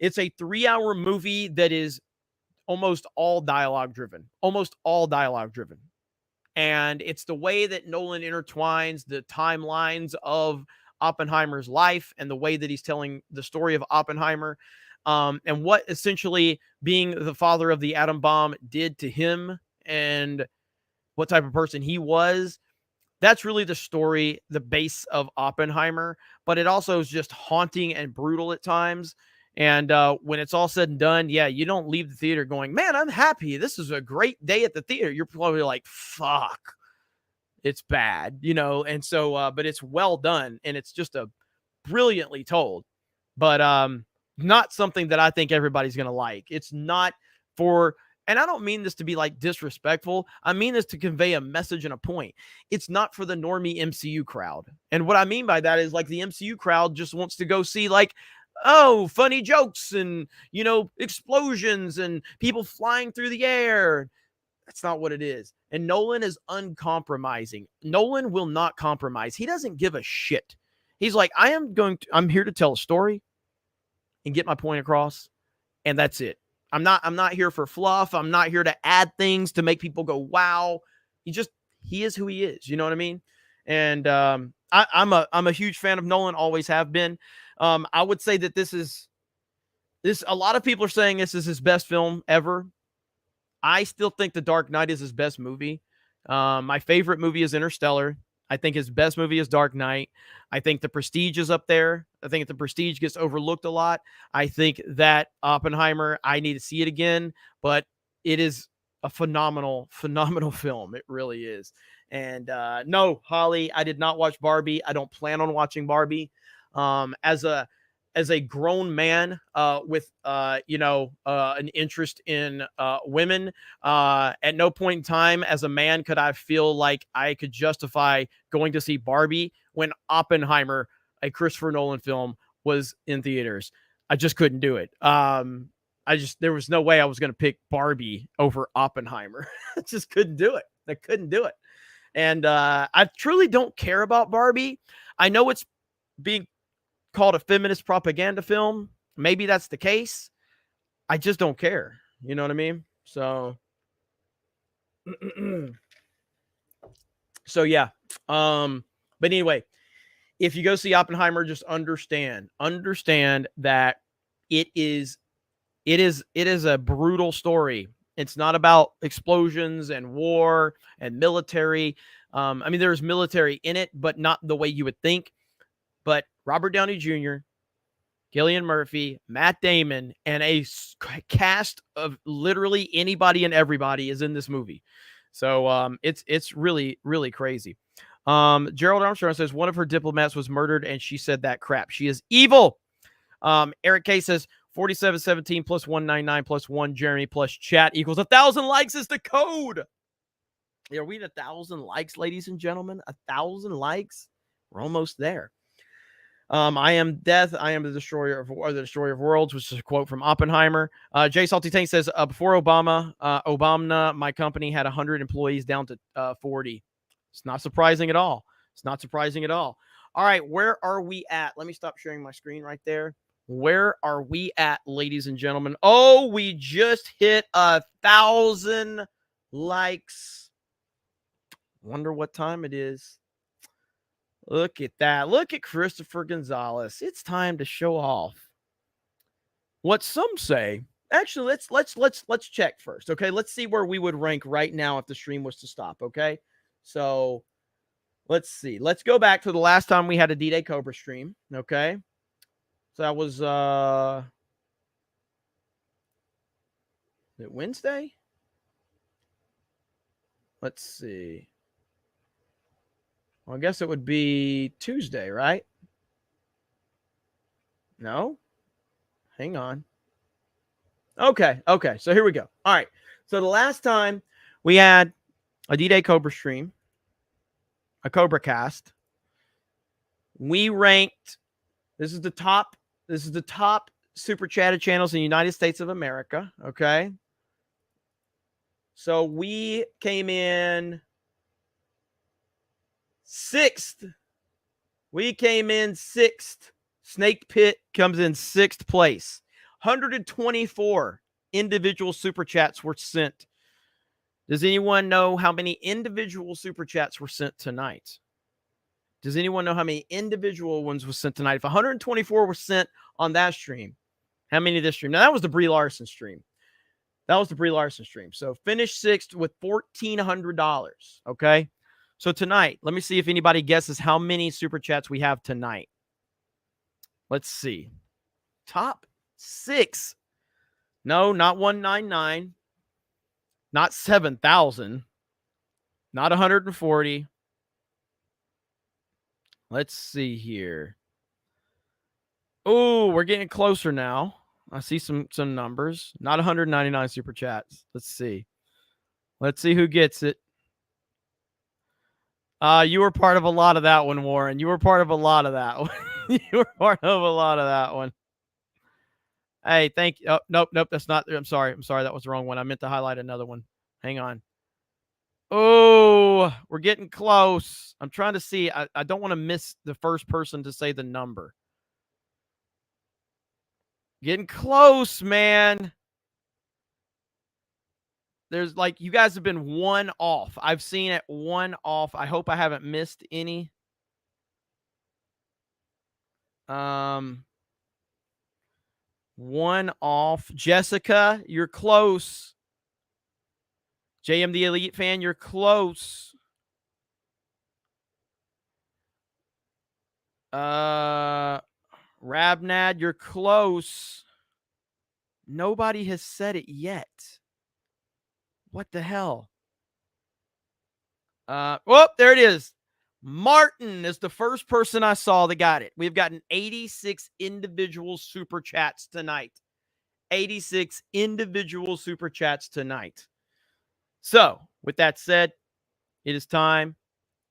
It's a 3-hour movie that is almost all dialogue driven. And it's the way that Nolan intertwines the timelines of Oppenheimer's life and the way that he's telling the story of Oppenheimer, and what essentially being the father of the atom bomb did to him and what type of person he was. That's really the story, the base of Oppenheimer, but it also is just haunting and brutal at times. And when it's all said and done, yeah, you don't leave the theater going, man, I'm happy. This is a great day at the theater. You're probably like, fuck, it's bad, And so, but it's well done, and it's just a brilliantly told, but not something that I think everybody's going to like. It's not for, and I don't mean this to be like disrespectful. I mean this to convey a message and a point. It's not for the normie MCU crowd. And what I mean by that is like the MCU crowd just wants to go see like, oh, funny jokes and, explosions and people flying through the air. That's not what it is. And Nolan is uncompromising. Nolan will not compromise. He doesn't give a shit. He's like, I'm here to tell a story and get my point across. And that's it. I'm not here for fluff. I'm not here to add things to make people go, wow. He is who he is. You know what I mean? And I'm a huge fan of Nolan, always have been. I would say that this. A lot of people are saying this is his best film ever. I still think The Dark Knight is his best movie. My favorite movie is Interstellar. I think his best movie is Dark Knight. I think The Prestige is up there. I think The Prestige gets overlooked a lot. I think that Oppenheimer, I need to see it again, but it is a phenomenal film. It really is. And no, Holly, I did not watch Barbie. I don't plan on watching Barbie. As a grown man with an interest in women, at no point in time as a man could I feel like I could justify going to see Barbie when Oppenheimer, a Christopher Nolan film, was in theaters. I just couldn't do it. There was no way I was going to pick Barbie over Oppenheimer. I just couldn't do it. I couldn't do it. And I truly don't care about Barbie. I know it's being called a feminist propaganda film. Maybe that's the case. I just don't care. You know what I mean? So, yeah. But anyway, if you go see Oppenheimer, just understand that it is a brutal story. It's not about explosions and war and military. I mean, there's military in it, but not the way you would think. But Robert Downey Jr., Cillian Murphy, Matt Damon, and a cast of literally anybody and everybody is in this movie. So it's really, really crazy. Gerald Armstrong says one of her diplomats was murdered and she said that crap. She is evil. Eric K says 4717 plus 199 plus 1 Jeremy plus chat equals 1,000 likes is the code. Are we at 1,000 likes, ladies and gentlemen? 1,000 likes? We're almost there. I am death. I am the destroyer of worlds, which is a quote from Oppenheimer. Jay Salty Tank says, before Obama, my company had 100 employees down to 40. It's not surprising at all. It's not surprising at all. All right, where are we at? Let me stop sharing my screen right there. Where are we at, ladies and gentlemen? Oh, we just hit 1,000 likes. Wonder what time it is. Look at that. Look at Christopher Gonzalez. It's time to show off. What some say. Actually, let's check first. Okay, let's see where we would rank right now if the stream was to stop. Okay, so let's see. Let's go back to the last time we had a D-Day Cobra stream. Okay, so that was is it Wednesday? Let's see. Well, I guess it would be Tuesday, right? No? Hang on. Okay. So here we go. All right. So the last time we had a D-Day Cobra stream, a CobraCast, we ranked, this is the top super chatted channels in the United States of America. Okay. So we came in 6th. We came in 6th. Snake Pit comes in 6th place. 124 individual super chats were sent. Does anyone know how many individual super chats were sent tonight? Does anyone know how many individual ones were sent tonight? If 124 were sent on that stream, how many this stream? Now, that was the Brie Larson stream. So finished 6th with $1,400. Okay. So tonight, let me see if anybody guesses how many super chats we have tonight. Let's see. Top 6. No, not 199. Not 7,000. Not 140. Let's see here. Oh, we're getting closer now. I see some numbers. Not 199 super chats. Let's see. Let's see who gets it. You were part of a lot of that one, Warren. You were part of a lot of that one. You were part of a lot of that one. Hey, thank you. Oh, nope. That's not. I'm sorry. That was the wrong one. I meant to highlight another one. Hang on. Oh, we're getting close. I'm trying to see. I don't want to miss the first person to say the number. Getting close, man. There's like, you guys have been one off. I've seen it one off. I hope I haven't missed any. One off. Jessica, you're close. JM the Elite Fan, you're close. Rabnad, you're close. Nobody has said it yet. What the hell? There it is. Martin is the first person I saw that got it. We've gotten 86 individual super chats tonight. 86 individual super chats tonight. So, with that said, it is time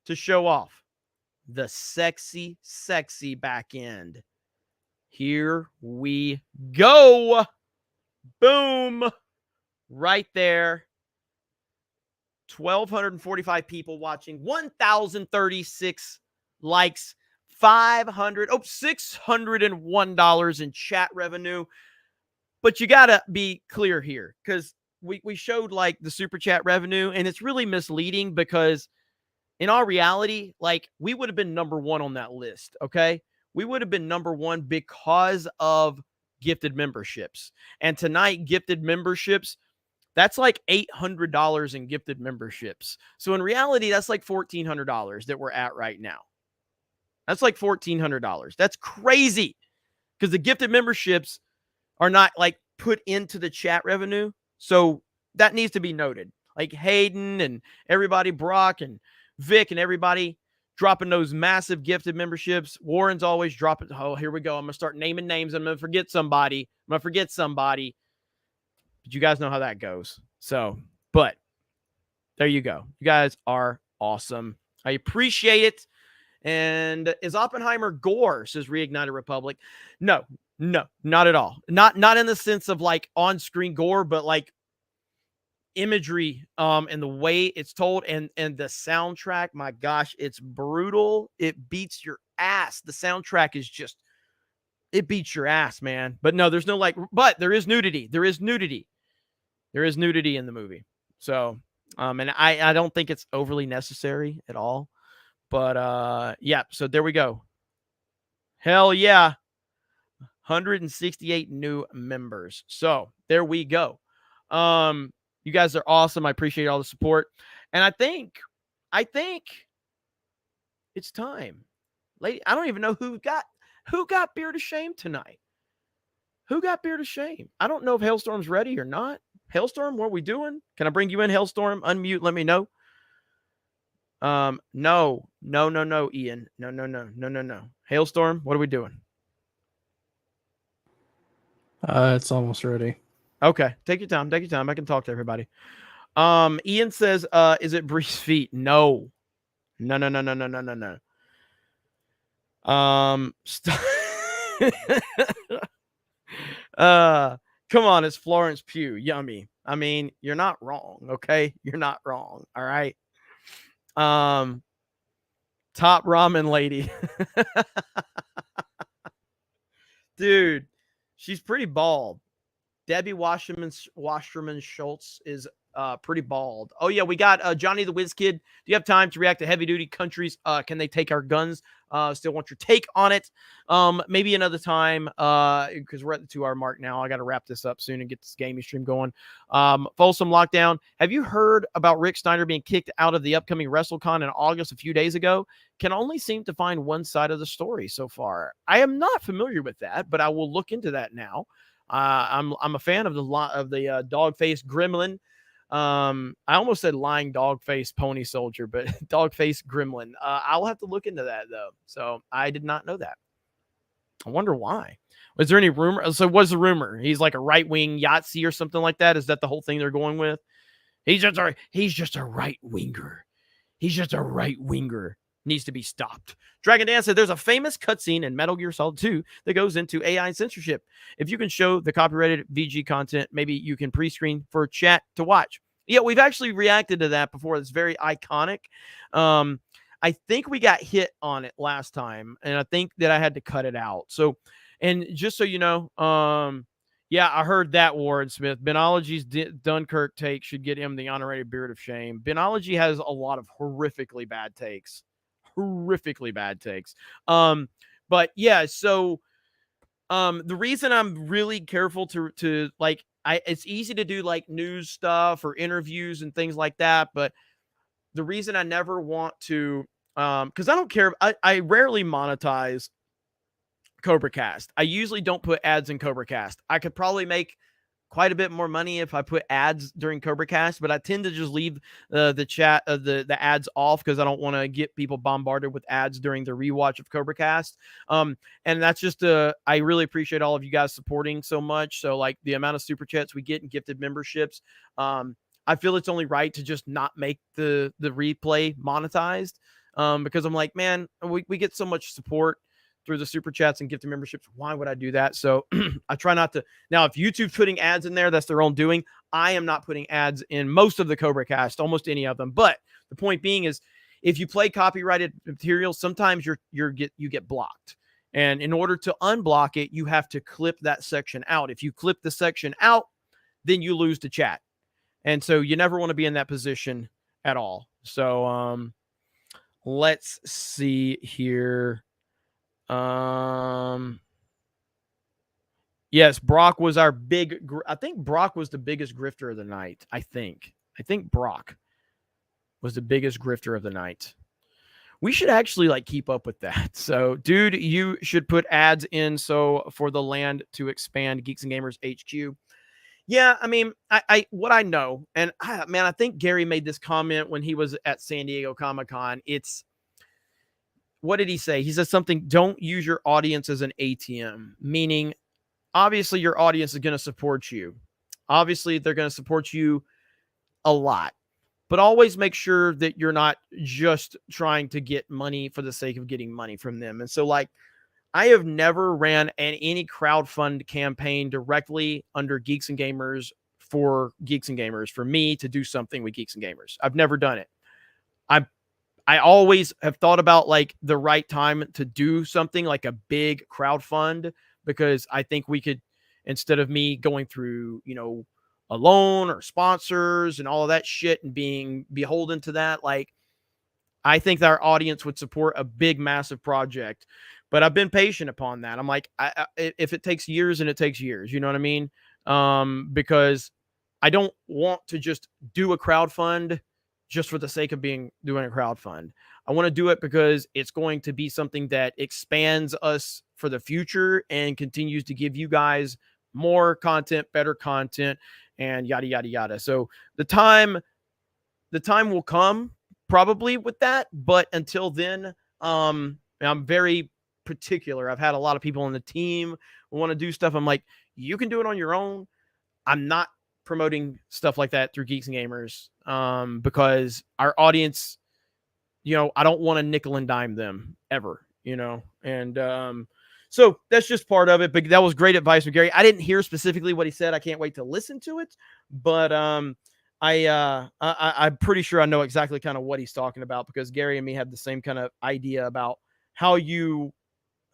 to show off the sexy, sexy back end. Here we go. Boom. Right there. 1,245 people watching, 1,036 likes, $601 in chat revenue. But you got to be clear here, because we showed like the super chat revenue, and it's really misleading because in all reality, like, we would have been number one on that list. Okay. We would have been number one because of gifted memberships. And tonight, gifted memberships, that's like $800 in gifted memberships. So in reality, that's like $1,400 that we're at right now. That's like $1,400. That's crazy. because the gifted memberships are not like put into the chat revenue. So that needs to be noted. Like Hayden and everybody, Brock and Vic and everybody dropping those massive gifted memberships. Warren's always dropping. Oh, here we go. I'm going to start naming names. I'm going to forget somebody. But you guys know how that goes. So, but there you go. You guys are awesome. I appreciate it. And is Oppenheimer gore, says Reignited Republic? No, not at all. Not in the sense of like on-screen gore, but like imagery and the way it's told and the soundtrack. My gosh, it's brutal. It beats your ass. The soundtrack is just, it beats your ass, man. But no, there's no like, but there is nudity. There is nudity in the movie. So, and I don't think it's overly necessary at all. But yeah, so there we go. Hell yeah. 168 new members. So there we go. You guys are awesome. I appreciate all the support. And I think it's time. Lady, I don't even know who got Beard of Shame tonight. Who got Beard of Shame? I don't know if Hailstorm's ready or not. Hailstorm, what are we doing? Can I bring you in, Hailstorm? Unmute, let me know. No, Ian. No. Hailstorm, what are we doing? It's almost ready. Okay, take your time. I can talk to everybody. Ian says, is it Bree's feet? No. Come on, it's Florence Pugh. Yummy. I mean, you're not wrong, okay? You're not wrong, all right? Top ramen lady. Dude, she's pretty bald. Debbie Wasserman Schultz is pretty bald. Oh, yeah, we got Johnny the Whiz Kid. Do you have time to react to heavy duty countries? Can they take our guns? Still want your take on it. Maybe another time because we're at the 2-hour mark now. I got to wrap this up soon and get this gaming stream going. Folsom Lockdown. Have you heard about Rick Steiner being kicked out of the upcoming WrestleCon in August a few days ago? Can only seem to find one side of the story so far. I am not familiar with that, but I will look into that now. I'm a fan of the dog-faced gremlin. I almost said lying dog-faced pony soldier, but dog-faced gremlin. I'll have to look into that though. So I did not know that. I wonder why. Was there any rumor? So what's the rumor? He's like a right-wing Yahtzee or something like that. Is that the whole thing they're going with? He's just a right-winger. He's just a right-winger. Needs to be stopped. Dragon Dan said there's a famous cutscene in Metal Gear Solid 2 that goes into AI censorship. If you can show the copyrighted VG content, maybe you can pre-screen for chat to watch. Yeah, we've actually reacted to that before. It's very iconic. I think we got hit on it last time, and I think that I had to cut it out. So, and just so you know, yeah, I heard that, Warren Smith. Benology's Dunkirk take should get him the honorary Beard of Shame. Benology has a lot of horrifically bad takes. But yeah, so the reason I'm really careful to like, it's easy to do like news stuff or interviews and things like that, but the reason I never want to because I don't care, I rarely monetize CobraCast. I usually don't put ads in CobraCast. I could probably make quite a bit more money if I put ads during CobraCast, but I tend to just leave the chat the ads off because I don't want to get people bombarded with ads during the rewatch of CobraCast. And that's just I really appreciate all of you guys supporting so much. So like the amount of super chats we get and gifted memberships, I feel it's only right to just not make the replay monetized because I'm like, man, we get so much support through the super chats and gifted memberships. Why would I do that? So I try not to. Now, if YouTube's putting ads in there, that's their own doing. I am not putting ads in most of the CobraCast, almost any of them. But the point being is, if you play copyrighted material, sometimes you get blocked. And in order to unblock it, you have to clip that section out. If you clip the section out, then you lose the chat. And so you never want to be in that position at all. So let's see here. Yes, Brock was our I think Brock was the biggest grifter of the night. I think Brock was the biggest grifter of the night. we should actually like keep up with that. So, dude, you should put ads in so for the land to expand Geeks and Gamers HQ. Yeah, I mean, I what I know, and man, I think Gary made this comment when he was at San Diego Comic-Con. It's, what did he say? He said something, don't use your audience as an ATM, meaning obviously your audience is going to support you. Obviously, they're going to support you a lot, but always make sure that you're not just trying to get money for the sake of getting money from them. And so, like, I have never ran any crowdfund campaign directly under Geeks and Gamers for Geeks and Gamers for me to do something with Geeks and Gamers. I've never done it. I always have thought about like the right time to do something like a big crowdfund, because I think we could, instead of me going through, you know, a loan or sponsors and all of that shit and being beholden to that, like, I think that our audience would support a big, massive project. But I've been patient upon that. I'm like, if it takes years, and it takes years, you know what I mean? Because I don't want to just do a crowdfund just for the sake of doing a crowdfund. I want to do it because it's going to be something that expands us for the future and continues to give you guys more content, better content, and yada, yada, yada. So the time will come probably with that. But until then, I'm very particular. I've had a lot of people on the team who want to do stuff. I'm like, you can do it on your own. I'm not promoting stuff like that through Geeks and Gamers because our audience, you know, I don't want to nickel and dime them ever, you know. And so that's just part of it. But that was great advice from Gary. I didn't hear specifically what he said. I can't wait to listen to it. But I'm pretty sure I know exactly kind of what he's talking about, because Gary and me have the same kind of idea about how you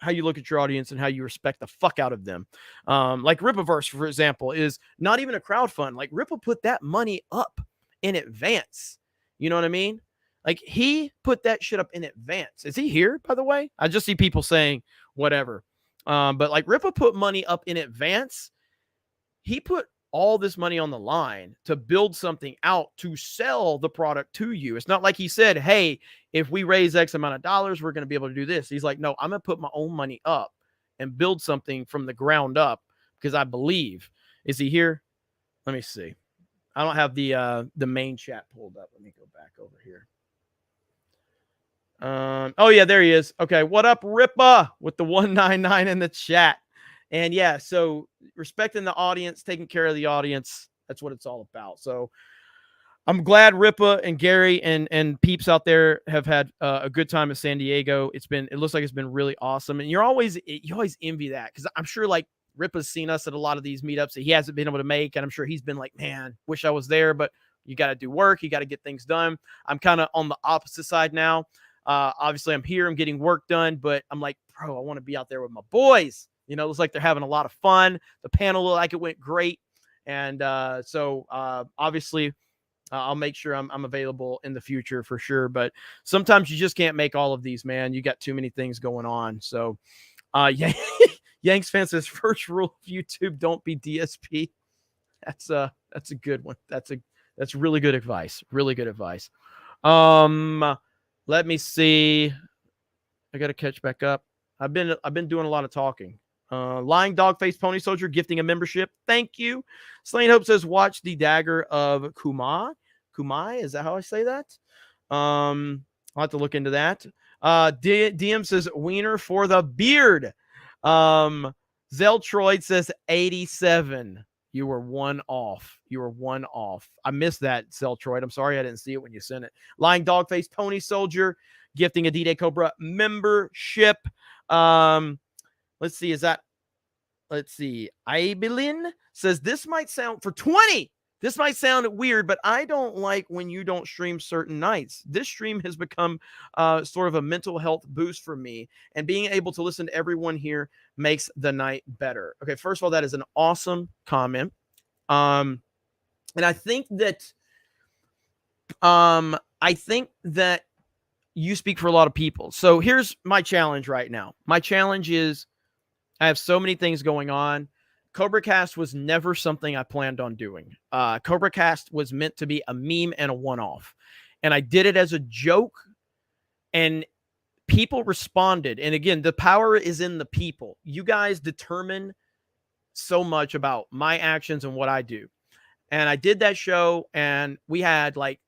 look at your audience and how you respect the fuck out of them. Like Rippaverse, for example, is not even a crowdfund. Like, Rippa put that money up in advance. You know what I mean? Like, he put that shit up in advance. Is he here, by the way? I just see people saying whatever. But like, Rippa put money up in advance. He put all this money on the line to build something out to sell the product to you. It's not like he said, hey, if we raise X amount of dollars, we're going to be able to do this. He's like, no, I'm going to put my own money up and build something from the ground up because I believe. Is he here? Let me see. I don't have the main chat pulled up. Let me go back over here. Oh yeah, there he is. Okay. What up, Rippa, with the 199 in the chat? And yeah, so respecting the audience, taking care of the audience, that's what it's all about. So I'm glad Rippa and Gary and peeps out there have had a good time at San Diego. It looks like it's been really awesome. And you always envy that, because I'm sure like Rippa's seen us at a lot of these meetups that he hasn't been able to make. And I'm sure he's been like, man, wish I was there, but you got to do work. You got to get things done. I'm kind of on the opposite side now. Obviously I'm here, I'm getting work done, but I'm like, bro, I want to be out there with my boys. You know, it looks like they're having a lot of fun. The panel looked like it went great. And so obviously I'll make sure I'm available in the future for sure. But sometimes you just can't make all of these, man. You got too many things going on. So Yanks fan says, first rule of YouTube, don't be DSP. That's a good one. That's really good advice. Really good advice. Let me see. I got to catch back up. I've been doing a lot of talking. Lying Dogface Pony Soldier gifting a membership. Thank you. Slain Hope says, watch the dagger of Kumai. Kumai, is that how I say that? I'll have to look into that. DM says, Weiner for the beard. Zeltroid says 87. You were one off. You were one off. I missed that, Zeltroid. I'm sorry I didn't see it when you sent it. Lying Dogface Pony Soldier gifting a D-Day Cobra membership. Let's see. Ibelin says, this might sound for 20. This might sound weird, but I don't like when you don't stream certain nights. This stream has become sort of a mental health boost for me, and being able to listen to everyone here makes the night better. Okay, first of all, that is an awesome comment. And I think that you speak for a lot of people. So here's my challenge right now. My challenge is, I have so many things going on. CobraCast was never something I planned on doing. CobraCast was meant to be a meme and a one-off. And I did it as a joke. And people responded. And again, the power is in the people. You guys determine so much about my actions and what I do. And I did that show, and we had like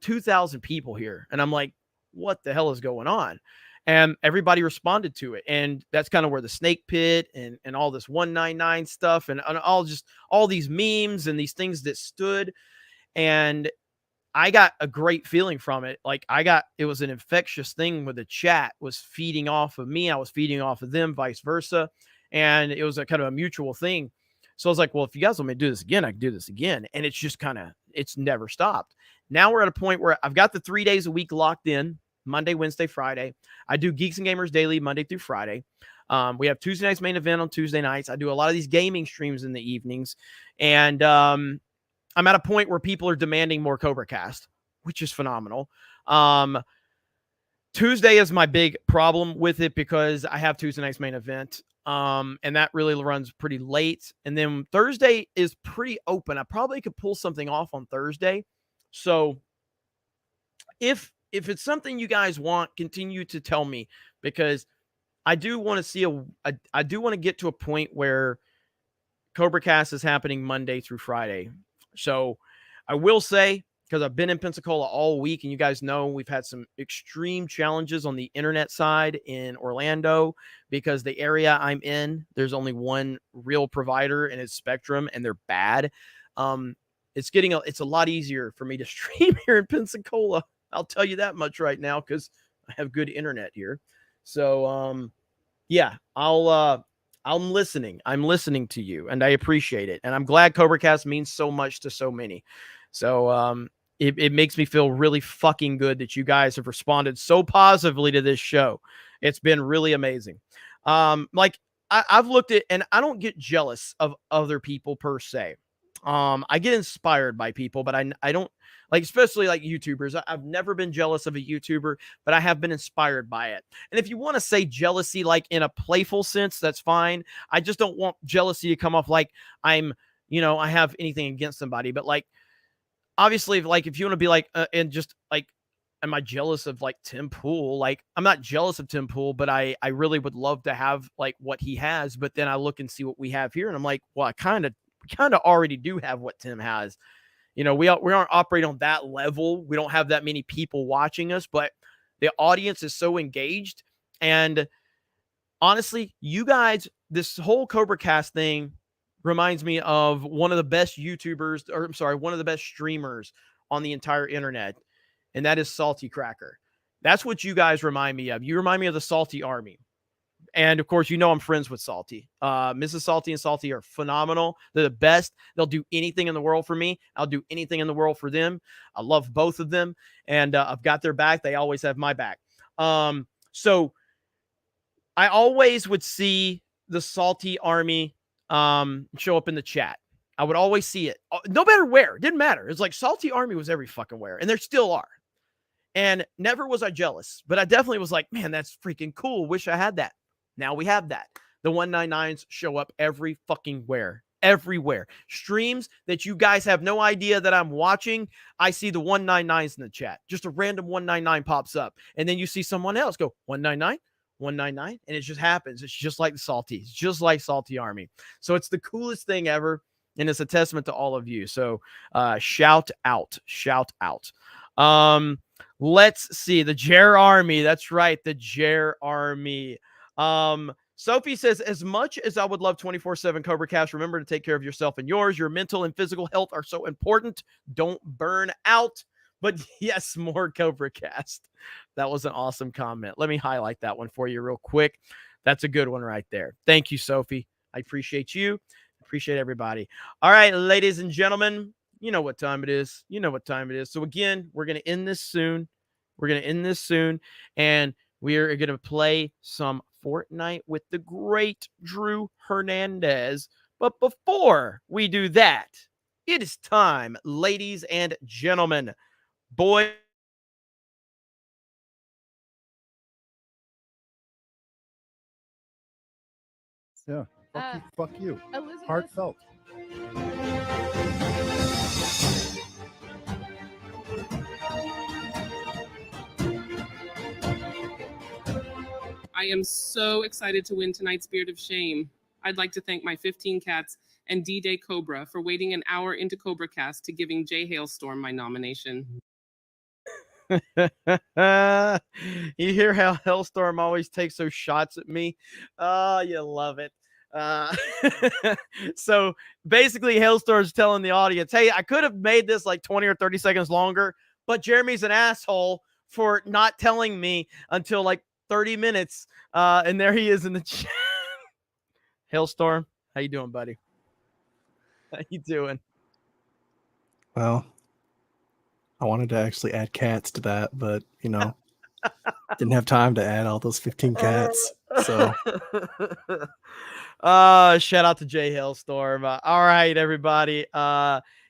2,000 people here. And I'm like, what the hell is going on? And everybody responded to it. And that's kind of where the snake pit and all this 199 stuff and all these memes and these things that stood. And I got a great feeling from it. Like it was an infectious thing where the chat was feeding off of me. I was feeding off of them, vice versa. And it was a kind of a mutual thing. So I was like, well, if you guys want me to do this again, I can do this again. And it's just it's never stopped. Now we're at a point where I've got the 3 days a week locked in, Monday, Wednesday, Friday. I do Geeks and Gamers Daily, Monday through Friday. We have Tuesday night's main event on Tuesday nights. I do a lot of these gaming streams in the evenings. And I'm at a point where people are demanding more CobraCast, which is phenomenal. Tuesday is my big problem with it because I have Tuesday night's main event. And that really runs pretty late. And then Thursday is pretty open. I probably could pull something off on Thursday. So if it's something you guys want, continue to tell me, because I do want to see I do want to get to a point where CobraCast is happening Monday through Friday. So I will say, because I've been in Pensacola all week, and you guys know we've had some extreme challenges on the internet side in Orlando, because the area I'm in, there's only one real provider, and it's Spectrum, and they're bad. It's a lot easier for me to stream here in Pensacola. I'll tell you that much right now, because I have good internet here. So yeah, I'm listening. I'm listening to you, and I appreciate it. And I'm glad CobraCast means so much to so many. So it makes me feel really fucking good that you guys have responded so positively to this show. It's been really amazing. Like I've looked at, and I don't get jealous of other people per se. I get inspired by people, but I don't, like, especially like YouTubers. I've never been jealous of a YouTuber, but I have been inspired by it. And if you want to say jealousy, like in a playful sense, that's fine. I just don't want jealousy to come off like I have anything against somebody. But like, obviously, like if you want to be like, and just like, am I jealous of like Tim Pool? Like, I'm not jealous of Tim Pool, but I really would love to have like what he has. But then I look and see what we have here, and I'm like, well, we kind of already do have what Tim has. We aren't operating on that level. We don't have that many people watching us, but the audience is so engaged. And honestly, you guys, this whole CobraCast thing reminds me of one of the best YouTubers, or I'm sorry, one of the best streamers on the entire internet, and that is Salty Cracker. That's what you guys remind me of. You remind me of the Salty Army. And of course, I'm friends with Salty. Mrs. Salty and Salty are phenomenal. They're the best. They'll do anything in the world for me. I'll do anything in the world for them. I love both of them, and I've got their back. They always have my back. So I always would see the Salty Army show up in the chat. I would always see it, no matter where. It didn't matter. It's like Salty Army was every fucking where, and there still are. And never was I jealous, but I definitely was like, man, that's freaking cool. Wish I had that. Now we have that. The 199s show up every fucking where. Everywhere. Streams that you guys have no idea that I'm watching, I see the 199s in the chat. Just a random 199 pops up. And then you see someone else go, 199, 199, and it just happens. It's just like the Salty. It's just like Salty Army. So it's the coolest thing ever, and it's a testament to all of you. So shout out. Shout out. Let's see. The Jer Army. That's right. The Jer Army. Sophie says, as much as I would love 24/7 CobraCast, remember to take care of yourself and yours. Your mental and physical health are so important. Don't burn out. But yes, more CobraCast. That was an awesome comment. Let me highlight that one for you real quick. That's a good one right there. Thank you, Sophie. I appreciate you. Appreciate everybody. All right, ladies and gentlemen, you know what time it is. You know what time it is. So again, we're going to end this soon. And we are going to play some Fortnite with the great Drew Hernandez. But before we do that, it is time, ladies and gentlemen, boy. Yeah. Fuck you. Heartfelt. I am so excited to win tonight's Spirit of Shame. I'd like to thank my 15 cats and D-Day Cobra for waiting an hour into CobraCast to giving Jay Hailstorm my nomination. You hear how Hailstorm always takes those shots at me? Oh, you love it. So basically, Hailstorm's telling the audience, hey, I could have made this like 20 or 30 seconds longer, but Jeremy's an asshole for not telling me until like 30 minutes. And there he is in the chat. Hailstorm, how you doing, buddy? How you doing? Well, I wanted to actually add cats to that, but you know, didn't have time to add all those 15 cats. So shout out to Jay Hailstorm. All right, everybody.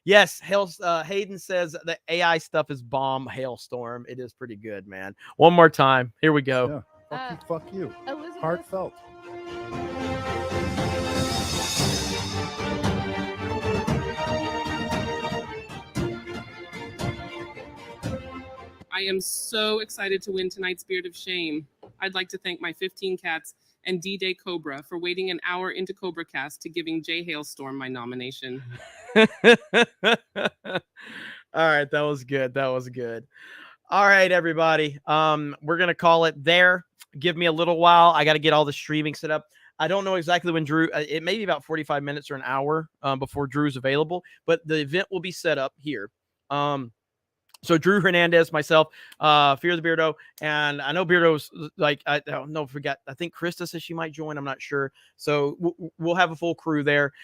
Yes, Hayden says the AI stuff is bomb. Hailstorm. It is pretty good, man. One more time. Here we go. Yeah. Fuck you. Heartfelt. I am so excited to win tonight's Spirit of Shame. I'd like to thank my 15 cats and D-Day Cobra for waiting an hour into CobraCast to giving Jay Hailstorm my nomination. All right, that was good. That was good. All right, everybody. We're gonna call it there. Give me a little while. I got to get all the streaming set up. I don't know exactly when Drew. It may be about 45 minutes or an hour before Drew's available, but the event will be set up here. So Drew Hernandez, myself, Fear the Beardo, and I know Beardo's like, I don't know, forget. I think Krista says she might join. I'm not sure. So we'll have a full crew there.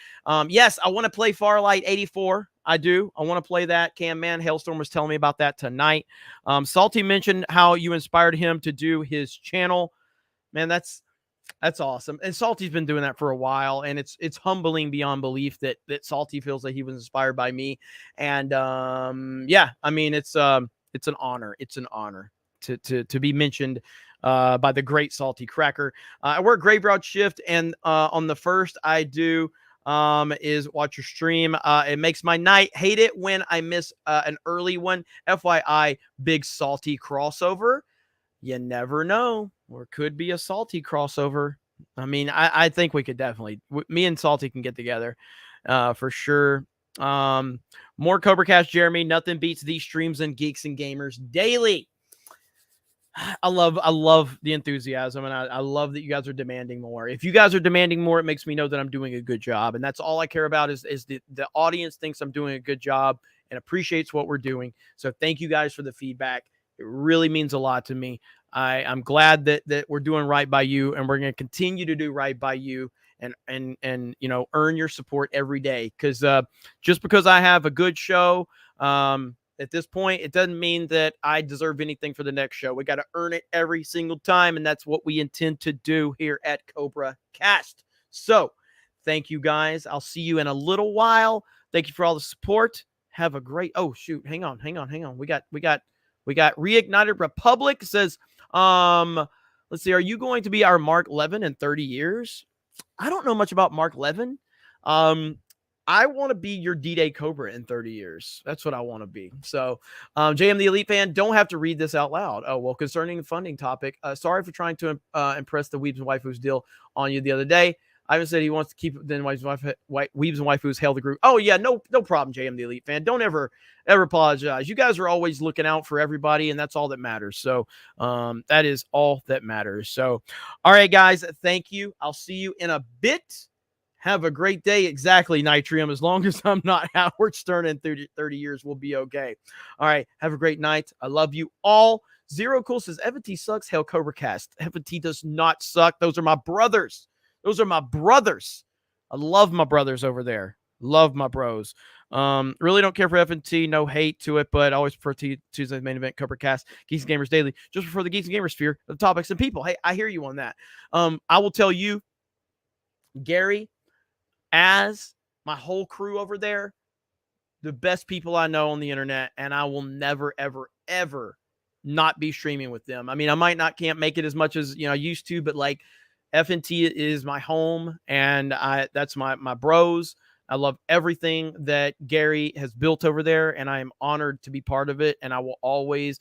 Yes, I want to play Farlight 84. I do. I want to play that. Cam Man, Hailstorm was telling me about that tonight. Salty mentioned how you inspired him to do his channel. Man, that's awesome. And Salty's been doing that for a while, and it's humbling beyond belief that Salty feels that he was inspired by me. And yeah, I mean, it's an honor. It's an honor to be mentioned by the great Salty Cracker. I work graveyard shift, and on the first I do is watch your stream. It makes my night. Hate it when I miss an early one. FYI, big Salty crossover. You never know. Or could be a Salty crossover. I mean, I think we could definitely, me and Salty can get together for sure. More CobraCast, Jeremy. Nothing beats these streams and Geeks and Gamers daily. I love the enthusiasm, and I love that you guys are demanding more. If you guys are demanding more, it makes me know that I'm doing a good job, and that's all I care about is the audience thinks I'm doing a good job and appreciates what we're doing. So thank you guys for the feedback. It really means a lot to me. I'm glad that we're doing right by you, and we're going to continue to do right by you, and you know, earn your support every day. Because just because I have a good show at this point, it doesn't mean that I deserve anything for the next show. We got to earn it every single time, and that's what we intend to do here at CobraCast. So thank you guys. I'll see you in a little while. Thank you for all the support. Have a great. Oh shoot, hang on. We got Reignited Republic says, let's see, are you going to be our Mark Levin in 30 years? I don't know much about Mark Levin. I want to be your D-Day Cobra in 30 years. That's what I want to be. So, JM the Elite Fan, don't have to read this out loud. Oh, well, concerning the funding topic, sorry for trying to impress the Weebs and Waifus deal on you the other day. Ivan said he wants to keep then Weebs and Waifus hail the group. Oh, yeah, no problem, JM the Elite Fan. Don't ever apologize. You guys are always looking out for everybody, and that's all that matters. So that is all that matters. So, all right, guys, thank you. I'll see you in a bit. Have a great day. Exactly, Nitrium. As long as I'm not Howard Stern in 30 years, we'll be okay. All right, have a great night. I love you all. Zero Cool says, Evan T sucks. Hail CobraCast. Evan T does not suck. Those are my brothers. Those are my brothers. I love my brothers over there. Love my bros. Really don't care for F&T. No hate to it, but always prefer Tuesday's main event, CobraCast, Geeks and Gamers Daily. Just prefer the Geeks and Gamers sphere of topics and people. Hey, I hear you on that. I will tell you, Gary, as my whole crew over there, the best people I know on the internet, and I will never, ever, ever not be streaming with them. I mean, I can't make it as much as, I used to, but like F&T is my home, and that's my bros. I love everything that Gary has built over there, and I am honored to be part of it, and I will always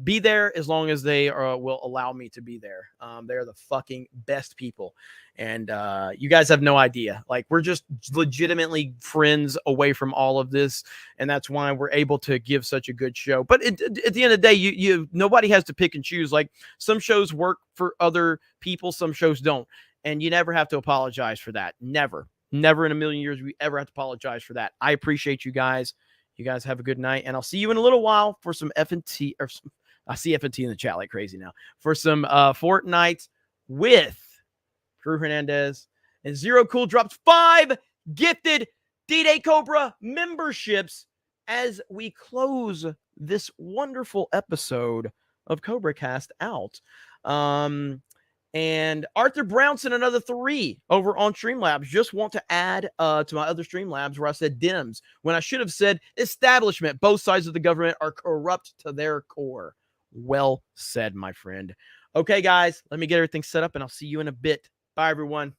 be there as long as they will allow me to be there. They're the fucking best people. And you guys have no idea. Like, we're just legitimately friends away from all of this. And that's why we're able to give such a good show. But at the end of the day, you nobody has to pick and choose. Like, some shows work for other people, some shows don't. And you never have to apologize for that. Never in a million years we ever have to apologize for that. I appreciate you guys. You guys have a good night, and I'll see you in a little while for some F&T. Or I see F&T in the chat like crazy now. For some Fortnite with Drew Hernandez. And Zero Cool dropped 5 gifted D-Day Cobra memberships as we close this wonderful episode of CobraCast out. And Arthur Brownson, another 3 over on Streamlabs. Just want to add to my other Streamlabs where I said Dems when I should have said establishment. Both sides of the government are corrupt to their core. Well said, my friend. Okay, guys, let me get everything set up and I'll see you in a bit. Bye, everyone.